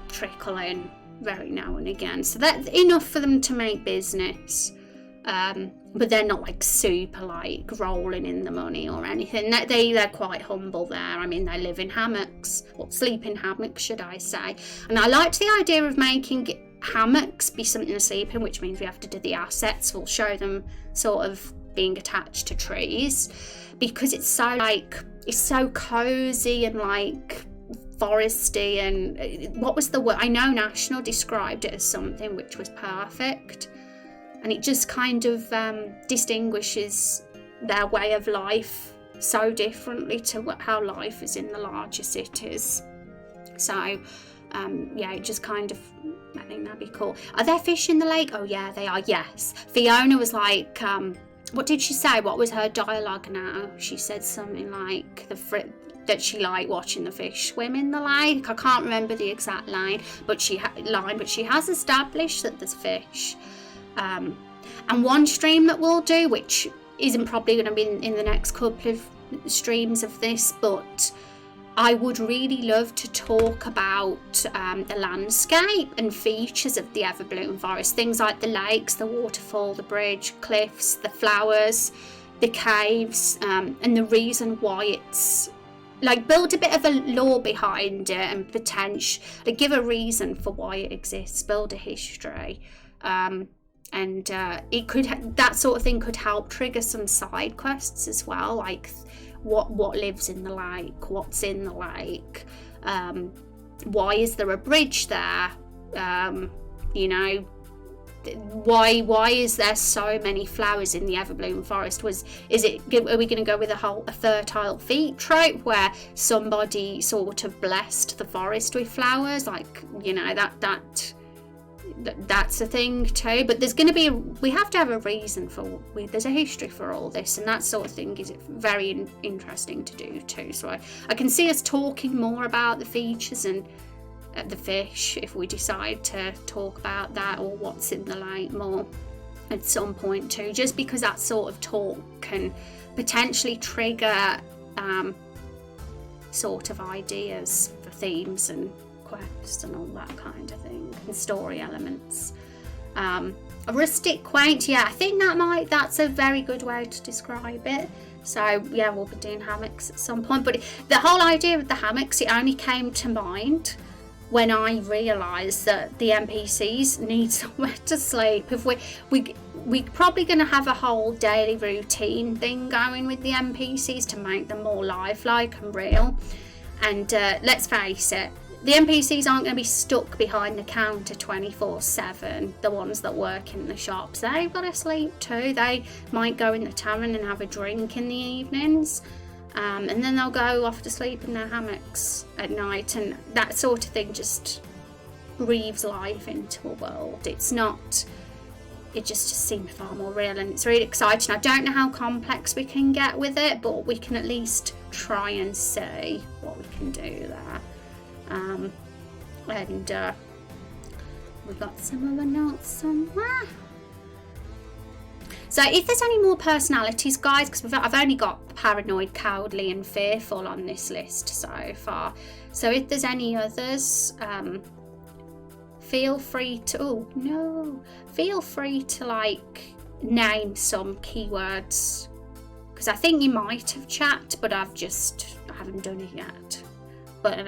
trickle in very now and again. So that's enough for them to make business. But they're not like super like rolling in the money or anything. They're quite humble there. I mean, they live in hammocks, or sleep in hammocks, should I say. And I liked the idea of making hammocks be something to sleep in, which means we have to do the assets. We'll show them sort of being attached to trees, because it's so cozy and like foresty. And what was the word? I know National described it as something which was perfect. And it just kind of distinguishes their way of life so differently to how life is in the larger cities. So, it just kind of, I think that'd be cool. Are there fish in the lake? Oh, yeah, they are, yes. Fiona was like, what did she say? What was her dialogue now? She said something like that she liked watching the fish swim in the lake. I can't remember the exact line, but she has established that there's fish. And one stream that we'll do, which isn't probably going to be in the next couple of streams of this, but I would really love to talk about the landscape and features of the ever-blooming forest. Things like the lakes, the waterfall, the bridge, cliffs, the flowers, the caves, and the reason why it's like, build a bit of a lore behind it and potential, like, give a reason for why it exists, build a history. And it could, that sort of thing could help trigger some side quests as well, like what lives in the lake, what's in the lake, why is there a bridge there, why is there so many flowers in the everbloom forest? Are we going to go with a fertile feet trope where somebody sort of blessed the forest with flowers, like, that's a thing too? But there's going to we have to have a reason there's a history for all this, and that sort of thing is very interesting to do too. So I can see us talking more about the features and the fish if we decide to talk about that, or what's in the lake more at some point too, just because that sort of talk can potentially trigger sort of ideas for themes and quests and all that kind of thing, and story elements. A rustic quaint, I think that's a very good way to describe it. So we'll be doing hammocks at some point, but the whole idea of the hammocks, it only came to mind when I realised that the NPCs need somewhere to sleep. If we're probably going to have a whole daily routine thing going with the NPCs to make them more lifelike and real. And let's face it, the NPCs aren't going to be stuck behind the counter 24/7. The ones that work in the shops, they've got to sleep too. They might go in the tavern and have a drink in the evenings, and then they'll go off to sleep in their hammocks at night, and that sort of thing just breathes life into a world. It just seems far more real, and it's really exciting. I don't know how complex we can get with it, but we can at least try and see what we can do there. And we've got some other notes somewhere. So if there's any more personalities, guys, because I've only got paranoid, cowardly and fearful on this list so far. So if there's any others, feel free to like name some keywords, because I think you might have chat, but I haven't done it yet. But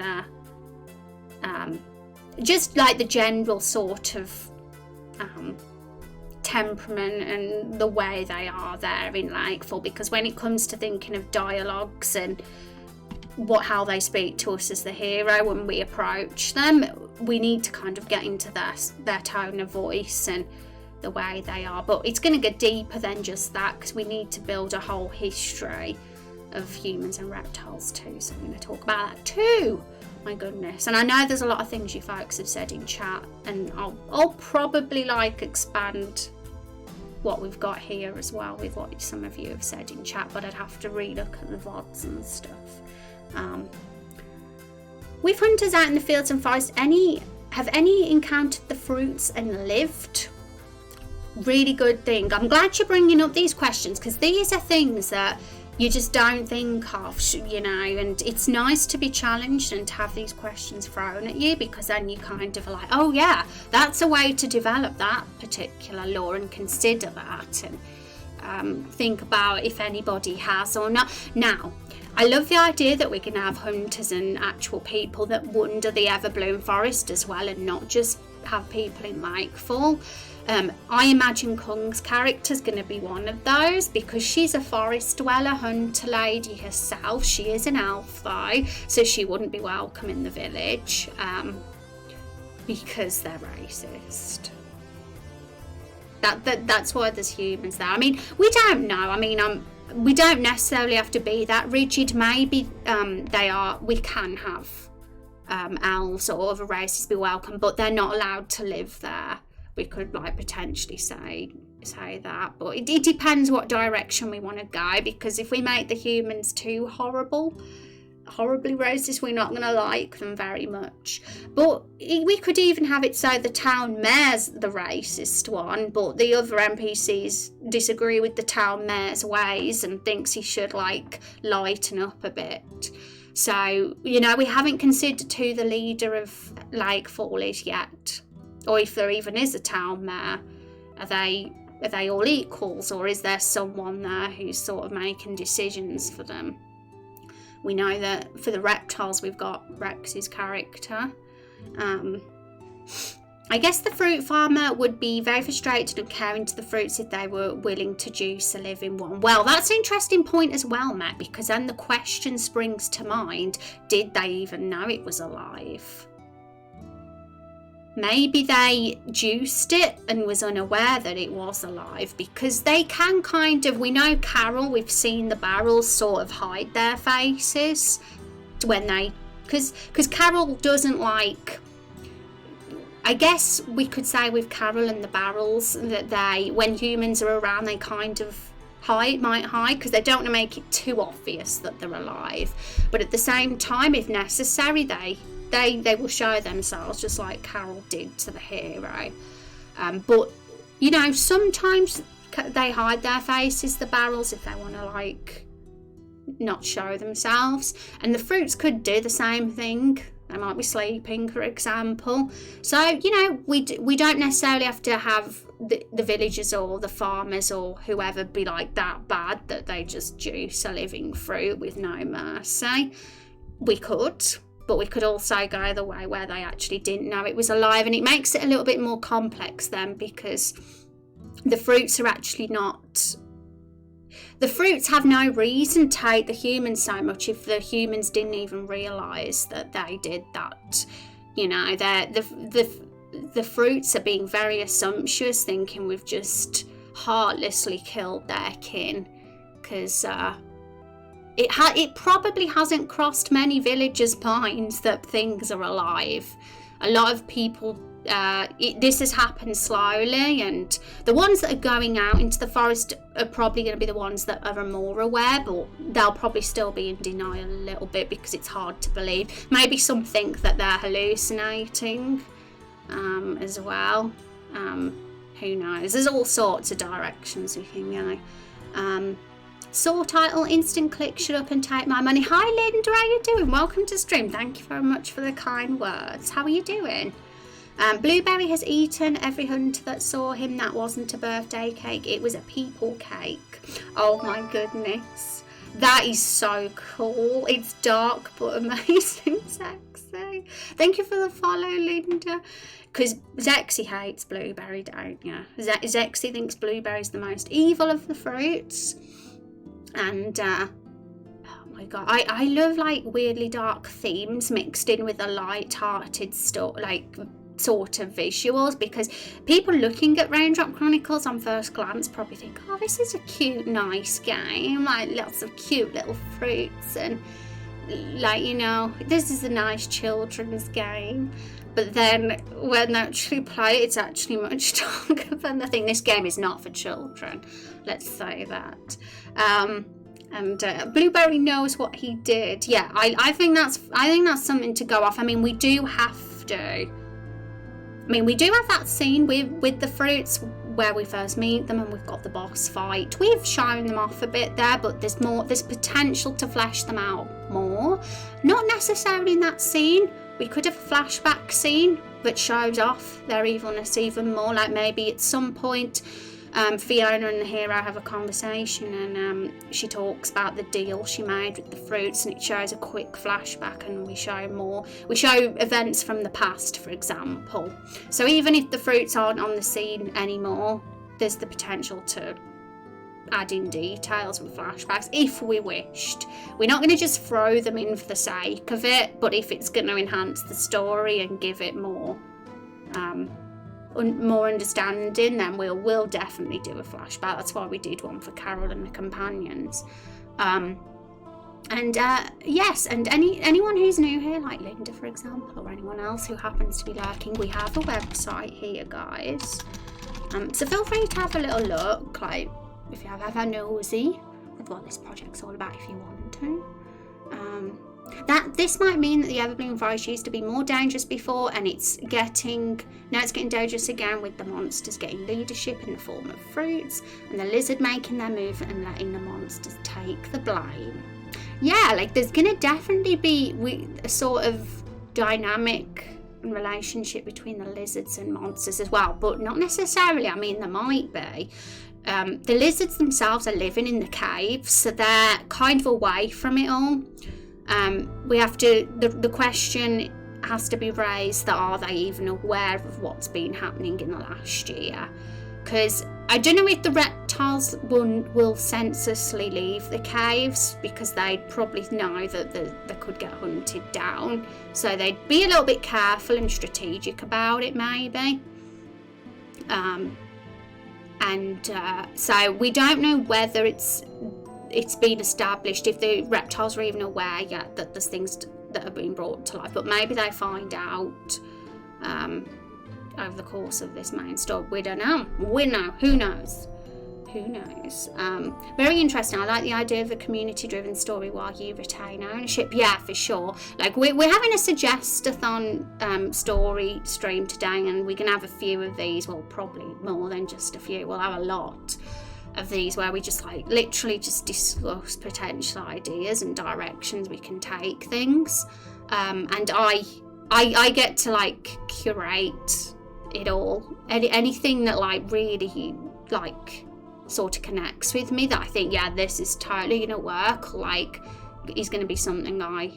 just like the general sort of temperament and the way they are there in Lakefall, because when it comes to thinking of dialogues and how they speak to us as the hero when we approach them, we need to kind of get into their tone of voice and the way they are. But it's going to get deeper than just that, because we need to build a whole history of humans and reptiles too, so I'm going to talk about that too. My goodness. And I know there's a lot of things you folks have said in chat, and I'll probably expand what we've got here as well with what some of you have said in chat, but I'd have to relook at the VODs and stuff. With hunters out in the fields and forests, have any encountered the fruits and lived? Really good thing. I'm glad you're bringing up these questions, because these are things that you just don't think of, you know, and it's nice to be challenged and to have these questions thrown at you, because then you kind of are like, oh yeah, that's a way to develop that particular law and consider that, and think about if anybody has or not. Now, I love the idea that we can have hunters and actual people that wander the Everbloom Forest as well, and not just have people in Lakefall. I imagine Kung's character is going to be one of those, because she's a forest dweller hunter lady herself. She is an elf though, so she wouldn't be welcome in the village, because they're racist. That's why there's humans there. I mean, we don't know. I mean, we don't necessarily have to be that rigid. Maybe we can have elves or other races be welcome, but they're not allowed to live there. We could like potentially say that, but it depends what direction we want to go, because if we make the humans too horribly racist, we're not going to like them very much. But we could even have it so the town mayor's the racist one, but the other NPCs disagree with the town mayor's ways and thinks he should like lighten up a bit. So, you know, we haven't considered who the leader of Lakefall is yet, or if there even is a town mayor. Are they all equals, or is there someone there who's sort of making decisions for them? We know that for the reptiles we've got Rex's character. I guess the fruit farmer would be very frustrated and caring to the fruits if they were willing to juice a living one. Well, that's an interesting point as well, Matt, because then the question springs to mind, did they even know it was alive? Maybe they juiced it and was unaware that it was alive, because they can kind of, we know Carol, we've seen the barrels sort of hide their faces when they, because Carol doesn't like, I guess we could say with Carol and the barrels that they, when humans are around, they kind of might hide because they don't want to make it too obvious that they're alive. But at the same time, if necessary, they will show themselves, just like Carol did to the hero. But, you know, sometimes they hide their faces, the barrels, if they want to, like, not show themselves. And the fruits could do the same thing. They might be sleeping, for example. So, you know, we don't necessarily have to have the villagers or the farmers or whoever be like that bad that they just juice a living fruit with no mercy. We could. But we could also go the way where they actually didn't know it was alive, and it makes it a little bit more complex then, because the fruits are actually not... The fruits have no reason to hate the humans so much if the humans didn't even realise that they did that. You know, the fruits are being very assumptuous, thinking we've just heartlessly killed their kin, because... It probably hasn't crossed many villagers' minds that things are alive. A lot of people, this has happened slowly, and the ones that are going out into the forest are probably going to be the ones that are more aware, but they'll probably still be in denial a little bit because it's hard to believe. Maybe some think that they're hallucinating as well. Who knows? There's all sorts of directions we can go. Saw title, instant click, shut up and take my money. Hi Linda, how you doing? Welcome to stream. Thank you very much for the kind words. How are you doing? Blueberry has eaten every hunter that saw him. That wasn't a birthday cake, it was a people cake. Oh my goodness. That is so cool. It's dark but amazing sexy. Thank you for the follow, Linda. Because Zexy hates blueberry, don't you? Zexy thinks blueberry's the most evil of the fruits. And oh my god, I love like weirdly dark themes mixed in with a light-hearted like sort of visuals, because people looking at Raindrop Chronicles on first glance probably think, oh, this is a cute, nice game, like lots of cute little fruits and like, you know, this is a nice children's game. But then when they actually play it, it's actually much darker than the thing. This game is not for children, let's say that. And Blueberry knows what he did. Yeah, I think that's something to go off. I mean, we do have that scene with the fruits where we first meet them and we've got the boss fight. We've shown them off a bit there, but there's potential to flesh them out more. Not necessarily in that scene. We could have a flashback scene that shows off their evilness even more. Like maybe at some point Fiona and the hero have a conversation and she talks about the deal she made with the fruits, and it shows a quick flashback and we show events from the past, for example. So even if the fruits aren't on the scene anymore, there's the potential to add in details and flashbacks if we wished. We're not going to just throw them in for the sake of it, but if it's going to enhance the story and give it more understanding, then we'll definitely do a flashback. That's why we did one for Carol and the companions. Yes, and anyone who's new here, like Linda for example, or anyone else who happens to be lurking, we have a website here, guys, so feel free to have a little look, like if you have ever nosy with what this project's all about, if you want to. That this might mean that the Everbloom Forest used to be more dangerous before, and it's getting dangerous again, with the monsters getting leadership in the form of fruits, and the lizard making their move and letting the monsters take the blame. Yeah, like there's gonna definitely be a sort of dynamic relationship between the lizards and monsters as well, but not necessarily. I mean, there might be. The lizards themselves are living in the caves, so they're kind of away from it all. We have to, the question has to be raised that are they even aware of what's been happening in the last year? Because I don't know if the reptiles will senselessly leave the caves, because they'd probably know that they could get hunted down, so they'd be a little bit careful and strategic about it maybe. So we don't know whether it's been established, if the reptiles are even aware yet that there's things that are being brought to life, but maybe they find out over the course of this main story. We don't know. Who knows? Very interesting. I like the idea of a community-driven story while you retain ownership. Yeah, for sure. Like we're having a suggest-a-thon story stream today, and we can have a few of these. Well, probably more than just a few. We'll have a lot of these where we just like literally just discuss potential ideas and directions we can take things. And I get to like curate it all. Anything that like really like sort of connects with me, that I think, yeah, this is totally gonna work, like is gonna be something I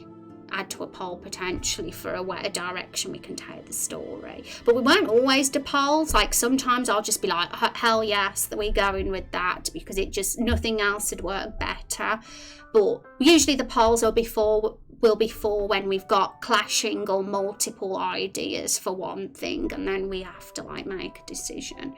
add to a poll potentially for a direction we can take the story. But we won't always do polls. Like sometimes I'll just be like, hell yes, that we're going with that, because it just, nothing else would work better. But usually the polls will be for when we've got clashing or multiple ideas for one thing, and then we have to like make a decision.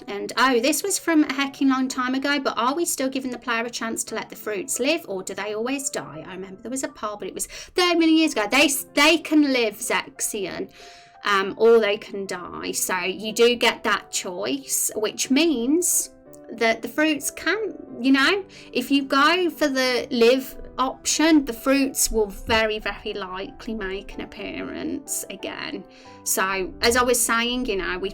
And this was from a hecking long time ago, but are we still giving the player a chance to let the fruits live, or do they always die? I remember there was a poll, but it was 30 million years ago. They can live, Zexian, or they can die. So you do get that choice, which means that the fruits can, if you go for the live option, the fruits will very, very likely make an appearance again. So as I was saying,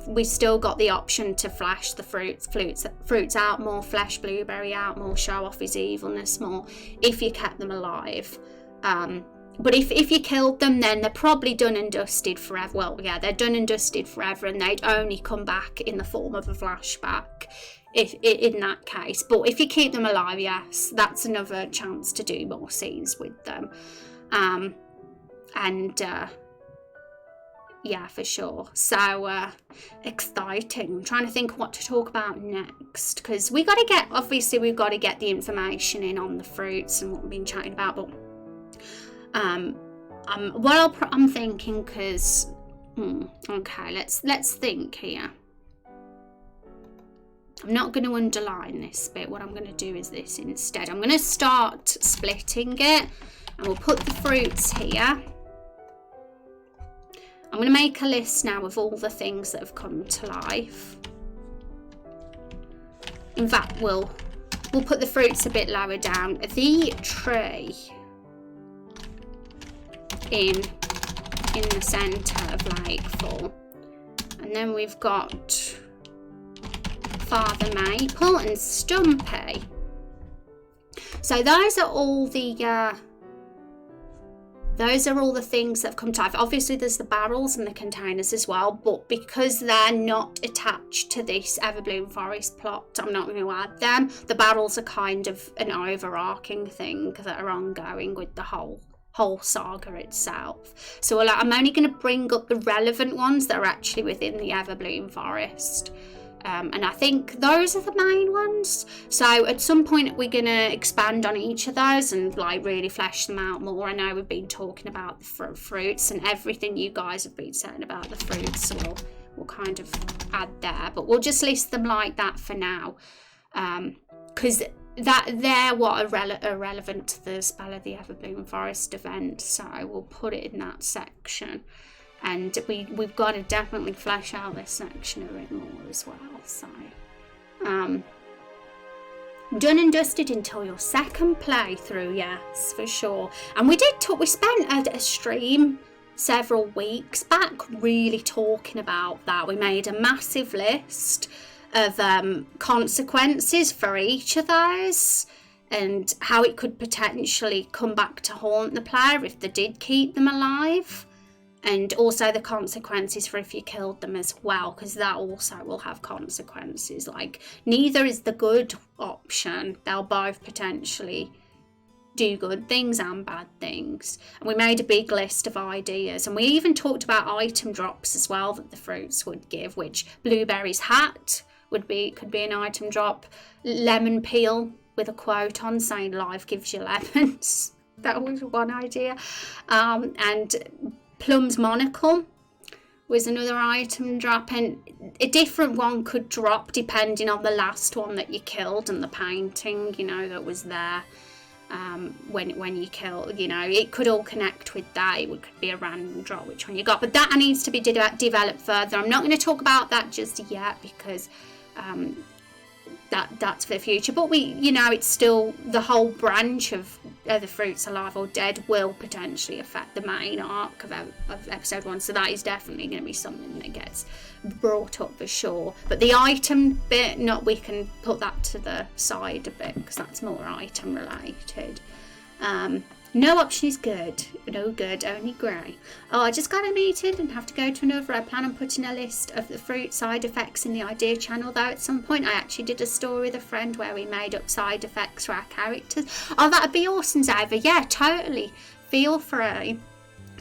we've still got the option to flesh the fruits out more, flesh Blueberry out more, show off his evilness more if you kept them alive. But if you killed them, then they're probably done and dusted forever. Well, yeah, they're done and dusted forever, and they'd only come back in the form of a flashback if in that case. But if you keep them alive, yes, that's another chance to do more scenes with them. Yeah, for sure. So exciting. I'm trying to think what to talk about next, because we've got to get the information in on the fruits and what we've been chatting about. But I'm thinking, because okay, let's think here. I'm not going to underline this bit. What I'm going to do is this instead. I'm going to start splitting it, and we'll put the fruits here. I'm going to make a list now of all the things that have come to life. In fact, we'll put the fruits a bit lower down. The tree in the centre of Lakefall. And then we've got Father Maple and Stumpy. So those are all the things that have come to life. Obviously there's the barrels and the containers as well, but because they're not attached to this Everbloom Forest plot, I'm not going to add them. The barrels are kind of an overarching thing that are ongoing with the whole saga itself. So I'm only going to bring up the relevant ones that are actually within the Everbloom Forest. And I think those are the main ones. So at some point we're going to expand on each of those and like really flesh them out more. I know we've been talking about the fruits and everything you guys have been saying about the fruits, so we'll kind of add there. But we'll just list them like that for now. Because they're what are relevant to the Spell of the Everbloom Forest event. So we'll put it in that section. And we've got to definitely flesh out this section a bit more as well. So, done and dusted until your second playthrough, yes, for sure. And we spent a stream several weeks back really talking about that. We made a massive list of consequences for each of those and how it could potentially come back to haunt the player if they did keep them alive. And also the consequences for if you killed them as well, because that also will have consequences. Like, neither is the good option. They'll both potentially do good things and bad things. And we made a big list of ideas. And we even talked about item drops as well that the fruits would give, which Blueberry's hat could be an item drop. Lemon peel with a quote on saying life gives you lemons. That was one idea. And Plum's monocle was another item drop, and a different one could drop depending on the last one that you killed and the painting, that was there when you kill. It could all connect with that. It could be a random drop which one you got, but that needs to be developed further. I'm not going to talk about that just yet because that's for the future, but it's still the whole branch of the fruits alive or dead will potentially affect the main arc of episode 1, so that is definitely going to be something that gets brought up for sure. But the item bit, we can put that to the side a bit because that's more item related. No option is good. No good, only grey. Oh, I just got a meeting and have to go to another. I plan on putting a list of the fruit side effects in the idea channel though at some point. I actually did a story with a friend where we made up side effects for our characters. Oh, that'd be awesome, Xavier. Yeah, totally. Feel free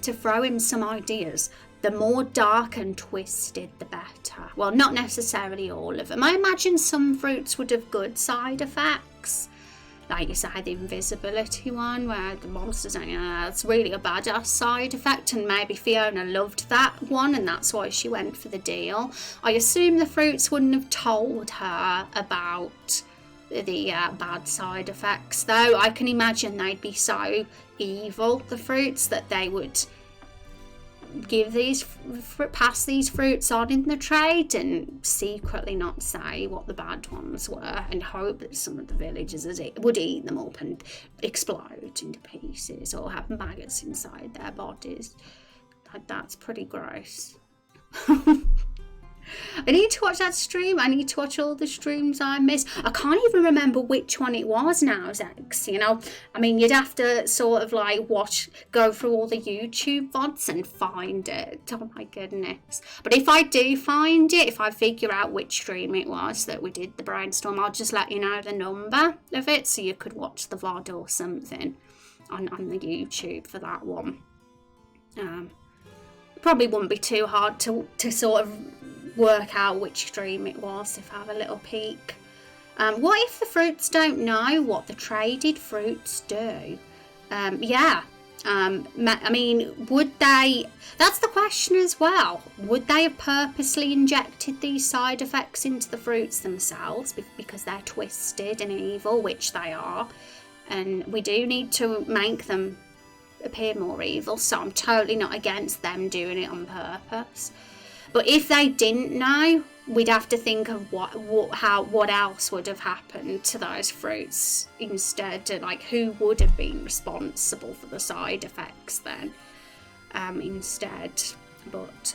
to throw in some ideas. The more dark and twisted, the better. Well, not necessarily all of them. I imagine some fruits would have good side effects. Like you said, the invisibility one where the monsters don't, that's really a badass side effect, and maybe Fiona loved that one and that's why she went for the deal. I assume the fruits wouldn't have told her about the bad side effects though. I can imagine they'd be so evil, the fruits, that they would pass these fruits on in the trade and secretly not say what the bad ones were and hope that some of the villagers would eat them up and explode into pieces or have maggots inside their bodies. That's pretty gross. I need to watch that stream. I need to watch all the streams I missed. I can't even remember which one it was now, Zex. I mean, you'd have to sort of like go through all the YouTube VODs and find it. Oh my goodness. But if I do find it, if I figure out which stream it was that we did the brainstorm, I'll just let you know the number of it so you could watch the VOD or something on the YouTube for that one. Probably wouldn't be too hard to sort of work out which stream it was if I have a little peek. What if the fruits don't know what the traded fruits do? I mean, would they, that's the question as well, would they have purposely injected these side effects into the fruits themselves because they're twisted and evil, which they are, and we do need to make them appear more evil, so I'm totally not against them doing it on purpose. But if they didn't know, we'd have to think of what else would have happened to those fruits instead. Like, who would have been responsible for the side effects then instead? But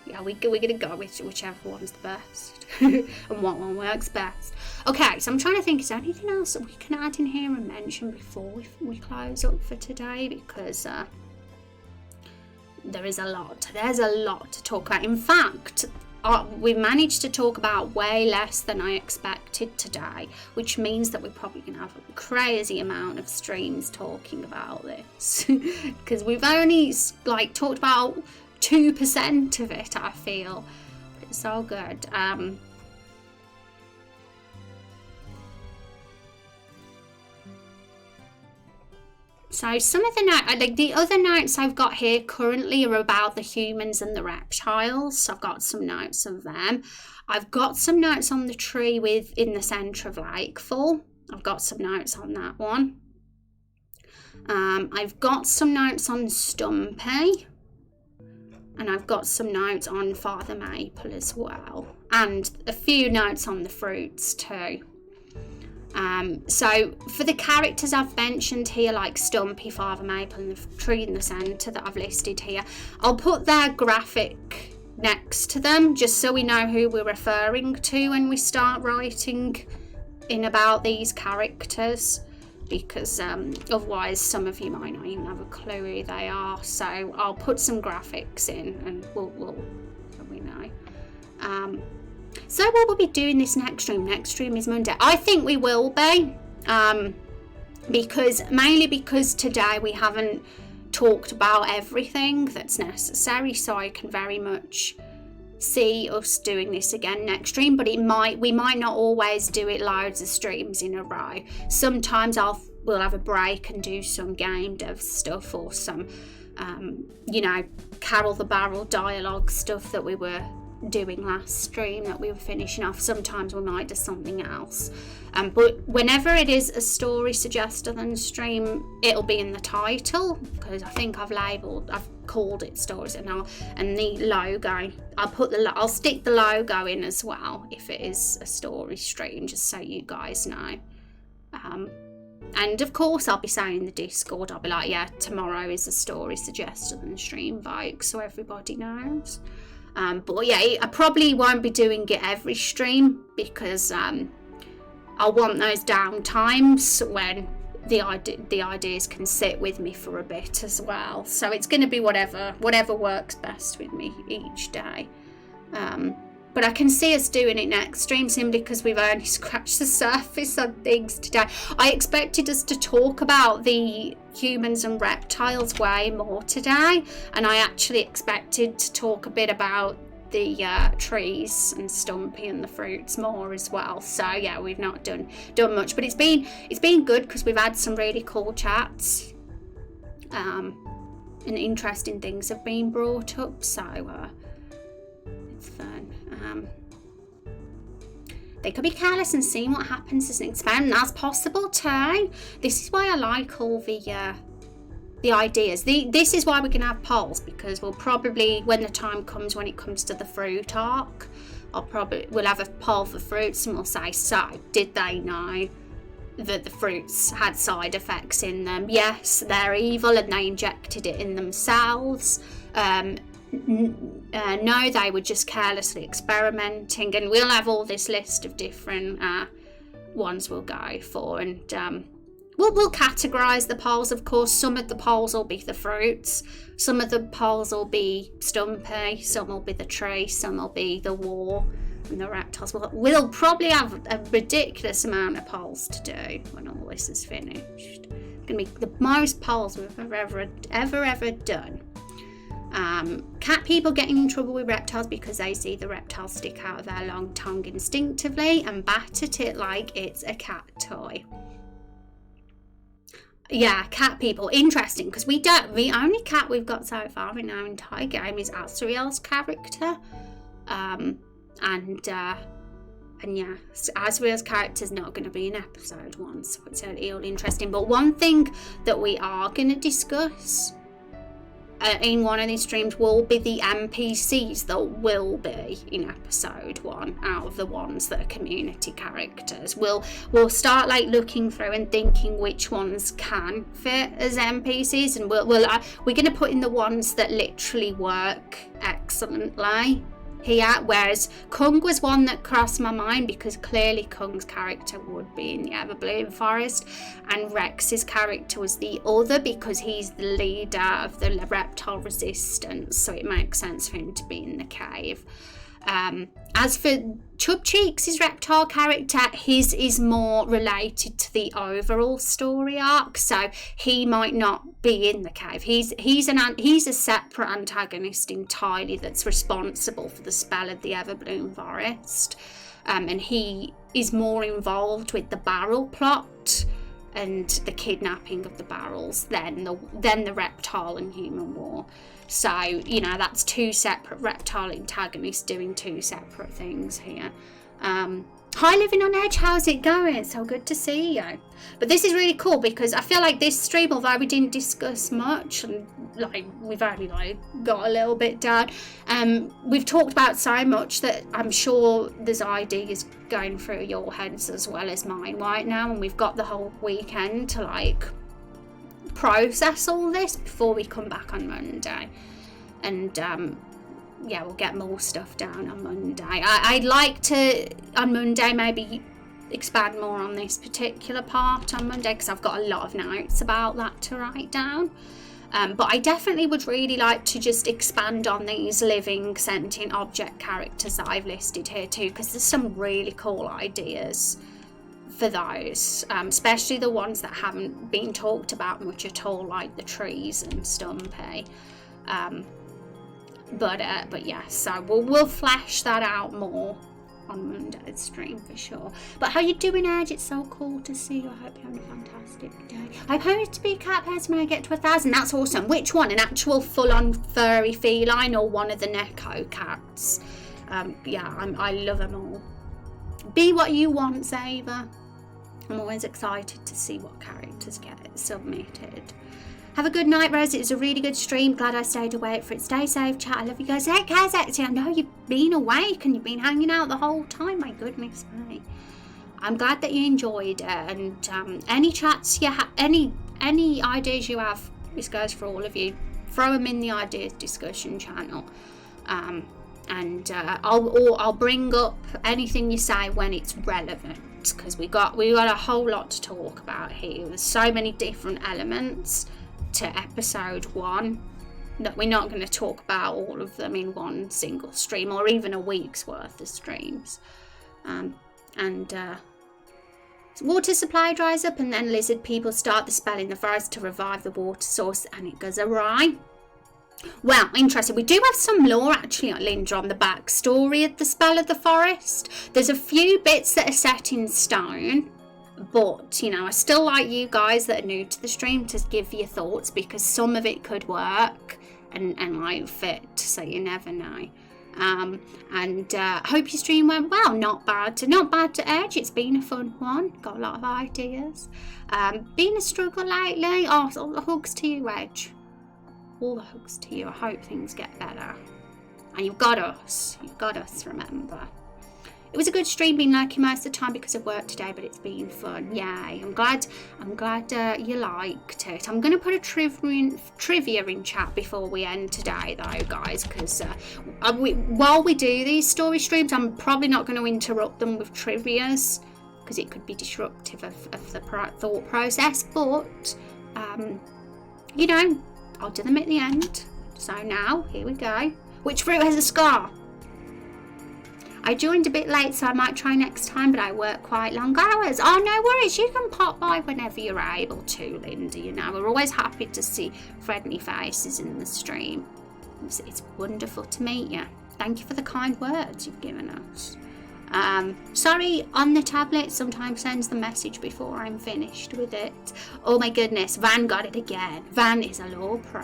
Yeah, we're going to go with whichever one's the best and what one works best. Okay, so I'm trying to think, is there anything else that we can add in here and mention before we close up for today? Because there's a lot to talk about. In fact, we managed to talk about way less than I expected today, which means that we're probably going to have a crazy amount of streams talking about this because we've only like talked about 2% of it, I feel. But it's all good. So some of the notes, like the other notes I've got here currently are about the humans and the reptiles. So I've got some notes of them. I've got some notes on the tree in the centre of Lakefall. I've got some notes on that one. I've got some notes on Stumpy. And I've got some notes on Father Maple as well. And a few notes on the fruits too. So for the characters I've mentioned here, like Stumpy, Father Maple and the tree in the centre that I've listed here, I'll put their graphic next to them just so we know who we're referring to when we start writing in about these characters. Because otherwise some of you might not even have a clue who they are. So I'll put some graphics in and we'll we know. So what we'll be doing this next stream is Monday. I think we will be, mainly because today we haven't talked about everything that's necessary, so I can very much see us doing this again next stream, but we might not always do it loads of streams in a row. Sometimes we'll have a break and do some game dev stuff or some Carol the Barrel dialogue stuff that we were doing last stream that we were finishing off. Sometimes we might do something else, but whenever it is a story suggested on stream, it'll be in the title, because I think I've called it stories, and the logo, I'll stick the logo in as well if it is a story stream, just so you guys know. And of course I'll be saying in the Discord, I'll be like, yeah, tomorrow is a story suggested on the stream, Vogue, so everybody knows. But yeah, I probably won't be doing it every stream, because I want those down times when the ideas can sit with me for a bit as well. So it's going to be whatever works best with me each day. But I can see us doing it next stream simply because we've only scratched the surface on things today. I expected us to talk about the humans and reptiles way more today, and I actually expected to talk a bit about the trees and Stumpy and the fruits more as well. So yeah, we've not done much, but it's been good because we've had some really cool chats, and interesting things have been brought up, so it's fun. They could be careless and seeing what happens as an experiment. That's possible too. This is why I like all the ideas. This is why we can have polls, because we'll probably, when the time comes, when it comes to the fruit arc, we'll have a poll for fruits, and we'll say, so did they know that the fruits had side effects in them? Yes, they're evil and they injected it in themselves. No, they were just carelessly experimenting, and we'll have all this list of different ones we'll go for, and we'll categorise the polls. Of course, some of the polls will be the fruits, some of the polls will be Stumpy, some will be the tree, some will be the war and the reptiles. We'll probably have a ridiculous amount of polls to do when all this is finished. It's going to be the most polls we've ever done. Cat people getting in trouble with reptiles because they see the reptile stick out of their long tongue instinctively and bat at it like it's a cat toy. Yeah, cat people. Interesting, because the only cat we've got so far in our entire game is Asriel's character. And yeah, Asriel's character is not going to be in episode 1, so it's all interesting. But one thing that we are going to discuss in one of these streams will be the NPCs that will be in episode 1 out of the ones that are community characters. We'll start like looking through and thinking which ones can fit as NPCs, and we're going to put in the ones that literally work excellently here, whereas Kung was one that crossed my mind because clearly Kung's character would be in the Everbloom Forest, and Rex's character was the other because he's the leader of the reptile resistance, so it makes sense for him to be in the cave. As for Chub Cheeks, his reptile character, his is more related to the overall story arc, so he might not be in the cave. He's a separate antagonist entirely that's responsible for the spell of the Everbloom Forest, and he is more involved with the barrel plot and the kidnapping of the barrels than the reptile and human war. So, you know, that's 2 separate reptile antagonists doing 2 separate things here. Hi, Living on Edge, how's it going? So good to see you. But this is really cool because I feel like this stream, although we didn't discuss much, and like we've only like got a little bit down, we've talked about so much that I'm sure there's ideas going through your heads as well as mine right now, and we've got the whole weekend to like process all this before we come back on Monday. And yeah, we'll get more stuff down on Monday. I'd like to on Monday maybe expand more on this particular part on Monday because I've got a lot of notes about that to write down. But I definitely would really like to just expand on these living sentient object characters that I've listed here too, because there's some really cool ideas for those, especially the ones that haven't been talked about much at all, like the trees and Stumpy. But yeah, so we'll flesh that out more on Monday's stream for sure. But how you doing, Edge? It's so cool to see you. I hope you're having a fantastic day. I'm hoping to be a cat person when I get to 1,000. That's awesome. Which one? An actual full-on furry feline or one of the Neko cats? Yeah, I love them all. Be what you want, Zava. I'm always excited to see what characters get submitted. Have a good night, Rose. It was a really good stream. Glad I stayed awake for it. Stay safe, chat. I love you guys. Hey, Kaz, I know you've been awake and you've been hanging out the whole time. My goodness me. I'm glad that you enjoyed it. And any chats you have, any ideas you have, this goes for all of you. Throw them in the ideas discussion channel. And I'll bring up anything you say when it's relevant, because we got a whole lot to talk about here. There's so many different elements to episode 1 that we're not going to talk about all of them in one single stream or even a week's worth of streams. Water supply dries up and then lizard people start the spell in the forest to revive the water source and it goes awry. Well, interesting. We do have some lore actually, Linda, on the backstory of the spell of the forest. There's a few bits that are set in stone, but, you know, I still like you guys that are new to the stream to give your thoughts because some of it could work and might fit, so you never know. Hope your stream went well. Not bad to Edge. It's been a fun one. Got a lot of ideas. Been a struggle lately. Oh, all the hugs to you, Edge. All the hugs to you. I hope things get better. And you've got us, remember. It was a good stream, been lurking most of the time because of work today, but it's been fun. Yay. I'm glad you liked it. I'm going to put a trivia in chat before we end today, though, guys, because while we do these story streams, I'm probably not going to interrupt them with trivias because it could be disruptive of the thought process, but, you know, I'll do them at the end. So now, here we go. Which fruit has a scar? I joined a bit late, so I might try next time, but I work quite long hours. Oh, no worries. You can pop by whenever you're able to, Linda. You know, we're always happy to see friendly faces in the stream. It's wonderful to meet you. Thank you for the kind words you've given us. Sorry, on the tablet sometimes sends the message before I'm finished with it. Oh my goodness, Van got it again. Van is a law pro.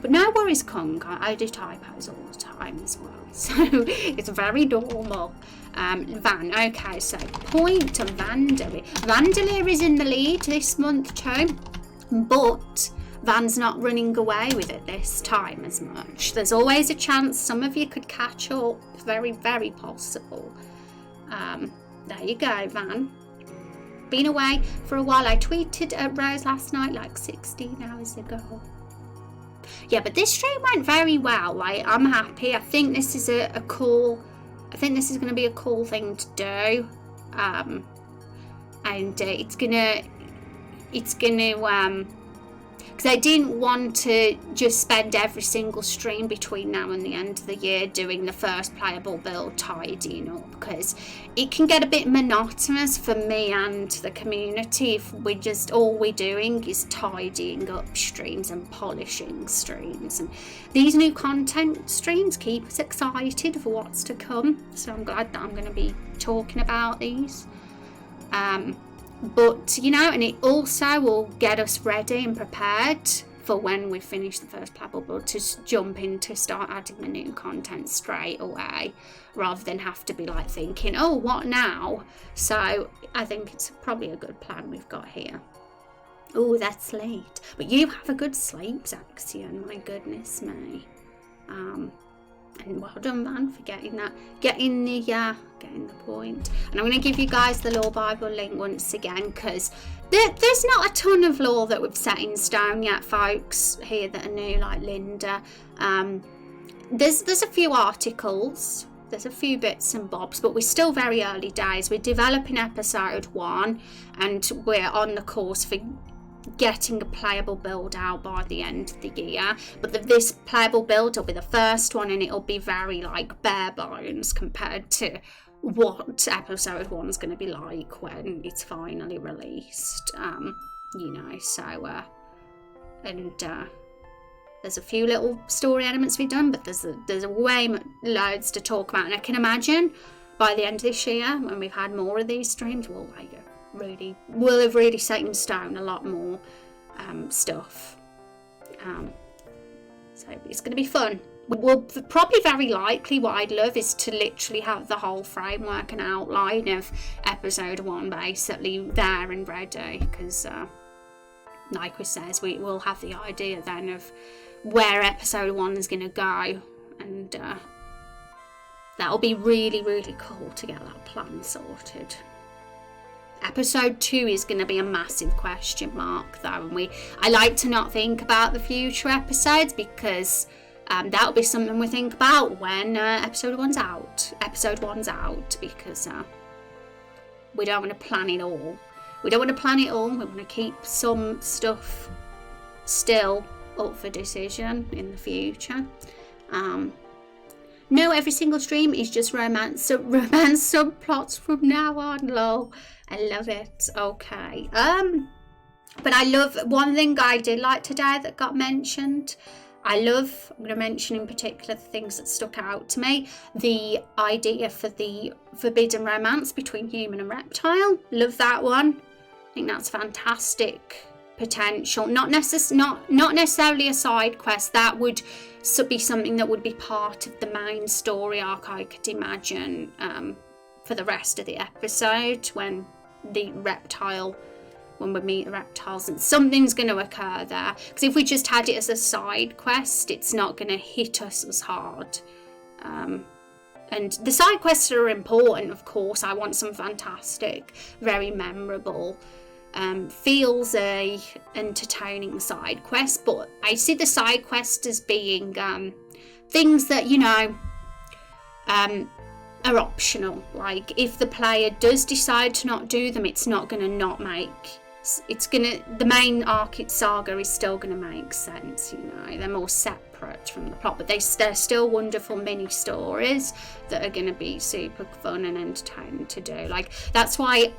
But no worries, Kung. I do typos all the time as well. So it's very normal. Van, okay, so point to Vanderleer. Vanderleer is in the lead this month too. But Van's not running away with it this time as much. There's always a chance some of you could catch up. Very, very possible. There you go, Van. Been away for a while. I tweeted at Rose last night like 16 hours ago. Yeah, but this stream went very well. Like, I'm happy. I think this is I think this is going to be a cool thing to do. And it's gonna because I didn't want to just spend every single stream between now and the end of the year doing the first playable build tidying up, because it can get a bit monotonous for me and the community if all we're doing is tidying up streams and polishing streams. And these new content streams keep us excited for what's to come, so I'm glad that I'm going to be talking about these. But, you know, and it also will get us ready and prepared for when we finish the first playable build to jump in to start adding the new content straight away, rather than have to be like thinking, oh, what now? So I think it's probably a good plan we've got here. Oh, that's late. But you have a good sleep, Zaxian, my goodness me. And well done, Van, for getting the point. And I'm going to give you guys the Lore Bible link once again, because there's not a ton of lore that we've set in stone yet, folks, here that are new, like Linda. There's a few articles, there's a few bits and bobs, but we're still very early days. We're developing episode 1, and we're on the course for getting a playable build out by the end of the year. But this playable build will be the first one, and it'll be very like bare bones compared to what episode 1's going to be like when it's finally released. You know, so there's a few little story elements we've done, but there's loads to talk about, and I can imagine by the end of this year, when we've had more of these streams, we'll have really set in stone a lot more stuff. So it's going to be fun. We'll probably, very likely, what I'd love is to literally have the whole framework and outline of episode 1 basically there and ready, because like we says, we will have the idea then of where episode 1 is going to go, and that'll be really, really cool to get that plan sorted. Episode 2 is going to be a massive question mark though, and I like to not think about the future episodes, because that'll be something we think about when episode 1's out, because we don't want to plan it all. We want to keep some stuff still up for decision in the future. No, every single stream is just romance subplots from now on, lol. I love it. Okay. But I love one thing I did like today that got mentioned. I'm going to mention in particular the things that stuck out to me. The idea for the forbidden romance between human and reptile. Love that one. I think that's fantastic potential. Not necessarily a side quest. That would be something that would be part of the main story arc, I could imagine, for the rest of the episode when we meet the reptiles, and something's going to occur there, because if we just had it as a side quest, it's not going to hit us as hard. And the side quests are important, of course. I want some fantastic, very memorable, feels entertaining side quest, but I see the side quest as being things that, you know, are optional. Like, if the player does decide to not do them, it's not going to not make, the main ARCS saga is still going to make sense, you know. They're more separate from the plot, but they're still wonderful mini stories that are going to be super fun and entertaining to do. Like, that's why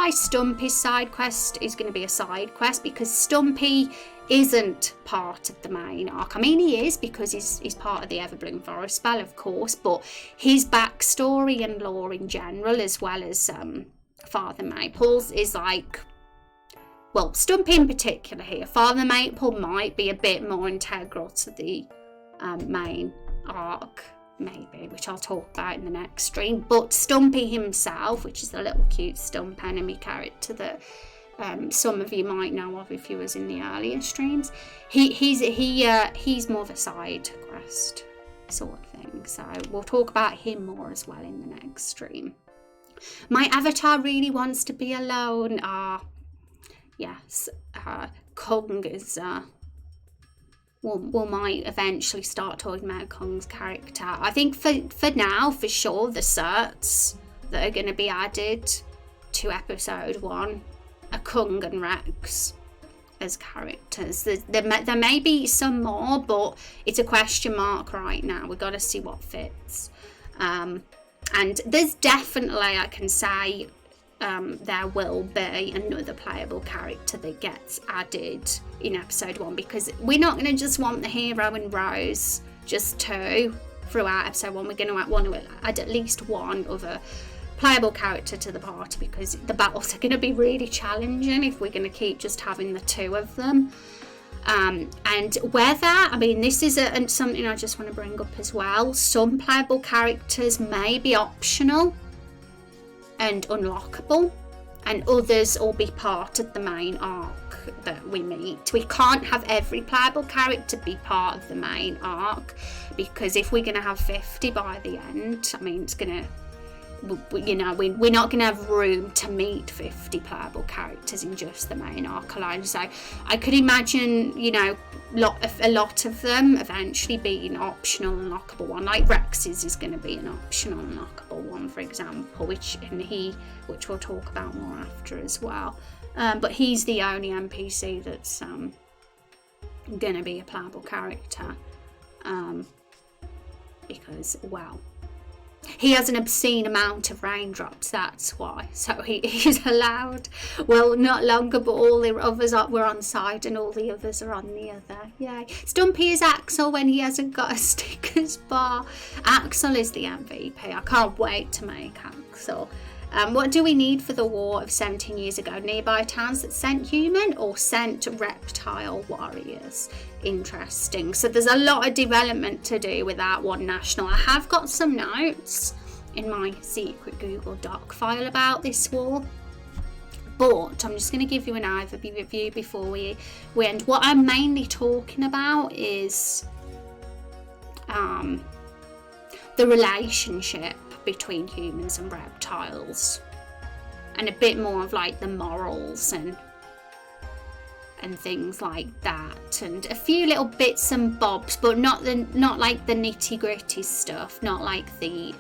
Stumpy's side quest is going to be a side quest, because Stumpy isn't part of the main arc. I mean, he is, because he's part of the Everbloom Forest spell, of course, but his backstory and lore in general, as well as Father Maple's, is like, well, Stumpy in particular here. Father Maple might be a bit more integral to the main arc, maybe, which I'll talk about in the next stream. But Stumpy himself, which is the little cute stump enemy character that some of you might know of if you was in the earlier streams. He's more of a side quest sort of thing, so we'll talk about him more as well in the next stream. My avatar really wants to be alone. Yes, Kung is we might eventually start talking about Kung's character. I think for now, for sure, the certs that are going to be added to episode 1 are Kung and Rex as characters. There may be some more, but it's a question mark right now. We've got to see what fits. And there's definitely, I can say, there will be another playable character that gets added in episode 1, because we're not going to just want the hero and Rose, just 2 throughout episode 1. We're going to want to add at least one other playable character to the party, because the battles are going to be really challenging if we're going to keep just having the 2 of them. And whether, I mean, this is something I just want to bring up as well, some playable characters may be optional and unlockable, and others will be part of the main arc that we meet. We can't have every playable character be part of the main arc, because if we're going to have 50 by the end, I mean, it's going to, you know, we're not going to have room to meet 50 playable characters in just the main arc alone. So I could imagine, you know, a lot of them eventually being optional unlockable one, like Rex's is going to be an optional unlockable one, for example, which we'll talk about more after as well. But he's the only NPC that's going to be a playable character, because, well, he has an obscene amount of raindrops, that's why. So he's allowed, well, not longer, but all the others were on side and all the others are on the other. Yay. Stumpy is Axel when he hasn't got a stickers bar. Axel is the MVP. I can't wait to make Axel. What do we need for the war of 17 years ago? Nearby towns that sent human or sent reptile warriors? Interesting. So there's a lot of development to do with that one national. I have got some notes in my secret Google Doc file about this war, but I'm just going to give you an overview before we end. What I'm mainly talking about is the relationship between humans and reptiles, and a bit more of like the morals and things like that, and a few little bits and bobs, but not like the nitty-gritty stuff, not like the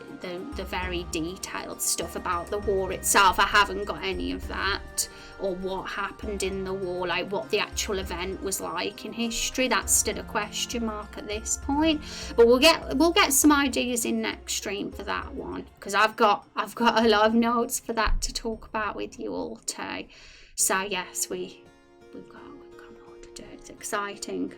very detailed stuff about the war itself. I haven't got any of that, or what happened in the war, like what the actual event was like in history. That's still a question mark at this point, but we'll get some ideas in next stream for that one, because I've got a lot of notes for that to talk about with you all too. So yes, we've got more to do. It's exciting.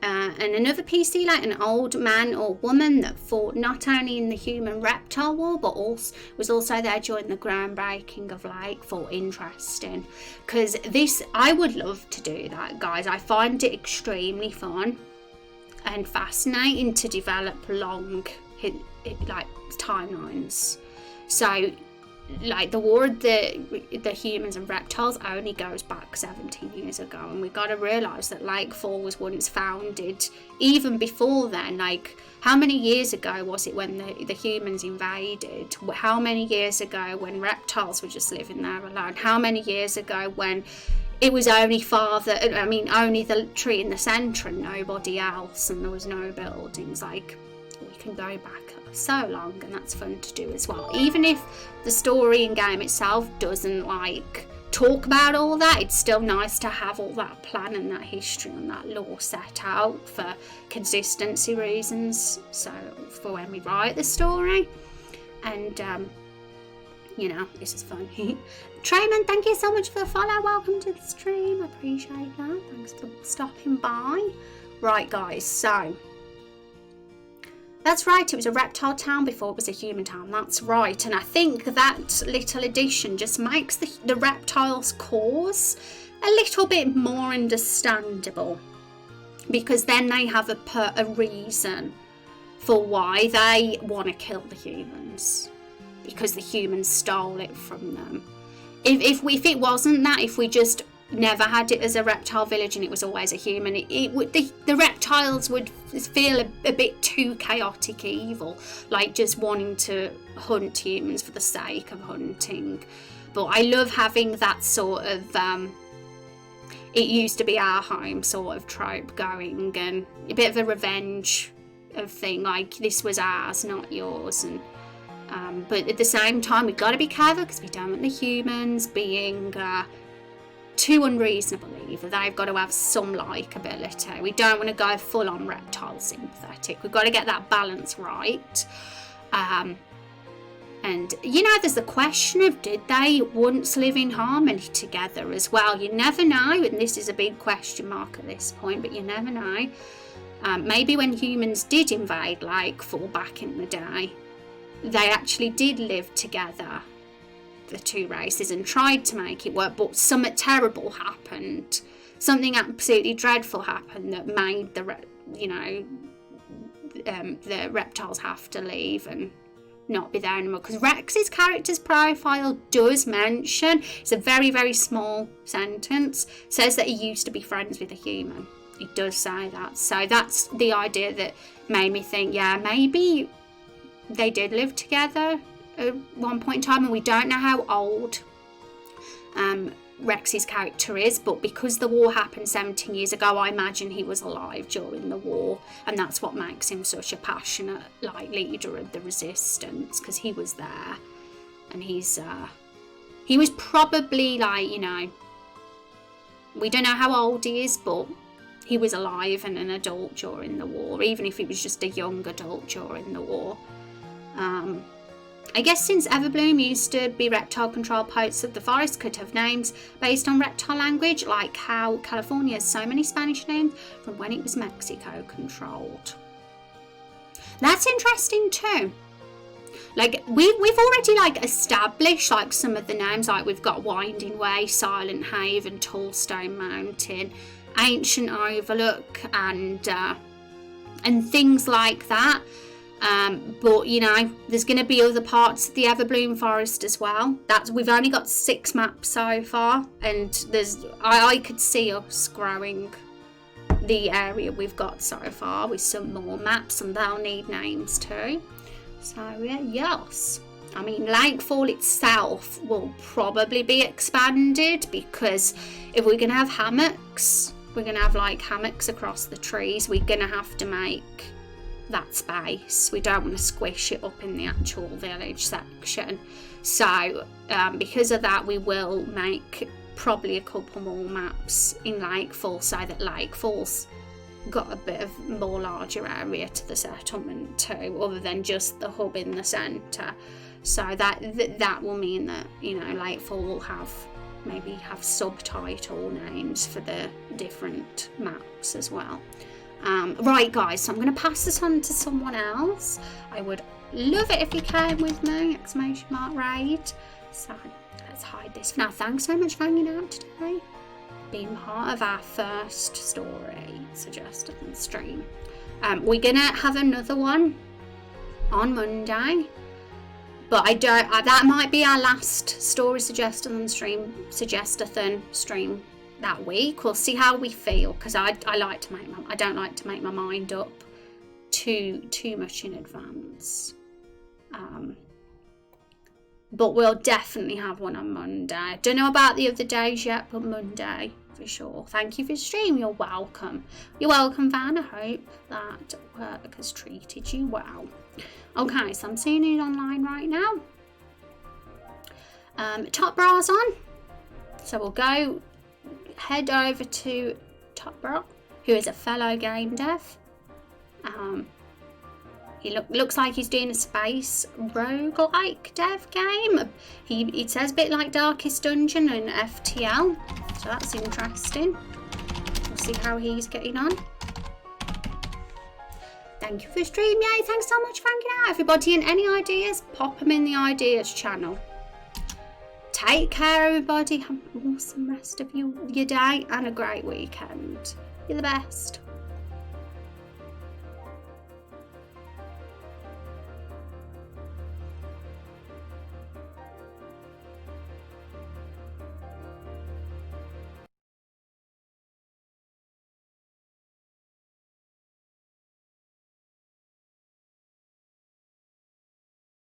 And another PC, like an old man or woman that fought not only in the human reptile war, but was also there during the groundbreaking of like, for interesting. Because this, I would love to do that, guys. I find it extremely fun and fascinating to develop long like timelines. So like the war of the humans and reptiles only goes back 17 years ago, and we got to realise that Lake 4 was once founded even before then. Like, how many years ago was it when the humans invaded? How many years ago when reptiles were just living there alone? How many years ago when it was only the tree in the centre and nobody else, and there was no buildings? Like, we can go back so long, and that's fun to do as well. Even if the story and game itself doesn't like talk about all that, it's still nice to have all that plan and that history and that lore set out for consistency reasons, so for when we write the story. And you know, this is fun. Trayman, thank you so much for the follow. Welcome to the stream. I appreciate that. Thanks for stopping by. Right, guys, so that's right, it was a reptile town before it was a human town. That's right, and I think that little addition just makes the reptiles' cause a little bit more understandable, because then they have a reason for why they want to kill the humans. because the humans stole it from them. If it wasn't that, if we just never had it as a reptile village and it was always a human, the reptiles would feel a bit too chaotic evil, like just wanting to hunt humans for the sake of hunting. But I love having that sort of it used to be our home sort of trope going, and a bit of a revenge of thing, like this was ours, not yours. And but at the same time, we've got to be careful because we don't want the humans being too unreasonable either. They've got to have some likability. We don't want to go full on reptile sympathetic. We've got to get that balance right. And there's the question of, did they once live in harmony together as well? You never know, and this is a big question mark at this point, but you never know. Maybe when humans did invade Lakefall back in the day, they actually did live together, the two races, and tried to make it work, but something terrible happened. Something absolutely dreadful happened that made the reptiles have to leave and not be there anymore. Because Rex's character's profile does mention, it's a very, very small sentence, says that he used to be friends with a human. It does say that. So that's the idea that made me think, yeah, maybe they did live together at one point in time, and we don't know how old Rex's character is, but because the war happened 17 years ago, I imagine he was alive during the war, and that's what makes him such a passionate leader of the resistance, because he was there, and he was probably we don't know how old he is, but he was alive and an adult during the war, even if he was just a young adult during the war. I guess since Everbloom used to be reptile-controlled, poets of the forest could have names based on reptile language, like how California has so many Spanish names from when it was Mexico-controlled. That's interesting too. We've already established some of the names, we've got Winding Way, Silent Haven, Tallstone Mountain, Ancient Overlook, and things like that. But there's going to be other parts of the Everbloom Forest as well. We've only got 6 maps so far, and I could see us growing the area we've got so far with some more maps, and they'll need names too. So yeah, yes. I mean, Lakefall itself will probably be expanded, because if we're going to have hammocks, we're going to have hammocks across the trees, we're going to have to make that space. We don't want to squish it up in the actual village section. So because of that, we will make probably a couple more maps in Lakefall, so that Lakefall's got a bit of more larger area to the settlement too, other than just the hub in the centre. So that will mean that Lakefall will have subtitle names for the different maps as well. Right guys, so I'm going to pass this on to someone else. I would love it if you came with me, ! Raid. So let's hide this for now. Thanks so much for hanging out today, being part of our first story suggested on stream. We're going to have another one on Monday, but that might be our last story suggested on stream, suggested stream that week. We'll see how we feel, because I don't like to make my mind up too much in advance. But we'll definitely have one on Monday. Don't know about the other days yet, but Monday for sure. Thank you for the stream. You're welcome. You're welcome, Van. I hope that work has treated you well. Okay, so I'm seeing it online right now. Top Bra's on, so we'll head over to Top Bra, who is a fellow game dev. He looks like he's doing a space roguelike dev game. It says a bit like Darkest Dungeon and FTL, so that's interesting. We'll see how he's getting on. Thank you for the stream. Yay, thanks so much for hanging out, everybody. And any ideas, pop them in the ideas channel. Take care, everybody. Have an awesome rest of your day and a great weekend. You're the best.